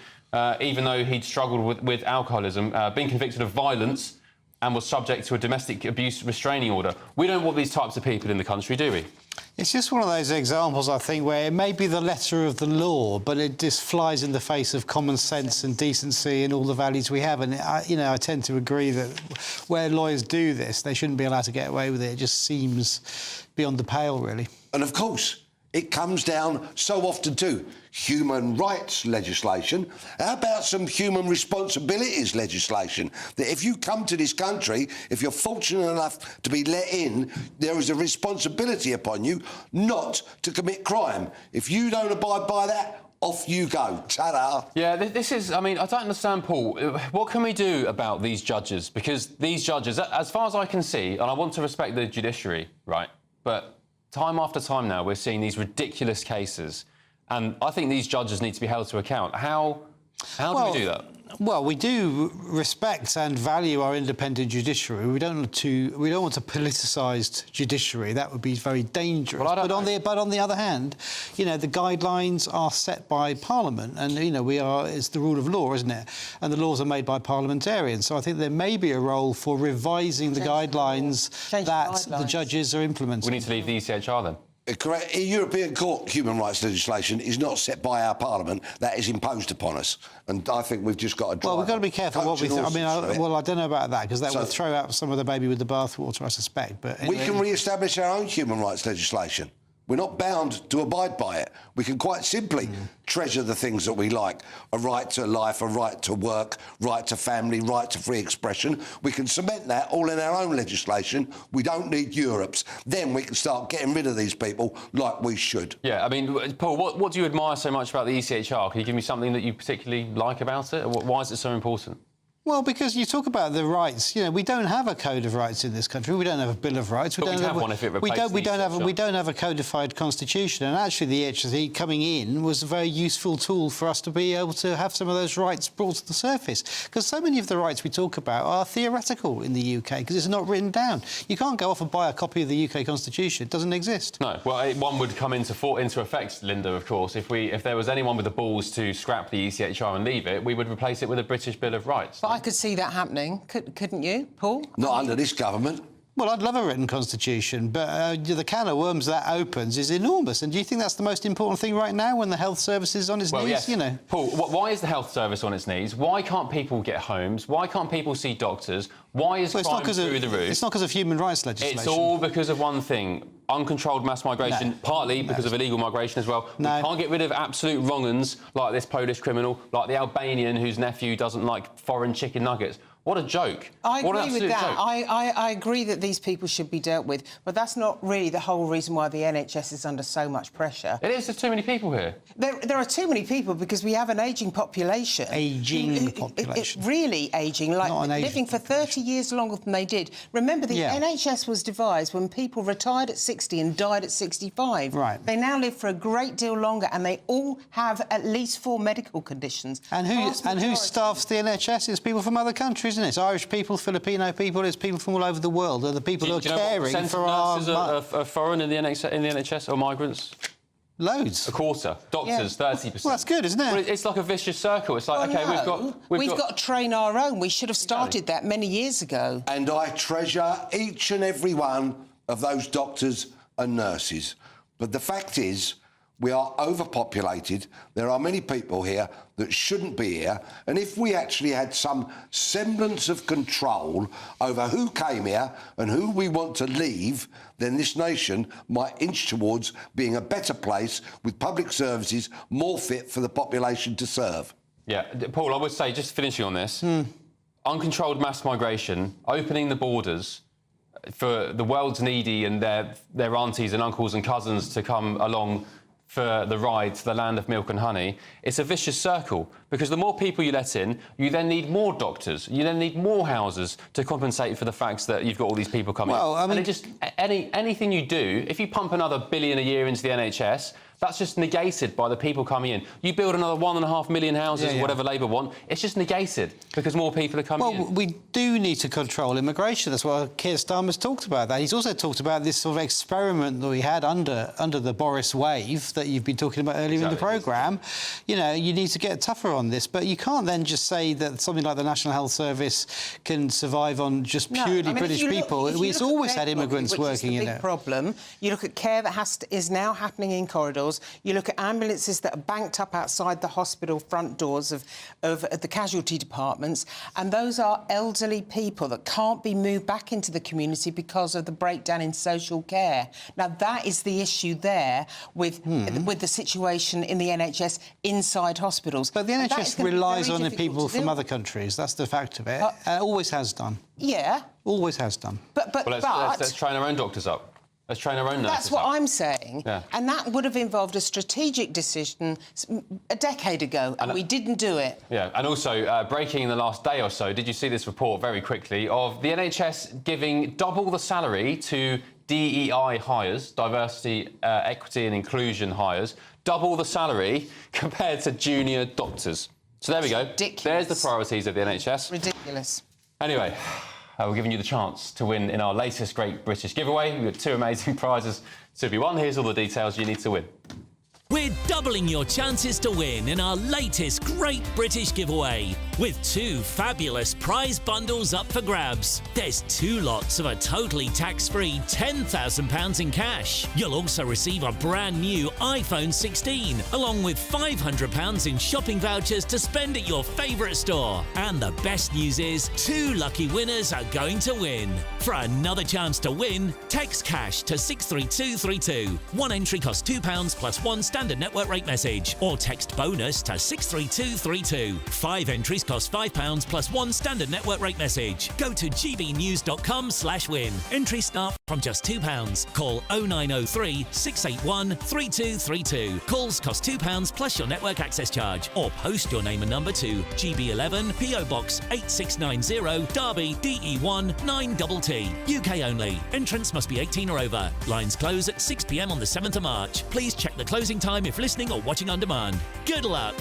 even though he'd struggled with alcoholism, been convicted of violence and was subject to a domestic abuse restraining order. We don't want these types of people in the country, do we? It's just one of those examples, I think, where it may be the letter of the law, but it just flies in the face of common sense and decency and all the values we have. And, I tend to agree that where lawyers do this, they shouldn't be allowed to get away with it. It just seems beyond the pale, really. And, of course, it comes down so often to human rights legislation. How about some human responsibilities legislation? That if you come to this country, if you're fortunate enough to be let in, there is a responsibility upon you not to commit crime. If you don't abide by that, off you go. Ta-da. Yeah, this is... I mean, I don't understand, Paul. What can we do about these judges? Because these judges, as far as I can see, and I want to respect the judiciary, right, but... time after time now, we're seeing these ridiculous cases, and I think these judges need to be held to account. How do we do that? Well, we do respect and value our independent judiciary. We don't want a politicised judiciary. That would be very dangerous. Well, but on the other hand, the guidelines are set by Parliament, and it's the rule of law, isn't it? And the laws are made by parliamentarians. So I think there may be a role for revising the guidelines that the judges are implementing. We need to leave the ECHR then. Correct. European Court human rights legislation is not set by our Parliament. That is imposed upon us. And I think we've just got to drive. Well, we've got to be careful what we think. I mean, I don't know about that, because that would throw out some of the baby with the bathwater, I suspect. But anyway. We can re-establish our own human rights legislation. We're not bound to abide by it. We can quite simply treasure the things that we like. A right to life, a right to work, right to family, right to free expression. We can cement that all in our own legislation. We don't need Europe's. Then we can start getting rid of these people like we should. Yeah, I mean, Paul, what do you admire so much about the ECHR? Can you give me something that you particularly like about it? Why is it so important? Well, because you talk about the rights. We don't have a code of rights in this country. We don't have a Bill of Rights. We don't have one if it replaces we don't have a codified constitution. And actually, the HSE coming in was a very useful tool for us to be able to have some of those rights brought to the surface. Because so many of the rights we talk about are theoretical in the UK because it's not written down. You can't go off and buy a copy of the UK Constitution. It doesn't exist. No. Well, one would come into effect, Linda, of course. If there was anyone with the balls to scrap the ECHR and leave it, we would replace it with a British Bill of Rights. But I could see that happening, couldn't you, Paul? Not under this government. Well, I'd love a written constitution, but the can of worms that opens is enormous. And do you think that's the most important thing right now when the health service is on its knees? Yes. You know, Paul, why is the health service on its knees? Why can't people get homes? Why can't people see doctors? Why is crime through the roof? It's not because of human rights legislation. It's all because of one thing: uncontrolled mass migration. Partly because of illegal migration as well. We can't get rid of absolute wrong-uns like this Polish criminal, like the Albanian whose nephew doesn't like foreign chicken nuggets. What a joke. I What an agree with absolute that. joke. I agree that these people should be dealt with, but that's not really the whole reason why the NHS is under so much pressure. It is. There's too many people here. There are too many people because we have an ageing population. Population. Really ageing, like living for 30 years longer than they did. Remember, the NHS was devised when people retired at 60 and died at 65. Right. They now live for a great deal longer, and they all have at least 4 medical conditions. And who staffs the NHS? It's people from other countries, isn't it? It's Irish people, Filipino people, it's people from all over the world. They're the people who are caring for our... nurses are foreign in the NHS or migrants? Loads. A quarter. Doctors, 30%. Well, that's good, isn't it? Well, it's like a vicious circle. It's like, we've got to train our own. We should have started that many years ago. And I treasure each and every one of those doctors and nurses. But the fact is, we are overpopulated. There are many people here that shouldn't be here. And if we actually had some semblance of control over who came here and who we want to leave, then this nation might inch towards being a better place with public services more fit for the population to serve. Yeah, Paul, I would say, just finishing on this, uncontrolled mass migration, opening the borders for the world's needy and their aunties and uncles and cousins to come along for the ride to the land of milk and honey, it's a vicious circle, because the more people you let in, you then need more doctors, you then need more houses to compensate for the fact that you've got all these people coming. Well, I mean... And it just, anything you do, if you pump another $1 billion a year into the NHS, that's just negated by the people coming in. You build another 1.5 million houses, whatever Labour want, it's just negated because more people are coming in. Well, we do need to control immigration. That's what Keir Starmer's talked about. That he's also talked about this sort of experiment that we had under the Boris wave that you've been talking about earlier in the programme. You know, you need to get tougher on this, but you can't then just say that something like the National Health Service can survive on just purely British people. It's always had immigrants working in it. Which is the big problem. You look at care that is now happening in corridors. You look at ambulances that are banked up outside the hospital front doors of the casualty departments, and those are elderly people that can't be moved back into the community because of the breakdown in social care. Now, that is the issue there with the situation in the NHS inside hospitals. But the NHS relies on the people from other countries. That's the fact of it. Always has done. Yeah. Always has done. But let's train our own doctors up. Let's train our own nurses. That's what I'm saying. Yeah. And that would have involved a strategic decision a decade ago, and we didn't do it. Yeah, and also, breaking in the last day or so, did you see this report very quickly of the NHS giving double the salary to DEI hires, diversity, equity and inclusion hires, double the salary compared to junior doctors. So there we go. Ridiculous. There's the priorities of the NHS. Ridiculous. Anyway, we're giving you the chance to win in our latest Great British giveaway. We've got 2 amazing prizes to be won. Here's all the details you need to win. We're doubling your chances to win in our latest Great British giveaway, with 2 fabulous prize bundles up for grabs. There's 2 lots of a totally tax-free £10,000 in cash. You'll also receive a brand new iPhone 16, along with £500 in shopping vouchers to spend at your favourite store. And the best news is 2 lucky winners are going to win. For another chance to win, text cash to 63232. 1 entry costs £2 plus 1 standard network rate message, or text bonus to 63232. 5 entries cost £5 plus 1 standard network rate message. Go to gbnews.com/win. Entries start from just £2. Call 0903 681 3232. Calls cost £2 plus your network access charge, or post your name and number to GB11 PO Box 8690 Derby DE1 9TT. UK only. Entrants must be 18 or over. Lines close at 6 p.m. on the 7th of March. Please check the closing time if listening or watching on demand. Good luck.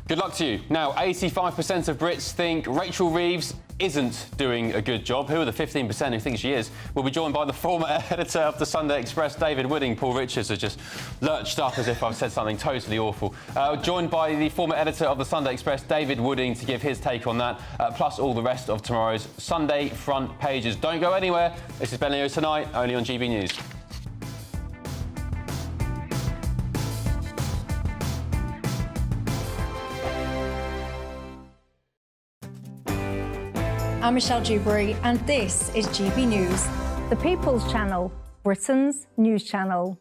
Good luck to you. Now, 85% of Brits think Rachel Reeves isn't doing a good job. Who are the 15% who think she is? We'll be joined by the former editor of the Sunday Express, David Wooding. Paul Richards has just lurched up as if I've said something totally awful. Joined by the former editor of the Sunday Express, David Wooding, to give his take on that, plus all the rest of tomorrow's Sunday front pages. Don't go anywhere. This is Ben Leo Tonight, only on GB News. I'm Michelle Dewberry, and this is GB News. The People's Channel, Britain's news channel.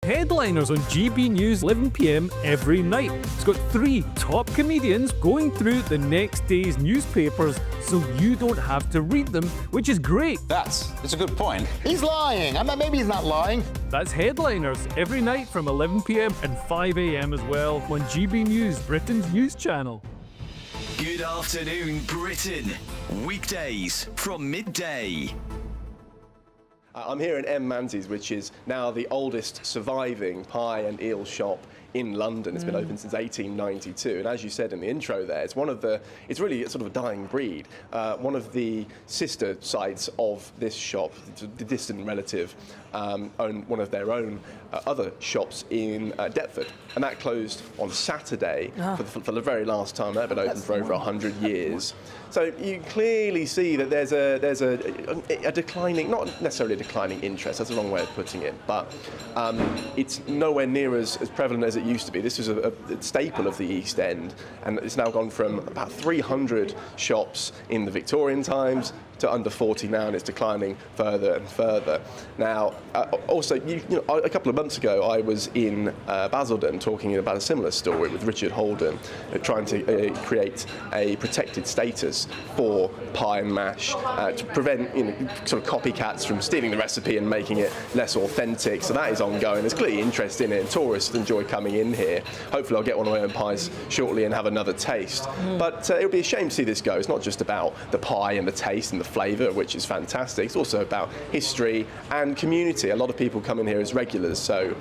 Headliners on GB News 11 p.m. every night. It's got 3 top comedians going through the next day's newspapers so you don't have to read them, which is great. That's a good point. He's lying. I mean, maybe he's not lying. That's Headliners every night from 11 p.m. and 5 a.m. as well on GB News, Britain's news channel. Good afternoon, Britain. Weekdays from midday. I'm here in M. Manzi's, which is now the oldest surviving pie and eel shop in London. It's been open since 1892, and as you said in the intro there, it's really sort of a dying breed. One of the sister sites of this shop, the distant relative, owned one of their own other shops in Deptford, and that closed on Saturday for the very last time. They've been open for over 100 years. So you clearly see that there's a declining, not necessarily a declining interest, that's the wrong way of putting it, but it's nowhere near as prevalent as it used to be. This is a staple of the East End, and it's now gone from about 300 shops in the Victorian times to under 40 now, and it's declining further and further. Now, also, a couple of months ago, I was in Basildon talking about a similar story with Richard Holden, trying to create a protected status for pie and mash to prevent sort of copycats from stealing the recipe and making it less authentic. So that is ongoing. There's clearly interest in it, and tourists enjoy coming in here. Hopefully, I'll get one of my own pies shortly and have another taste. But it would be a shame to see this go. It's not just about the pie and the taste and the flavour, which is fantastic. It's also about history and community. A lot of people come in here as regulars, so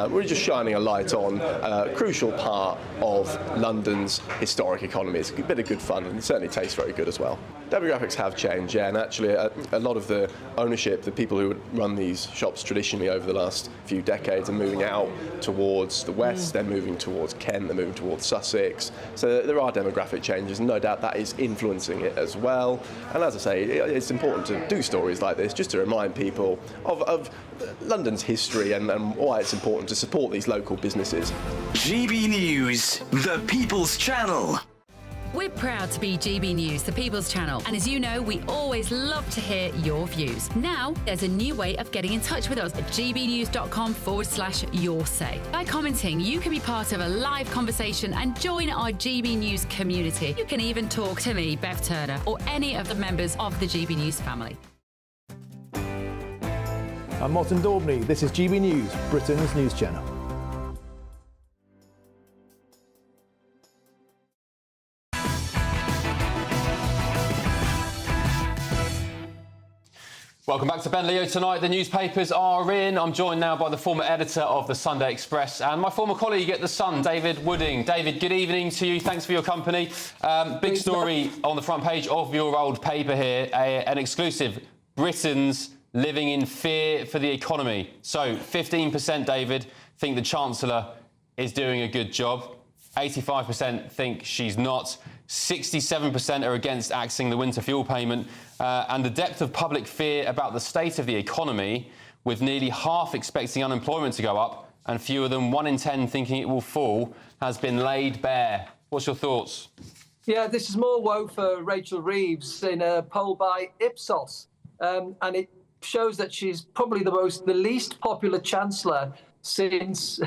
we're just shining a light on a crucial part of London's historic economy. It's a bit of good fun, and it certainly tastes very good as well. Demographics have changed, yeah, and actually a lot of the ownership, the people who would run these shops traditionally over the last few decades are moving out towards the west, they're moving towards Kent, they're moving towards Sussex. So there are demographic changes, and no doubt that is influencing it as well. And as I say, it's important to do stories like this just to remind people of London's history and why it's important to support these local businesses. GB News, the People's Channel. We're proud to be GB News, the People's Channel, and as you know, we always love to hear your views. Now, there's a new way of getting in touch with us at gbnews.com/yoursay. By commenting, you can be part of a live conversation and join our GB News community. You can even talk to me, Bev Turner, or any of the members of the GB News family. I'm Martin Daubney. This is GB News, Britain's news channel. Welcome back to Ben Leo Tonight. The newspapers are in. I'm joined now by the former editor of the Sunday Express and my former colleague at The Sun, David Wooding. David, good evening to you. Thanks for your company. Big story on the front page of your old paper here, an exclusive. Britons living in fear for the economy. So 15%, David, think the Chancellor is doing a good job. 85% think she's not. 67% are against axing the winter fuel payment. And the depth of public fear about the state of the economy, with nearly half expecting unemployment to go up and fewer than 1 in 10 thinking it will fall, has been laid bare. What's your thoughts? Yeah, this is more woe for Rachel Reeves in a poll by Ipsos. And it shows that she's probably the least popular Chancellor since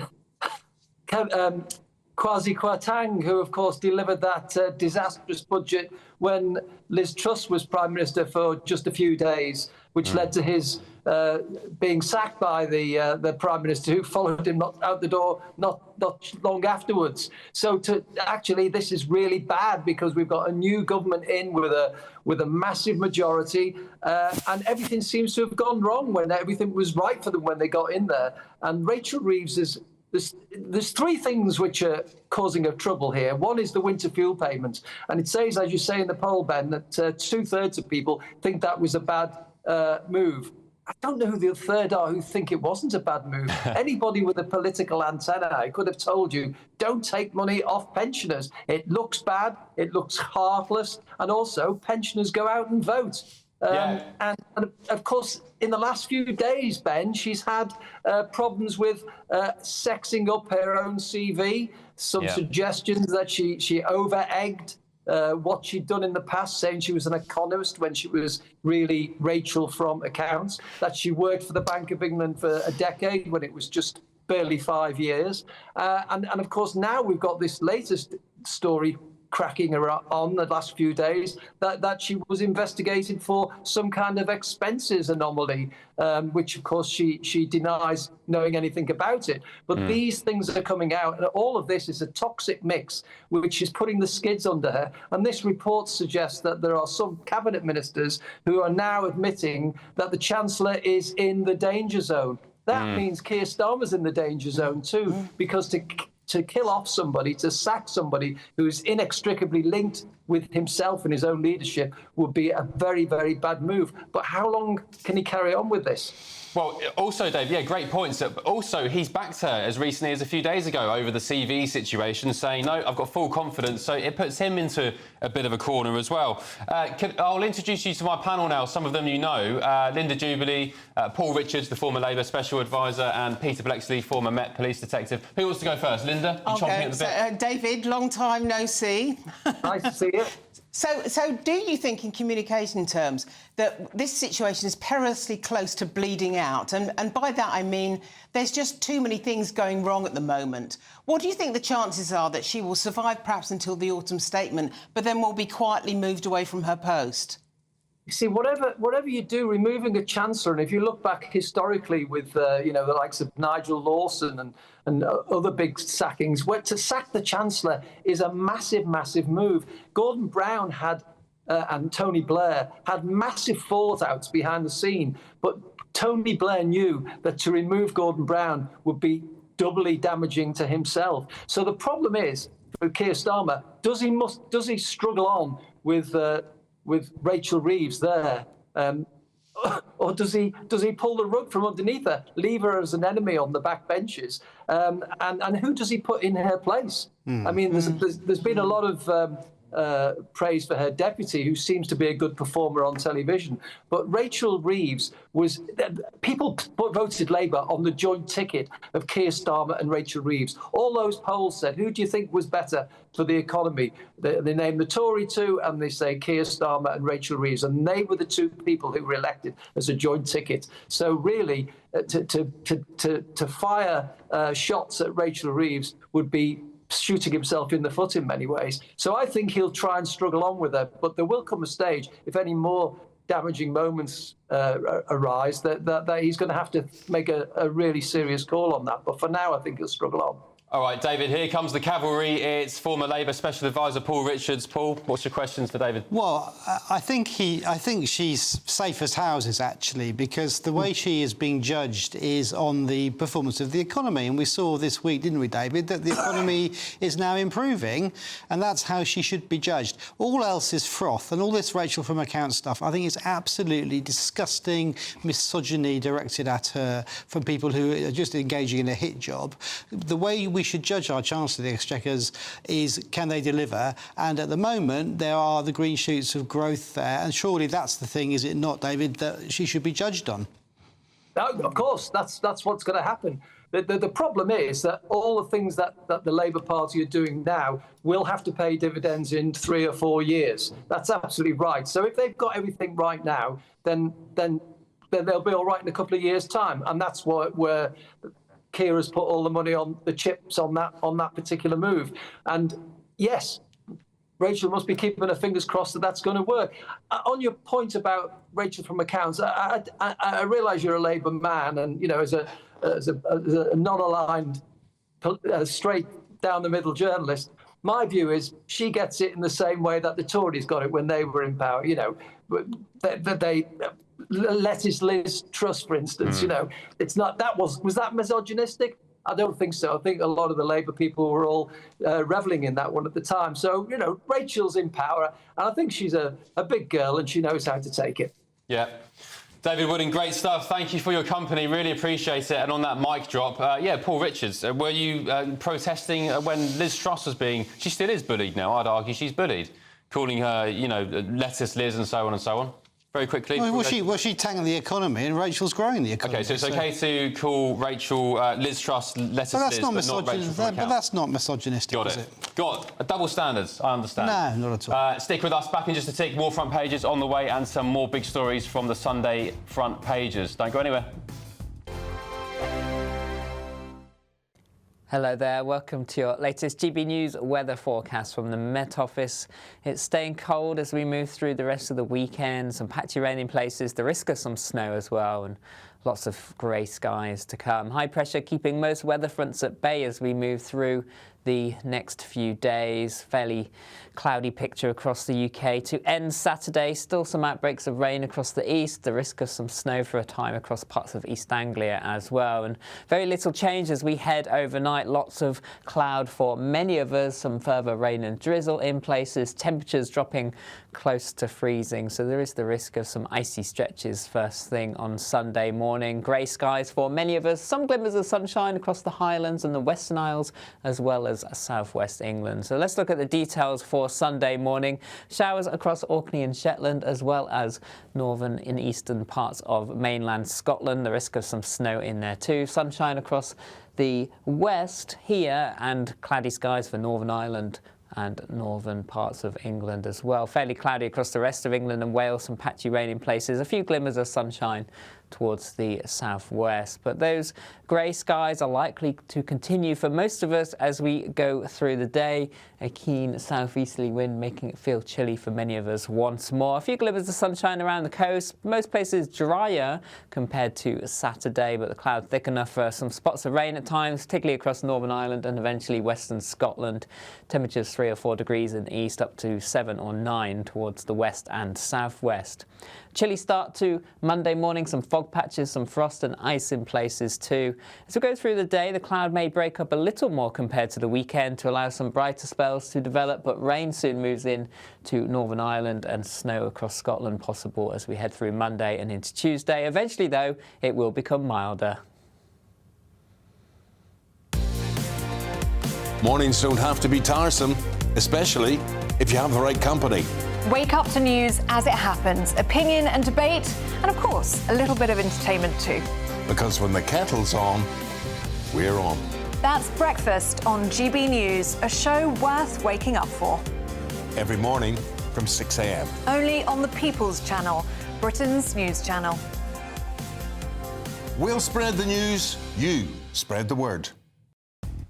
Kwasi Kwarteng, who, of course, delivered that disastrous budget when Liz Truss was Prime Minister for just a few days, which led to his being sacked by the Prime Minister, who followed him out the door not long afterwards. So actually, this is really bad because we've got a new government in with a massive majority, and everything seems to have gone wrong when everything was right for them when they got in there. And Rachel Reeves there's three things which are causing of trouble here. One is the winter fuel payments, and it says, as you say in the poll, Ben, that 2/3 of people think that was a bad move. I don't know who the third are who think it wasn't a bad move. Anybody with a political antenna could have told you, don't take money off pensioners. It looks bad, it looks heartless, and also pensioners go out and vote. And of course, in the last few days, Ben, she's had problems with sexing up her own CV, some suggestions that she over-egged what she'd done in the past, saying she was an economist when she was really Rachel from accounts, that she worked for the Bank of England for a decade when it was just barely 5 years. And of course, now we've got this latest story cracking her on the last few days that she was investigated for some kind of expenses anomaly, which of course she denies knowing anything about it. But these things are coming out, and all of this is a toxic mix which is putting the skids under her. And this report suggests that there are some cabinet ministers who are now admitting that the Chancellor is in the danger zone. That means Keir Starmer's in the danger zone too, because to kill off somebody, to sack somebody who is inextricably linked with himself and his own leadership would be a very, very bad move. But how long can he carry on with this? Well, also, Dave, great points. Also, he's backed her as recently as a few days ago over the CV situation, saying, no, I've got full confidence. So it puts him into a bit of a corner as well. I'll introduce you to my panel now. Some of them you know. Linda Jubilee, Paul Richards, the former Labour Special Advisor, and Peter Blexley, former Met Police Detective. Who wants to go first? Linda? Okay, at the bit? David, long time no see. Nice to see you. So do you think, in communication terms, that this situation is perilously close to bleeding out? And by that I mean there's just too many things going wrong at the moment. What do you think the chances are that she will survive perhaps until the autumn statement, but then will be quietly moved away from her post? You see, whatever you do, removing a chancellor, and if you look back historically with the likes of Nigel Lawson and other big sackings, to sack the chancellor is a massive, massive move. Gordon Brown had and Tony Blair had massive fallouts behind the scene, but Tony Blair knew that to remove Gordon Brown would be doubly damaging to himself. So the problem is for Keir Starmer, does he struggle on with Rachel Reeves there, or does he pull the rug from underneath her, leave her as an enemy on the back benches, and who does he put in her place? I mean, there's been a lot of praise for her deputy, who seems to be a good performer on television. But Rachel Reeves was... People voted Labour on the joint ticket of Keir Starmer and Rachel Reeves. All those polls said, who do you think was better for the economy? They named the Tory two, and they say Keir Starmer and Rachel Reeves. And they were the two people who were elected as a joint ticket. So really, to fire shots at Rachel Reeves would be shooting himself in the foot in many ways. So I think he'll try and struggle on with her, but there will come a stage, if any more damaging moments arise, that he's going to have to make a really serious call on that. But for now, I think he'll struggle on. All right, David, here comes the cavalry. It's former Labour Special Advisor Paul Richards. Paul, what's your questions for David? Well, I think she's safe as houses, actually, because the way she is being judged is on the performance of the economy. And we saw this week, didn't we, David, that the economy is now improving, and that's how she should be judged. All else is froth, and all this Rachel from accounts stuff, I think, is absolutely disgusting misogyny directed at her from people who are just engaging in a hit job. The way we should judge our Chancellor of the Exchequers is, can they deliver? And at the moment, there are the green shoots of growth there. And surely that's the thing, is it not, David, that she should be judged on? No, of course, that's what's going to happen. The problem is that all the things that the Labour Party are doing now will have to pay dividends in 3 or 4 years. That's absolutely right. So if they've got everything right now, then they'll be all right in a couple of years' time. And that's where Keir has put all the money on the chips on that particular move. And yes, Rachel must be keeping her fingers crossed that that's going to work. On your point about Rachel from accounts, I realise you're a Labour man, and as a non-aligned, straight down the middle journalist, my view is she gets it in the same way that the Tories got it when they were in power. They Lettuce Liz Truss, for instance, it's not, was that misogynistic? I don't think so. I think a lot of the Labour people were all revelling in that one at the time. So, you know, Rachel's in power, and I think she's a big girl and she knows how to take it. Yeah. David Wooding, great stuff. Thank you for your company. Really appreciate it. And on that mic drop, Paul Richards, were you protesting when Liz Truss was being... She still is bullied now, I'd argue she's bullied. Calling her, you know, lettuce Liz and so on and so on. Very quickly. Well, she tanking the economy and Rachel's growing the economy. OK, so it's OK to call Rachel Liz Truss lettuce Liz, but not Rachel from But that's not misogynistic, Got is it? it? Got double standards, I understand. No, not at all. Stick with us. Back in just a tick. More front pages on the way and some more big stories from the Sunday front pages. Don't go anywhere. Hello there, welcome to your latest GB News weather forecast from the Met Office. It's staying cold as we move through the rest of the weekend, some patchy rain in places, the risk of some snow as well, and lots of grey skies to come. High pressure keeping most weather fronts at bay as we move through the next few days. Fairly cloudy picture across the UK to end Saturday. Still some outbreaks of rain across the east, the risk of some snow for a time across parts of East Anglia as well. And very little change as we head overnight. Lots of cloud for many of us, some further rain and drizzle in places, temperatures dropping close to freezing. So there is the risk of some icy stretches first thing on Sunday morning. Grey skies for many of us, some glimmers of sunshine across the Highlands and the Western Isles as well as southwest England. So let's look at the details for Sunday morning. Showers across Orkney and Shetland as well as northern and eastern parts of mainland Scotland. The risk of some snow in there too. Sunshine across the west here and cloudy skies for Northern Ireland and northern parts of England as well. Fairly cloudy across the rest of England and Wales, some patchy rain in places, a few glimmers of sunshine towards the southwest. But those grey skies are likely to continue for most of us as we go through the day. A keen southeasterly wind making it feel chilly for many of us once more. A few glimmers of sunshine around the coast. Most places drier compared to Saturday, but the clouds thick enough for some spots of rain at times, particularly across Northern Ireland and eventually western Scotland. Temperatures 3 or 4 degrees in the east, up to 7 or 9 towards the west and southwest. Chilly start to Monday morning, some fog patches, some frost and ice in places too. As we go through the day, the cloud may break up a little more compared to the weekend to allow some brighter spells to develop, but rain soon moves in to Northern Ireland and snow across Scotland possible as we head through Monday and into Tuesday. Eventually, though, it will become milder. Mornings don't have to be tiresome, especially if you have the right company. Wake up to news as it happens, opinion and debate, and of course, a little bit of entertainment too. Because when the kettle's on, we're on. That's Breakfast on GB News, a show worth waking up for. Every morning from 6 a.m. Only on the People's Channel, Britain's news channel. We'll spread the news, you spread the word.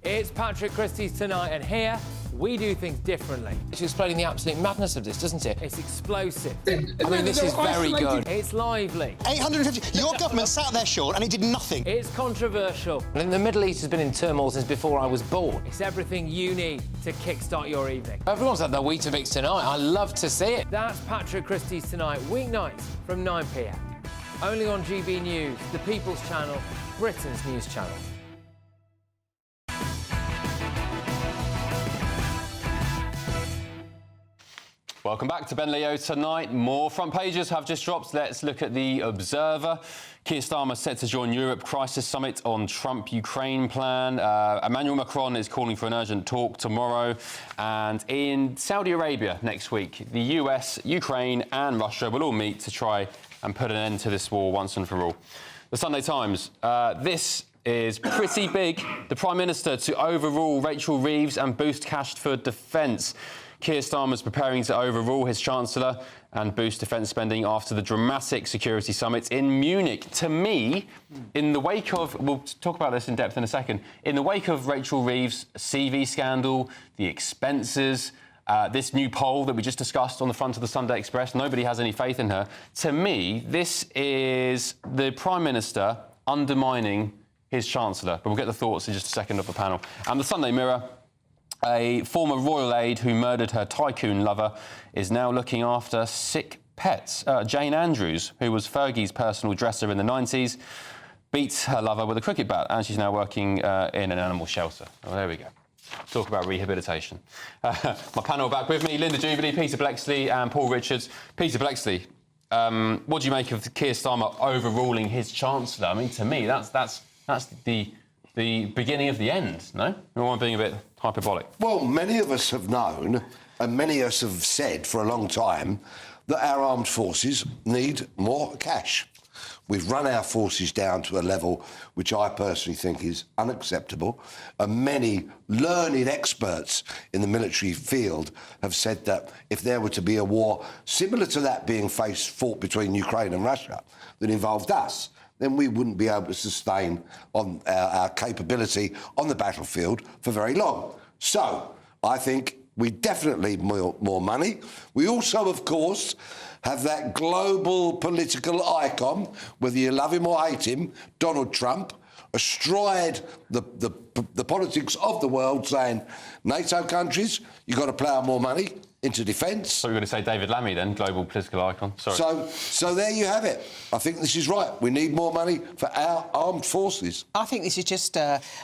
It's Patrick Christie's Tonight, and here we do things differently. It's explaining the absolute madness of this, doesn't it? It's explosive. I mean, this is very good. It's lively. 850. Your government sat there, Sean, and it did nothing. It's controversial. And the Middle East has been in turmoil since before I was born. It's everything you need to kickstart your evening. Everyone's had their Weetabix tonight. I love to see it. That's Patrick Christie's Tonight, weeknights from 9 p.m. Only on GB News, the People's Channel, Britain's news channel. Welcome back to Ben Leo Tonight. More front pages have just dropped. Let's look at the Observer. Keir Starmer set to join Europe Crisis Summit on Trump-Ukraine plan. Emmanuel Macron is calling for an urgent talk tomorrow. And in Saudi Arabia next week, the US, Ukraine and Russia will all meet to try and put an end to this war once and for all. The Sunday Times. This is pretty big. The Prime Minister to overrule Rachel Reeves and boost cash for defence. Keir Starmer's preparing to overrule his Chancellor and boost defence spending after the dramatic security summit in Munich. To me, in the wake of... We'll talk about this in depth in a second. In the wake of Rachel Reeves' CV scandal, the expenses, this new poll that we just discussed on the front of the Sunday Express, nobody has any faith in her. To me, this is the Prime Minister undermining his Chancellor. But we'll get the thoughts in just a second of the panel. And the Sunday Mirror... A former royal aide who murdered her tycoon lover is now looking after sick pets. Jane Andrews, who was Fergie's personal dresser in the 90s, beat her lover with a cricket bat, and she's now working in an animal shelter. Oh, there we go. Talk about rehabilitation. My panel back with me, Linda Jubilee, Peter Blexley and Paul Richards. Peter Blexley, what do you make of Keir Starmer overruling his Chancellor? I mean, to me, that's the beginning of the end, no? Or am I being a bit hyperbolic? Well, many of us have known, and many of us have said for a long time, that our armed forces need more cash. We've run our forces down to a level which I personally think is unacceptable, and many learned experts in the military field have said that if there were to be a war similar to that being fought between Ukraine and Russia that involved us, then we wouldn't be able to sustain on our capability on the battlefield for very long. So I think we definitely need more money. We also, of course, have that global political icon, whether you love him or hate him, Donald Trump, astride the politics of the world, saying, NATO countries, you've got to plough more money into defence. So you're going to say David Lammy then, global political icon? Sorry. So there you have it. I think this is right. We need more money for our armed forces. I think this is just,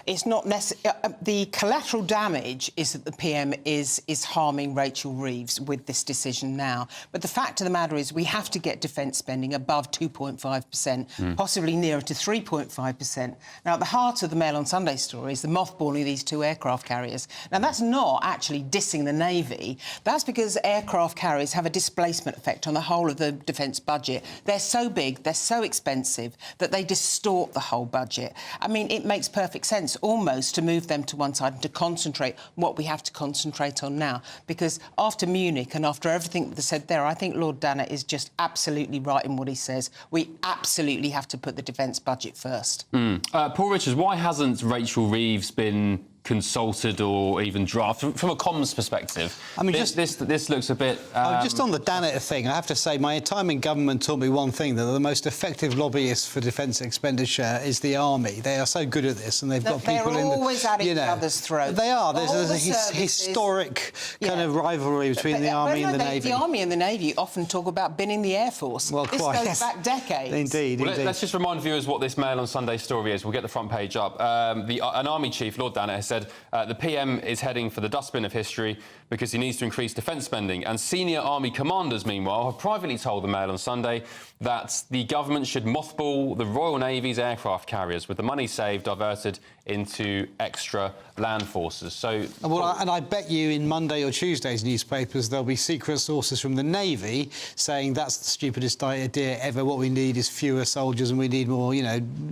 it's not necessary. The collateral damage is that the PM is harming Rachel Reeves with this decision now. But the fact of the matter is we have to get defence spending above 2.5%, possibly nearer to 3.5%. Now, at the heart of the Mail on Sunday story is the mothballing of these 2 aircraft carriers. Now, that's not actually dissing the Navy. That's because aircraft carriers have a displacement effect on the whole of the defence budget. They're so big, they're so expensive that they distort the whole budget. I mean, it makes perfect sense almost to move them to one side and to concentrate what we have to concentrate on now. Because after Munich and after everything that's said there, I think Lord Danner is just absolutely right in what he says. We absolutely have to put the defence budget first. Paul Richards, why hasn't Rachel Reeves been consulted or even drafted from a comms perspective? I mean, this looks a bit. Just on the Danner thing, I have to say my time in government taught me one thing: that the most effective lobbyists for defence expenditure is the army. They are so good at this, and they've got people they're always at each other's throats. They are. There's a historic kind of rivalry between the army and the navy. The army and the navy often talk about binning the air force. Well, this goes back decades. Indeed. Let's just remind viewers what this Mail on Sunday story is. We'll get the front page up. An army chief, Lord Danner, has said the PM is heading for the dustbin of history because he needs to increase defence spending. And senior army commanders, meanwhile, have privately told the Mail on Sunday that the government should mothball the Royal Navy's aircraft carriers, with the money saved diverted into extra land forces. So, and I bet you in Monday or Tuesday's newspapers there'll be secret sources from the Navy saying that's the stupidest idea ever. What we need is fewer soldiers and we need more,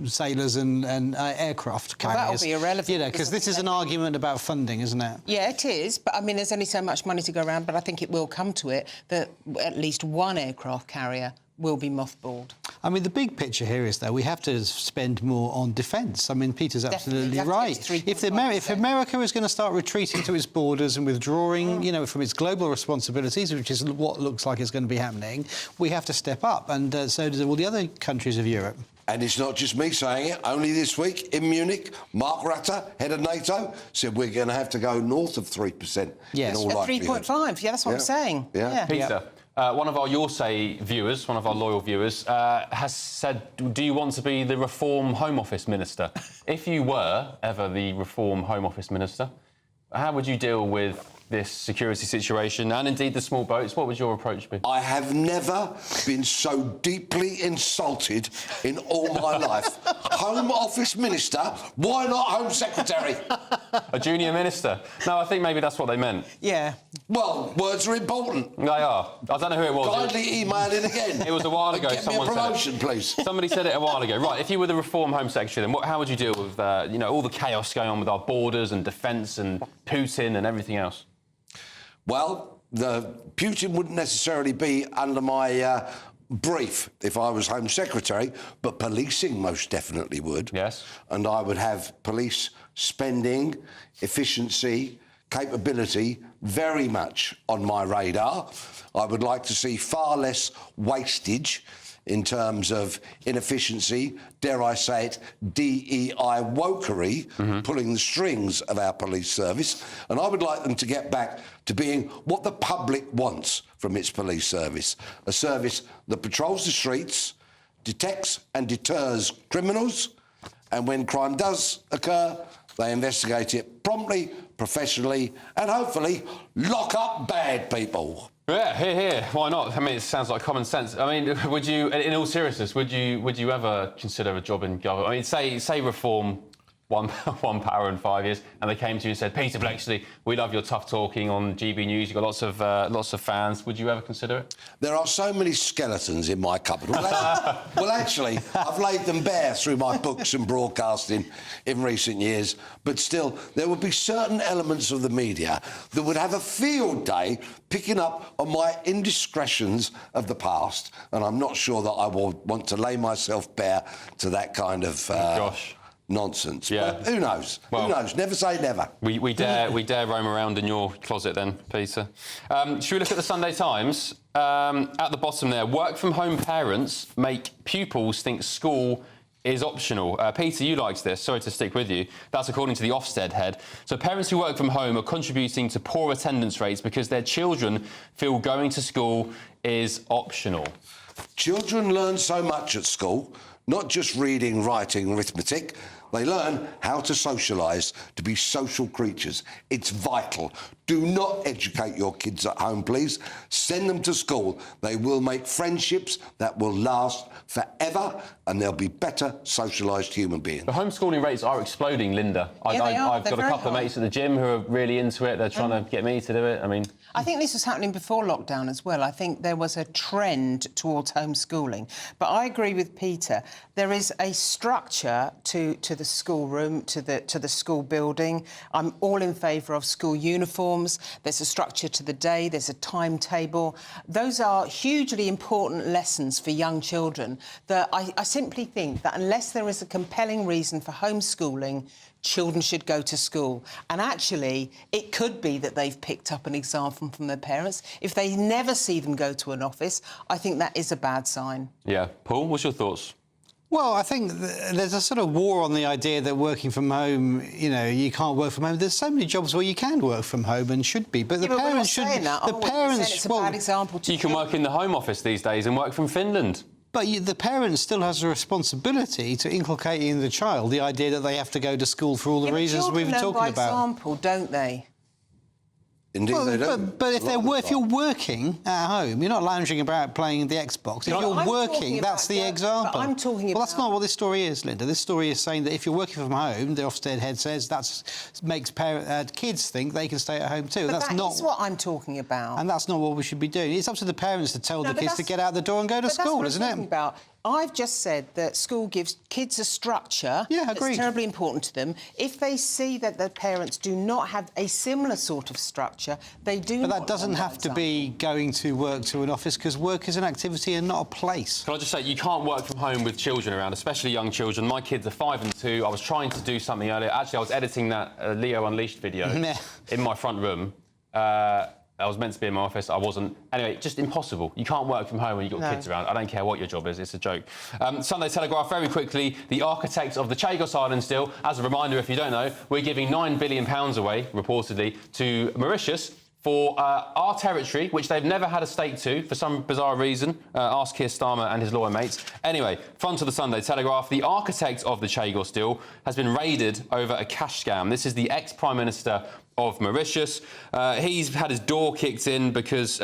sailors and aircraft carriers. Well, that'll be irrelevant. Because this is an argument about funding, isn't it? Yeah, it is. But, I mean, there's only so much money to go around, but I think it will come to it that at least one aircraft carrier will be mothballed. I mean, the big picture here is that we have to spend more on defence. I mean, Peter's absolutely right. If America is going to start retreating to its borders and withdrawing, from its global responsibilities, which is what looks like is going to be happening, we have to step up, and so do all the other countries of Europe. And it's not just me saying it. Only this week in Munich, Mark Rutte, head of NATO, said we're going to have to go north of 3%. Yes, in all likelihood. 3.5. Yeah, that's what I'm saying. Yeah. Peter, one of our Your Say viewers, one of our loyal viewers, has said, do you want to be the Reform Home Office Minister? If you were ever the Reform Home Office Minister, how would you deal with this security situation and indeed the small boats? What would your approach be? I have never been so deeply insulted in all my life. Home Office Minister? Why not Home Secretary? A junior minister? No, I think maybe that's what they meant. Yeah. Well, words are important. They are. I don't know who it was. Kindly email in again. It was a while ago. Get me a promotion, please. Somebody said it a while ago. Right, if you were the Reform Home Secretary, then how would you deal with, all the chaos going on with our borders and defence and Putin and everything else? Well, Putin wouldn't necessarily be under my brief if I was Home Secretary, but policing most definitely would. Yes. And I would have police spending, efficiency, capability very much on my radar. I would like to see far less wastage in terms of inefficiency, dare I say it, DEI wokery, pulling the strings of our police service. And I would like them to get back to being what the public wants from its police service, a service that patrols the streets, detects and deters criminals, And when crime does occur, they investigate it promptly, professionally, and hopefully lock up bad people. Yeah, here. Why not? I mean, it sounds like common sense. I mean, would you, in all seriousness, would you ever consider a job in government? I mean, say reform one power in 5 years, and they came to you and said, Peter Bleksley, we love your tough talking on GB News. You've got lots of fans. Would you ever consider it? There are so many skeletons in my cupboard. Well, actually, I've laid them bare through my books and broadcasting in recent years, but still, there would be certain elements of the media that would have a field day picking up on my indiscretions of the past, and I'm not sure that I will want to lay myself bare to that kind of... nonsense. Yeah. But who knows? Well, who knows? Never say never. We dare roam around in your closet then, Peter. Should we look at the Sunday Times? At the bottom there, work from home parents make pupils think school is optional. Peter, you liked this. Sorry to stick with you. That's according to the Ofsted head. So parents who work from home are contributing to poor attendance rates because their children feel going to school is optional. Children learn so much at school, not just reading, writing, arithmetic. They learn how to socialise, to be social creatures. It's vital. Do not educate your kids at home, please. Send them to school. They will make friendships that will last forever, and they'll be better socialised human beings. The homeschooling rates are exploding, Linda. Yeah, I've got a couple of mates at the gym who are really into it. They're trying to get me to do it. I mean... I think this was happening before lockdown as well. I think there was a trend towards homeschooling. But I agree with Peter. There is a structure to the schoolroom, to the school building. I'm all in favour of school uniforms. There's a structure to the day. There's a timetable. Those are hugely important lessons for young children that I simply think that unless there is a compelling reason for homeschooling, children should go to school. And actually, it could be that they've picked up an example from their parents. If they never see them go to an office, I think that is a bad sign. Yeah. Paul, what's your thoughts? Well, I think there's a sort of war on the idea that working from home, you know, you can't work from home. There's so many jobs where you can work from home and should be, but the parents should. The parents, it's a bad example. You can work in the Home Office these days and work from Finland. But the parent still has a responsibility to inculcate in the child the idea that they have to go to school for all the reasons we've been talking about. By example, don't they? Indeed, they do. But if you're working at home, you're not lounging about playing the Xbox. If you're working, that's the example. But I'm talking about... Well, that's not what this story is, Linda. This story is saying that if you're working from home, the Ofsted head says that makes kids think they can stay at home too. But that's what I'm talking about. And that's not what we should be doing. It's up to the parents to tell the kids to get out the door and go to school, isn't it? I've just said that school gives kids a structure that's terribly important to them. If they see that their parents do not have a similar sort of structure, they do not. But that doesn't have to be going to work to an office, because work is an activity and not a place. Can I just say, you can't work from home with children around, especially young children. My kids are 5 and 2. I was trying to do something earlier. Actually, I was editing that Leo Unleashed video in my front room. I was meant to be in my office, I wasn't. Anyway, just impossible. You can't work from home when you've got kids around. I don't care what your job is, it's a joke. Sunday Telegraph, very quickly, the architects of the Chagos Islands deal. As a reminder, if you don't know, we're giving £9 billion away, reportedly, to Mauritius for our territory, which they've never had a stake to, for some bizarre reason. Ask Keir Starmer and his lawyer mates. Anyway, front of the Sunday Telegraph, the architect of the Chagos deal has been raided over a cash scam. This is the ex-Prime Minister of Mauritius. He's had his door kicked in because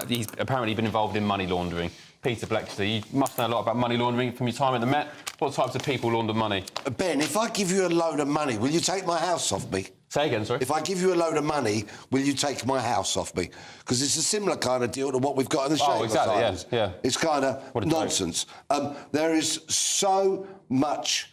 he's apparently been involved in money laundering. Peter Bleksley, you must know a lot about money laundering from your time at the Met. What types of people launder money? Ben, if I give you a load of money, will you take my house off me? Say again, sorry? If I give you a load of money, will you take my house off me? Because it's a similar kind of deal to what we've got in the Chagos Islands. Yeah. It's kind of nonsense. There is so much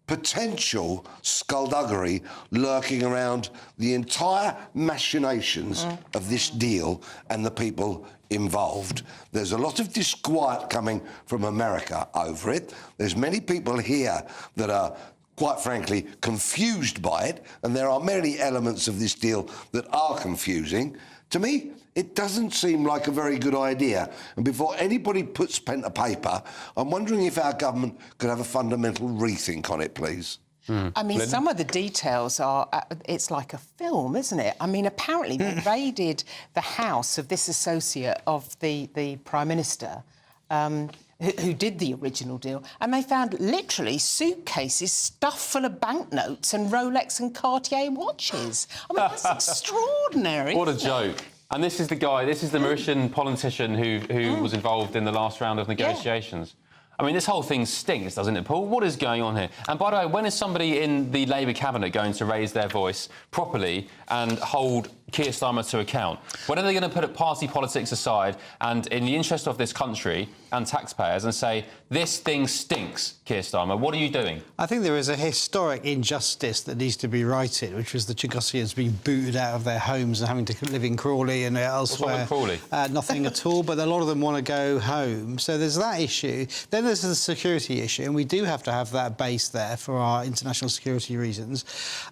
potential skullduggery lurking around the entire machinations of this deal and the people involved. There's a lot of disquiet coming from America over it. There's many people here that are, quite frankly, confused by it, and there are many elements of this deal that are confusing. To me, it doesn't seem like a very good idea. And before anybody puts pen to paper, I'm wondering if our government could have a fundamental rethink on it, please. I mean, some of the details are... it's like a film, isn't it? I mean, apparently they raided the house of this associate of the Prime Minister. who did the original deal, and they found literally suitcases stuffed full of banknotes and Rolex and Cartier watches. I mean, that's extraordinary. What a joke. And this is the guy, this is the Mauritian politician who was involved in the last round of negotiations. I mean, this whole thing stinks, doesn't it, Paul? What is going on here? And by the way, when is somebody in the Labour cabinet going to raise their voice properly and hold Keir Starmer to account? When are they going to put party politics aside and, in the interest of this country and taxpayers, and say, this thing stinks, Keir Starmer? What are you doing? I think there is a historic injustice that needs to be righted, which was the Chagosians being booted out of their homes and having to live in Crawley and elsewhere. What's wrong with Crawley? Nothing at all, but a lot of them want to go home. So there's that issue. Then there's the security issue, and we do have to have that base there for our international security reasons.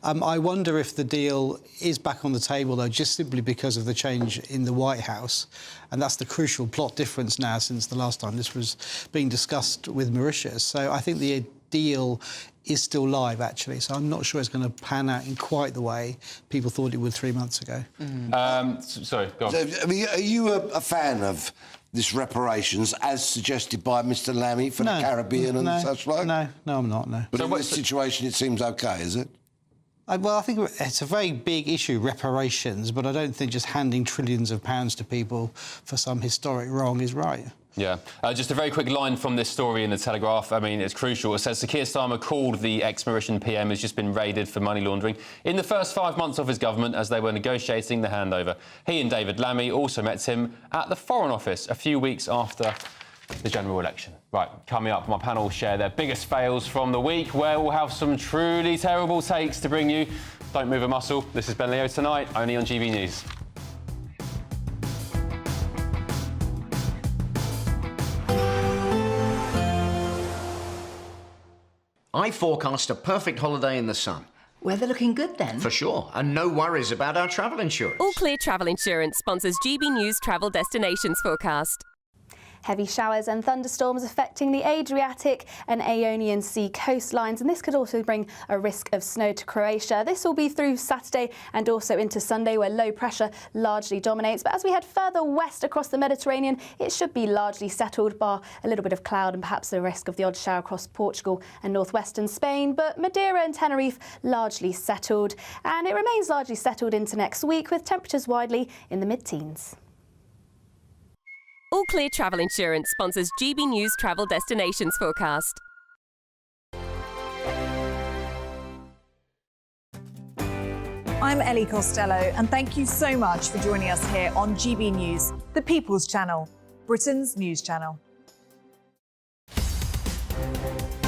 I wonder if the deal is back on the table, though, just simply because of the change in the White House. And that's the crucial plot difference now since the last time this was being discussed with Mauritius. So I think the deal is still live, actually. So I'm not sure it's going to pan out in quite the way people thought it would 3 months ago. Sorry, go on. I mean, are you a fan of this reparations, as suggested by Mr. Lammy for the Caribbean and such like? No, I'm not, no. But in this situation, it seems OK, is it? Well, I think it's a very big issue, reparations, but I don't think just handing trillions of pounds to people for some historic wrong is right. Yeah. Just a very quick line from this story in The Telegraph. I mean, it's crucial. It says Sir Keir Starmer called the ex-Mauritian PM who's just been raided for money laundering in the first 5 months of his government as they were negotiating the handover. He and David Lammy also met him at the Foreign Office a few weeks after the general election. Right, coming up, my panel will share their biggest fails from the week, where we'll have some truly terrible takes to bring you. Don't move a muscle. This is Ben Leo Tonight, only on GB News. I forecast a perfect holiday in the sun. Weather looking good then? For sure, and no worries about our travel insurance. All Clear Travel Insurance sponsors GB News Travel Destinations Forecast. Heavy showers and thunderstorms affecting the Adriatic and Ionian Sea coastlines, and this could also bring a risk of snow to Croatia. This will be through Saturday and also into Sunday, where low pressure largely dominates. But as we head further west across the Mediterranean, it should be largely settled, bar a little bit of cloud and perhaps the risk of the odd shower across Portugal and northwestern Spain. But Madeira and Tenerife largely settled, and it remains largely settled into next week, with temperatures widely in the mid-teens. All Clear Travel Insurance sponsors GB News Travel Destinations Forecast. I'm Ellie Costello, and thank you so much for joining us here on GB News, the People's Channel, Britain's news channel.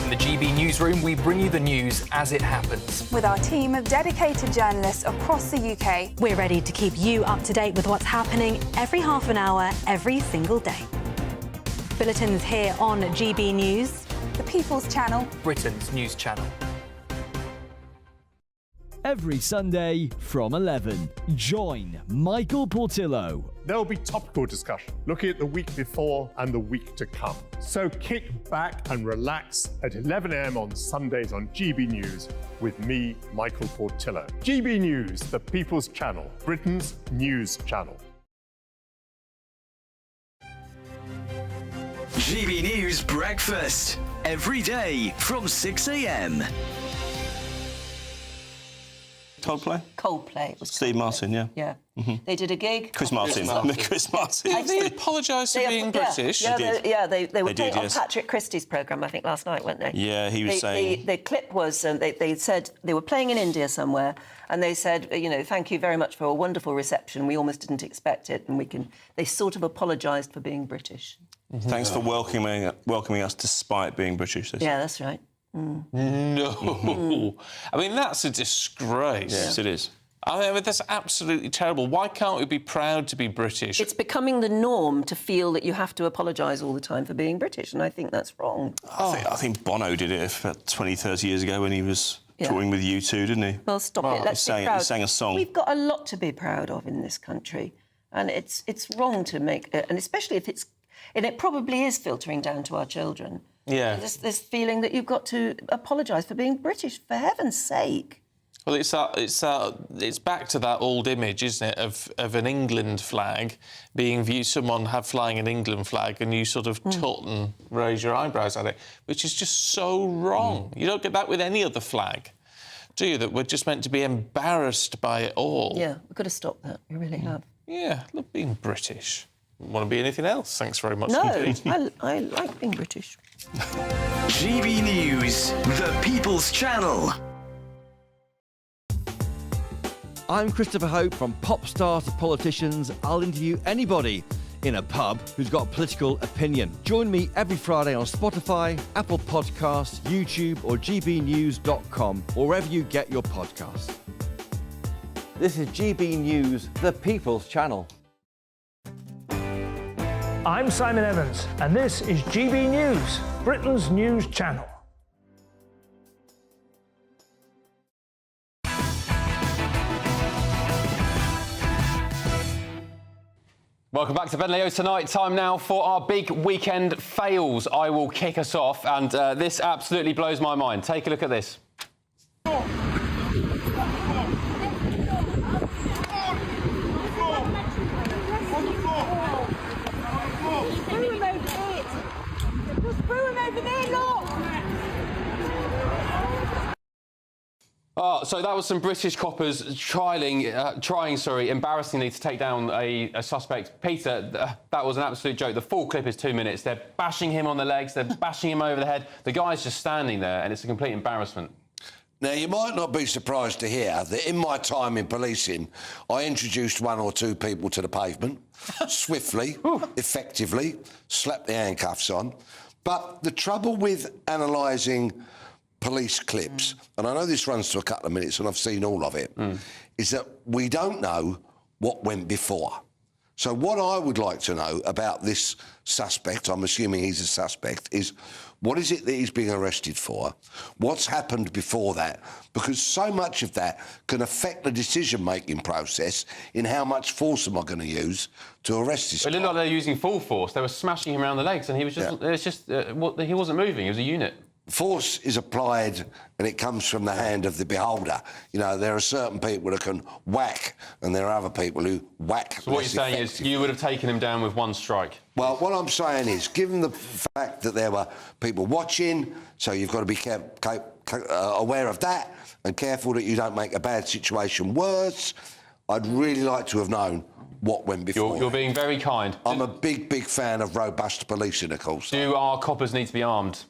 In the GB newsroom, we bring you the news as it happens. With our team of dedicated journalists across the UK, we're ready to keep you up to date with what's happening every half an hour, every single day. Bulletins here on GB News, the People's Channel, Britain's news channel. Every Sunday from 11, join Michael Portillo. There will be topical discussion, looking at the week before and the week to come. So kick back and relax at 11 a.m. on Sundays on GB News with me, Michael Portillo. GB News, the People's Channel, Britain's news channel. GB News Breakfast, every day from 6 a.m. Coldplay? Coldplay. It was Steve Martin, yeah. Yeah. Mm-hmm. They did a gig. Chris Martin. Chris Martin. Have they apologised for being British? Yeah, They did. they were They playing did, on yes. Patrick Christie's programme, I think, last night, weren't they? Yeah, he was saying... The clip was, they said they were playing in India somewhere, and they said, thank you very much for a wonderful reception. We almost didn't expect it, and they sort of apologised for being British. Thanks for welcoming us despite being British. Yeah, that's right. No. I mean, that's a disgrace. Yes, it is. I mean, that's absolutely terrible. Why can't we be proud to be British? It's becoming the norm to feel that you have to apologise all the time for being British, and I think that's wrong. I think Bono did it about 20, 30 years ago when he was touring with U2, didn't he? Well, stop it. Let's be proud. He sang a song. We've got a lot to be proud of in this country, and it's wrong to make it, and especially if and it probably is filtering down to our children. Yeah. This feeling that you've got to apologise for being British, for heaven's sake. Well, it's back to that old image, isn't it, of an England flag being viewed, someone flying an England flag, and you sort of tut and raise your eyebrows at it, which is just so wrong. You don't get that with any other flag, do you? That we're just meant to be embarrassed by it all. Yeah, we've got to stop that. We really have. Yeah, love being British. Want to be anything else? Thanks very much. No, indeed. I like being British. GB News, the People's Channel. I'm Christopher Hope. From pop stars to politicians, I'll interview anybody in a pub who's got a political opinion. Join me every Friday on Spotify, Apple Podcasts, YouTube or gbnews.com, or wherever you get your podcasts. This is GB News, the People's Channel. I'm Simon Evans, and this is GB News, Britain's news channel. Welcome back to Ben Leo Tonight. Time now for our big weekend fails. I will kick us off, and this absolutely blows my mind. Take a look at this. Oh, so that was some British coppers trying, embarrassingly to take down a suspect. Peter, that was an absolute joke. The full clip is 2 minutes. They're bashing him on the legs, they're bashing him over the head. The guy's just standing there, and it's a complete embarrassment. Now, you might not be surprised to hear that in my time in policing, I introduced 1 or 2 people to the pavement, swiftly, effectively, slapped the handcuffs on. But the trouble with analysing police clips, and I know this runs to a couple of minutes and I've seen all of it, is that we don't know what went before. So what I would like to know about this suspect, I'm assuming he's a suspect, is what is it that he's being arrested for? What's happened before that? Because so much of that can affect the decision-making process in how much force am I going to use to arrest this guy. It looked like they were using full force. They were smashing him around the legs, and he was just, he wasn't moving. He was a unit. Force is applied and it comes from the hand of the beholder. You know, there are certain people that can whack and there are other people who whack. So what you're saying is you would have taken him down with 1 strike? Well, what I'm saying is, given the fact that there were people watching, so you've got to be aware of that and careful that you don't make a bad situation worse, I'd really like to have known what went before. You're being very kind. I'm a big, big fan of robust policing, of course. Do our coppers need to be armed?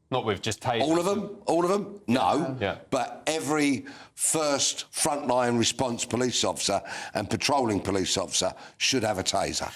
Not with just tasers. All of them? All of them? No. Yeah. But every first frontline response police officer and patrolling police officer should have a taser.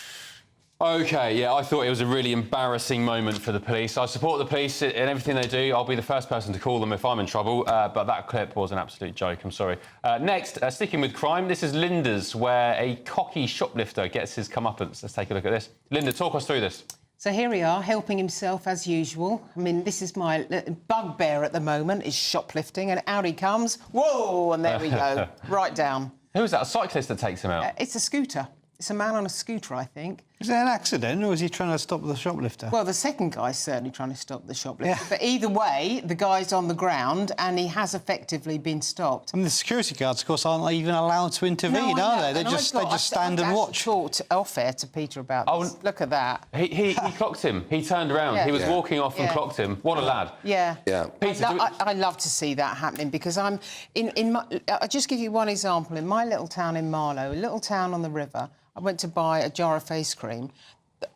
OK, yeah, I thought it was a really embarrassing moment for the police. I support the police in everything they do. I'll be the first person to call them if I'm in trouble, but that clip was an absolute joke, I'm sorry. Next, sticking with crime, this is Linda's, where a cocky shoplifter gets his comeuppance. Let's take a look at this. Linda, talk us through this. So here we are, helping himself as usual. I mean, this is my bugbear at the moment, is shoplifting, and out he comes. Whoa, and there we go, right down. Who is that, a cyclist that takes him out? It's a scooter. It's a man on a scooter, I think. Is it an accident, or was he trying to stop the shoplifter? Well, the second guy's certainly trying to stop the shoplifter. Yeah. But either way, the guy's on the ground and he has effectively been stopped. And the security guards, of course, aren't even allowed to intervene, are they? They just stand and watch. I talked off-air to Peter about this. Look at that. He clocked him. He turned around. Yeah. He was walking off and clocked him. What a lad. Yeah. Yeah. Peter, I love to see that happening because I'm... I'll just give you one example. In my little town in Marlow, a little town on the river, I went to buy a jar of face cream.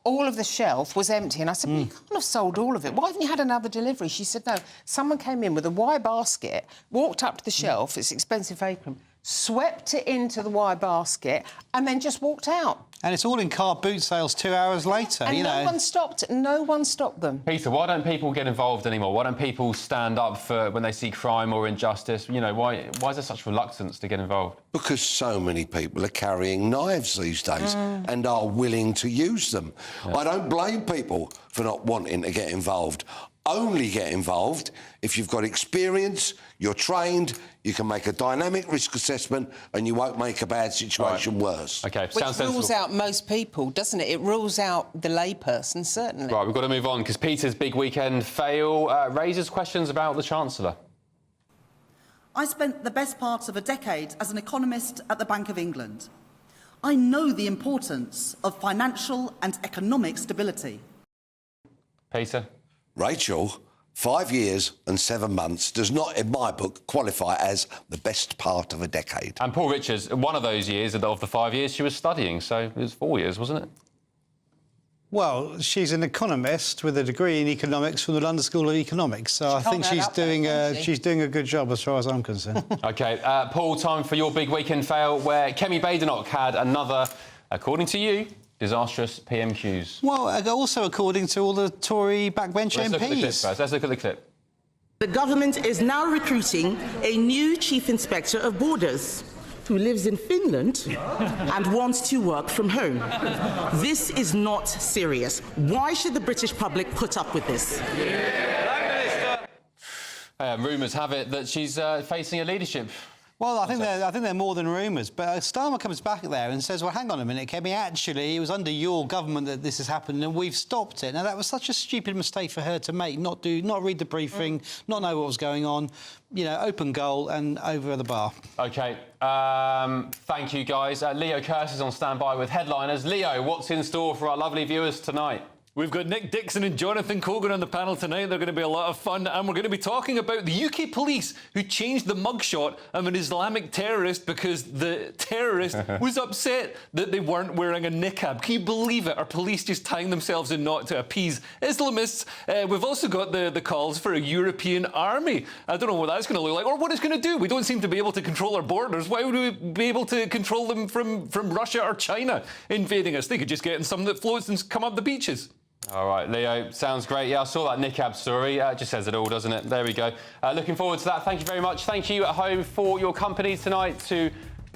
All of the shelf was empty, and I said, well, you can't have sold all of it. Why haven't you had another delivery? She said, no. Someone came in with a wire basket, walked up to the shelf, it's expensive face cream, swept it into the wire basket, and then just walked out. And it's all in car boot sales 2 hours later, and you know. No one stopped them. Peter, why don't people get involved anymore? Why don't people stand up for when they see crime or injustice? You know, why is there such reluctance to get involved? Because so many people are carrying knives these days and are willing to use them. Yeah. I don't blame people for not wanting to get involved. Only get involved if you've got experience, you're trained, you can make a dynamic risk assessment and you won't make a bad situation worse. OK, Which rules out most people, doesn't it? It rules out the layperson, certainly. Right, we've got to move on, because Peter's big weekend fail raises questions about the Chancellor. I spent the best part of a decade as an economist at the Bank of England. I know the importance of financial and economic stability. Peter? Rachel, 5 years and 7 months does not, in my book, qualify as the best part of a decade. And Paul Richards, one of those years, of the 5 years, she was studying, so it was 4 years, wasn't it? Well, she's an economist with a degree in economics from the London School of Economics, so I think she's doing a good job as far as I'm concerned. OK, Paul, time for your big weekend fail, where Kemi Badenoch had another, according to you, disastrous PMQs. Well, also according to all the Tory backbench MPs. Let's look at the clip first. Let's look at the clip. The government is now recruiting a new Chief Inspector of Borders who lives in Finland and wants to work from home. This is not serious. Why should the British public put up with this? Rumours have it that she's facing a leadership. Well, I think they're more than rumours. But Starmer comes back there and says, well, hang on a minute, Kemi, actually, it was under your government that this has happened and we've stopped it. Now, that was such a stupid mistake for her to make, not read the briefing, not know what was going on. You know, open goal and over the bar. OK, thank you, guys. Leo Curse is on standby with headliners. Leo, what's in store for our lovely viewers tonight? We've got Nick Dixon and Jonathan Cogan on the panel tonight. They're going to be a lot of fun. And we're going to be talking about the UK police who changed the mugshot of an Islamic terrorist because the terrorist was upset that they weren't wearing a niqab. Can you believe it? Are police just tying themselves in knot to appease Islamists? We've also got the calls for a European army. I don't know what that's going to look like or what it's going to do. We don't seem to be able to control our borders. Why would we be able to control them from Russia or China invading us? They could just get in something that floats and come up the beaches. All right, Leo, sounds great. Yeah, I saw that niqab story. It just says it all, doesn't it? There we go. Looking forward to that. Thank you very much. Thank you at home for your company tonight, to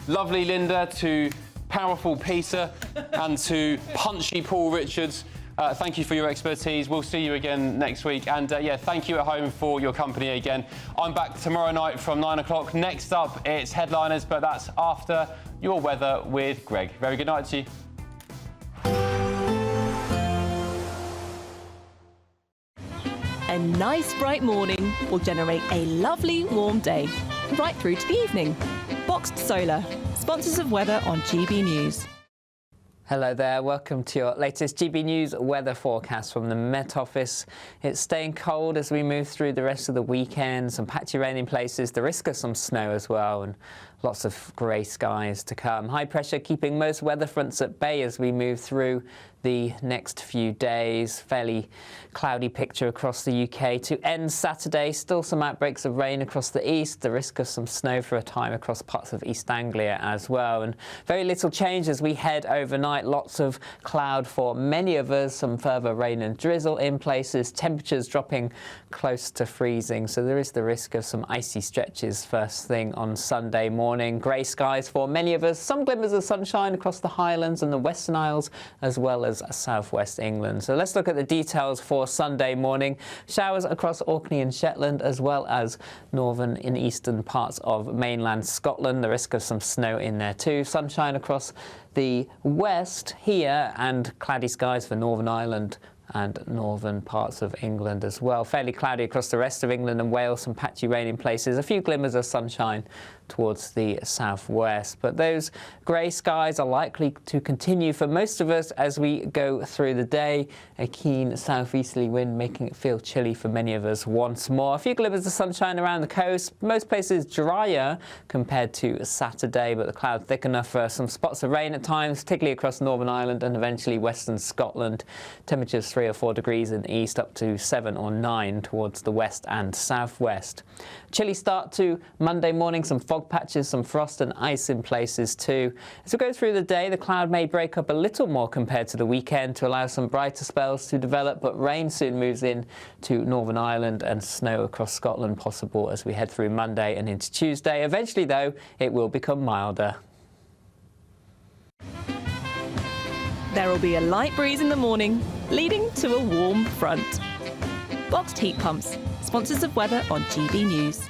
lovely Linda, to powerful Peter and to punchy Paul Richards. Thank you for your expertise. We'll see you again next week. And, yeah, thank you at home for your company again. I'm back tomorrow night from 9 o'clock. Next up, it's headliners, but that's after your weather with Greg. Very good night to you. A nice bright morning will generate a lovely warm day, right through to the evening. Boxed Solar, sponsors of weather on GB News. Hello there, welcome to your latest GB News weather forecast from the Met Office. It's staying cold as we move through the rest of the weekend, some patchy rain in places, the risk of some snow as well, and lots of grey skies to come. High pressure keeping most weather fronts at bay as we move through the next few days. Fairly cloudy picture across the UK to end Saturday. Still some outbreaks of rain across the east, the risk of some snow for a time across parts of East Anglia as well. And very little change as we head overnight. Lots of cloud for many of us, some further rain and drizzle in places, temperatures dropping close to freezing. So there is the risk of some icy stretches first thing on Sunday morning. Grey skies for many of us, some glimmers of sunshine across the Highlands and the Western Isles, as well as southwest England. So let's look at the details for Sunday morning. Showers across Orkney and Shetland, as well as northern and eastern parts of mainland Scotland. The risk of some snow in there too. Sunshine across the west here, and cloudy skies for Northern Ireland and northern parts of England as well. Fairly cloudy across the rest of England and Wales, some patchy rain in places, a few glimmers of sunshine towards the southwest. But those grey skies are likely to continue for most of us as we go through the day. A keen southeasterly wind making it feel chilly for many of us once more. A few glimmers of sunshine around the coast. Most places drier compared to Saturday, but the clouds thick enough for some spots of rain at times, particularly across Northern Ireland and eventually western Scotland. Temperatures 3 or 4 degrees in the east, up to 7 or 9 towards the west and southwest. Chilly start to Monday morning, some fog patches, some frost and ice in places too. As we go through the day, the cloud may break up a little more compared to the weekend to allow some brighter spells to develop, but rain soon moves in to Northern Ireland and snow across Scotland possible as we head through Monday and into Tuesday. Eventually, though, it will become milder. There will be a light breeze in the morning, leading to a warm front. Boxed heat pumps, sponsors of weather on GB News.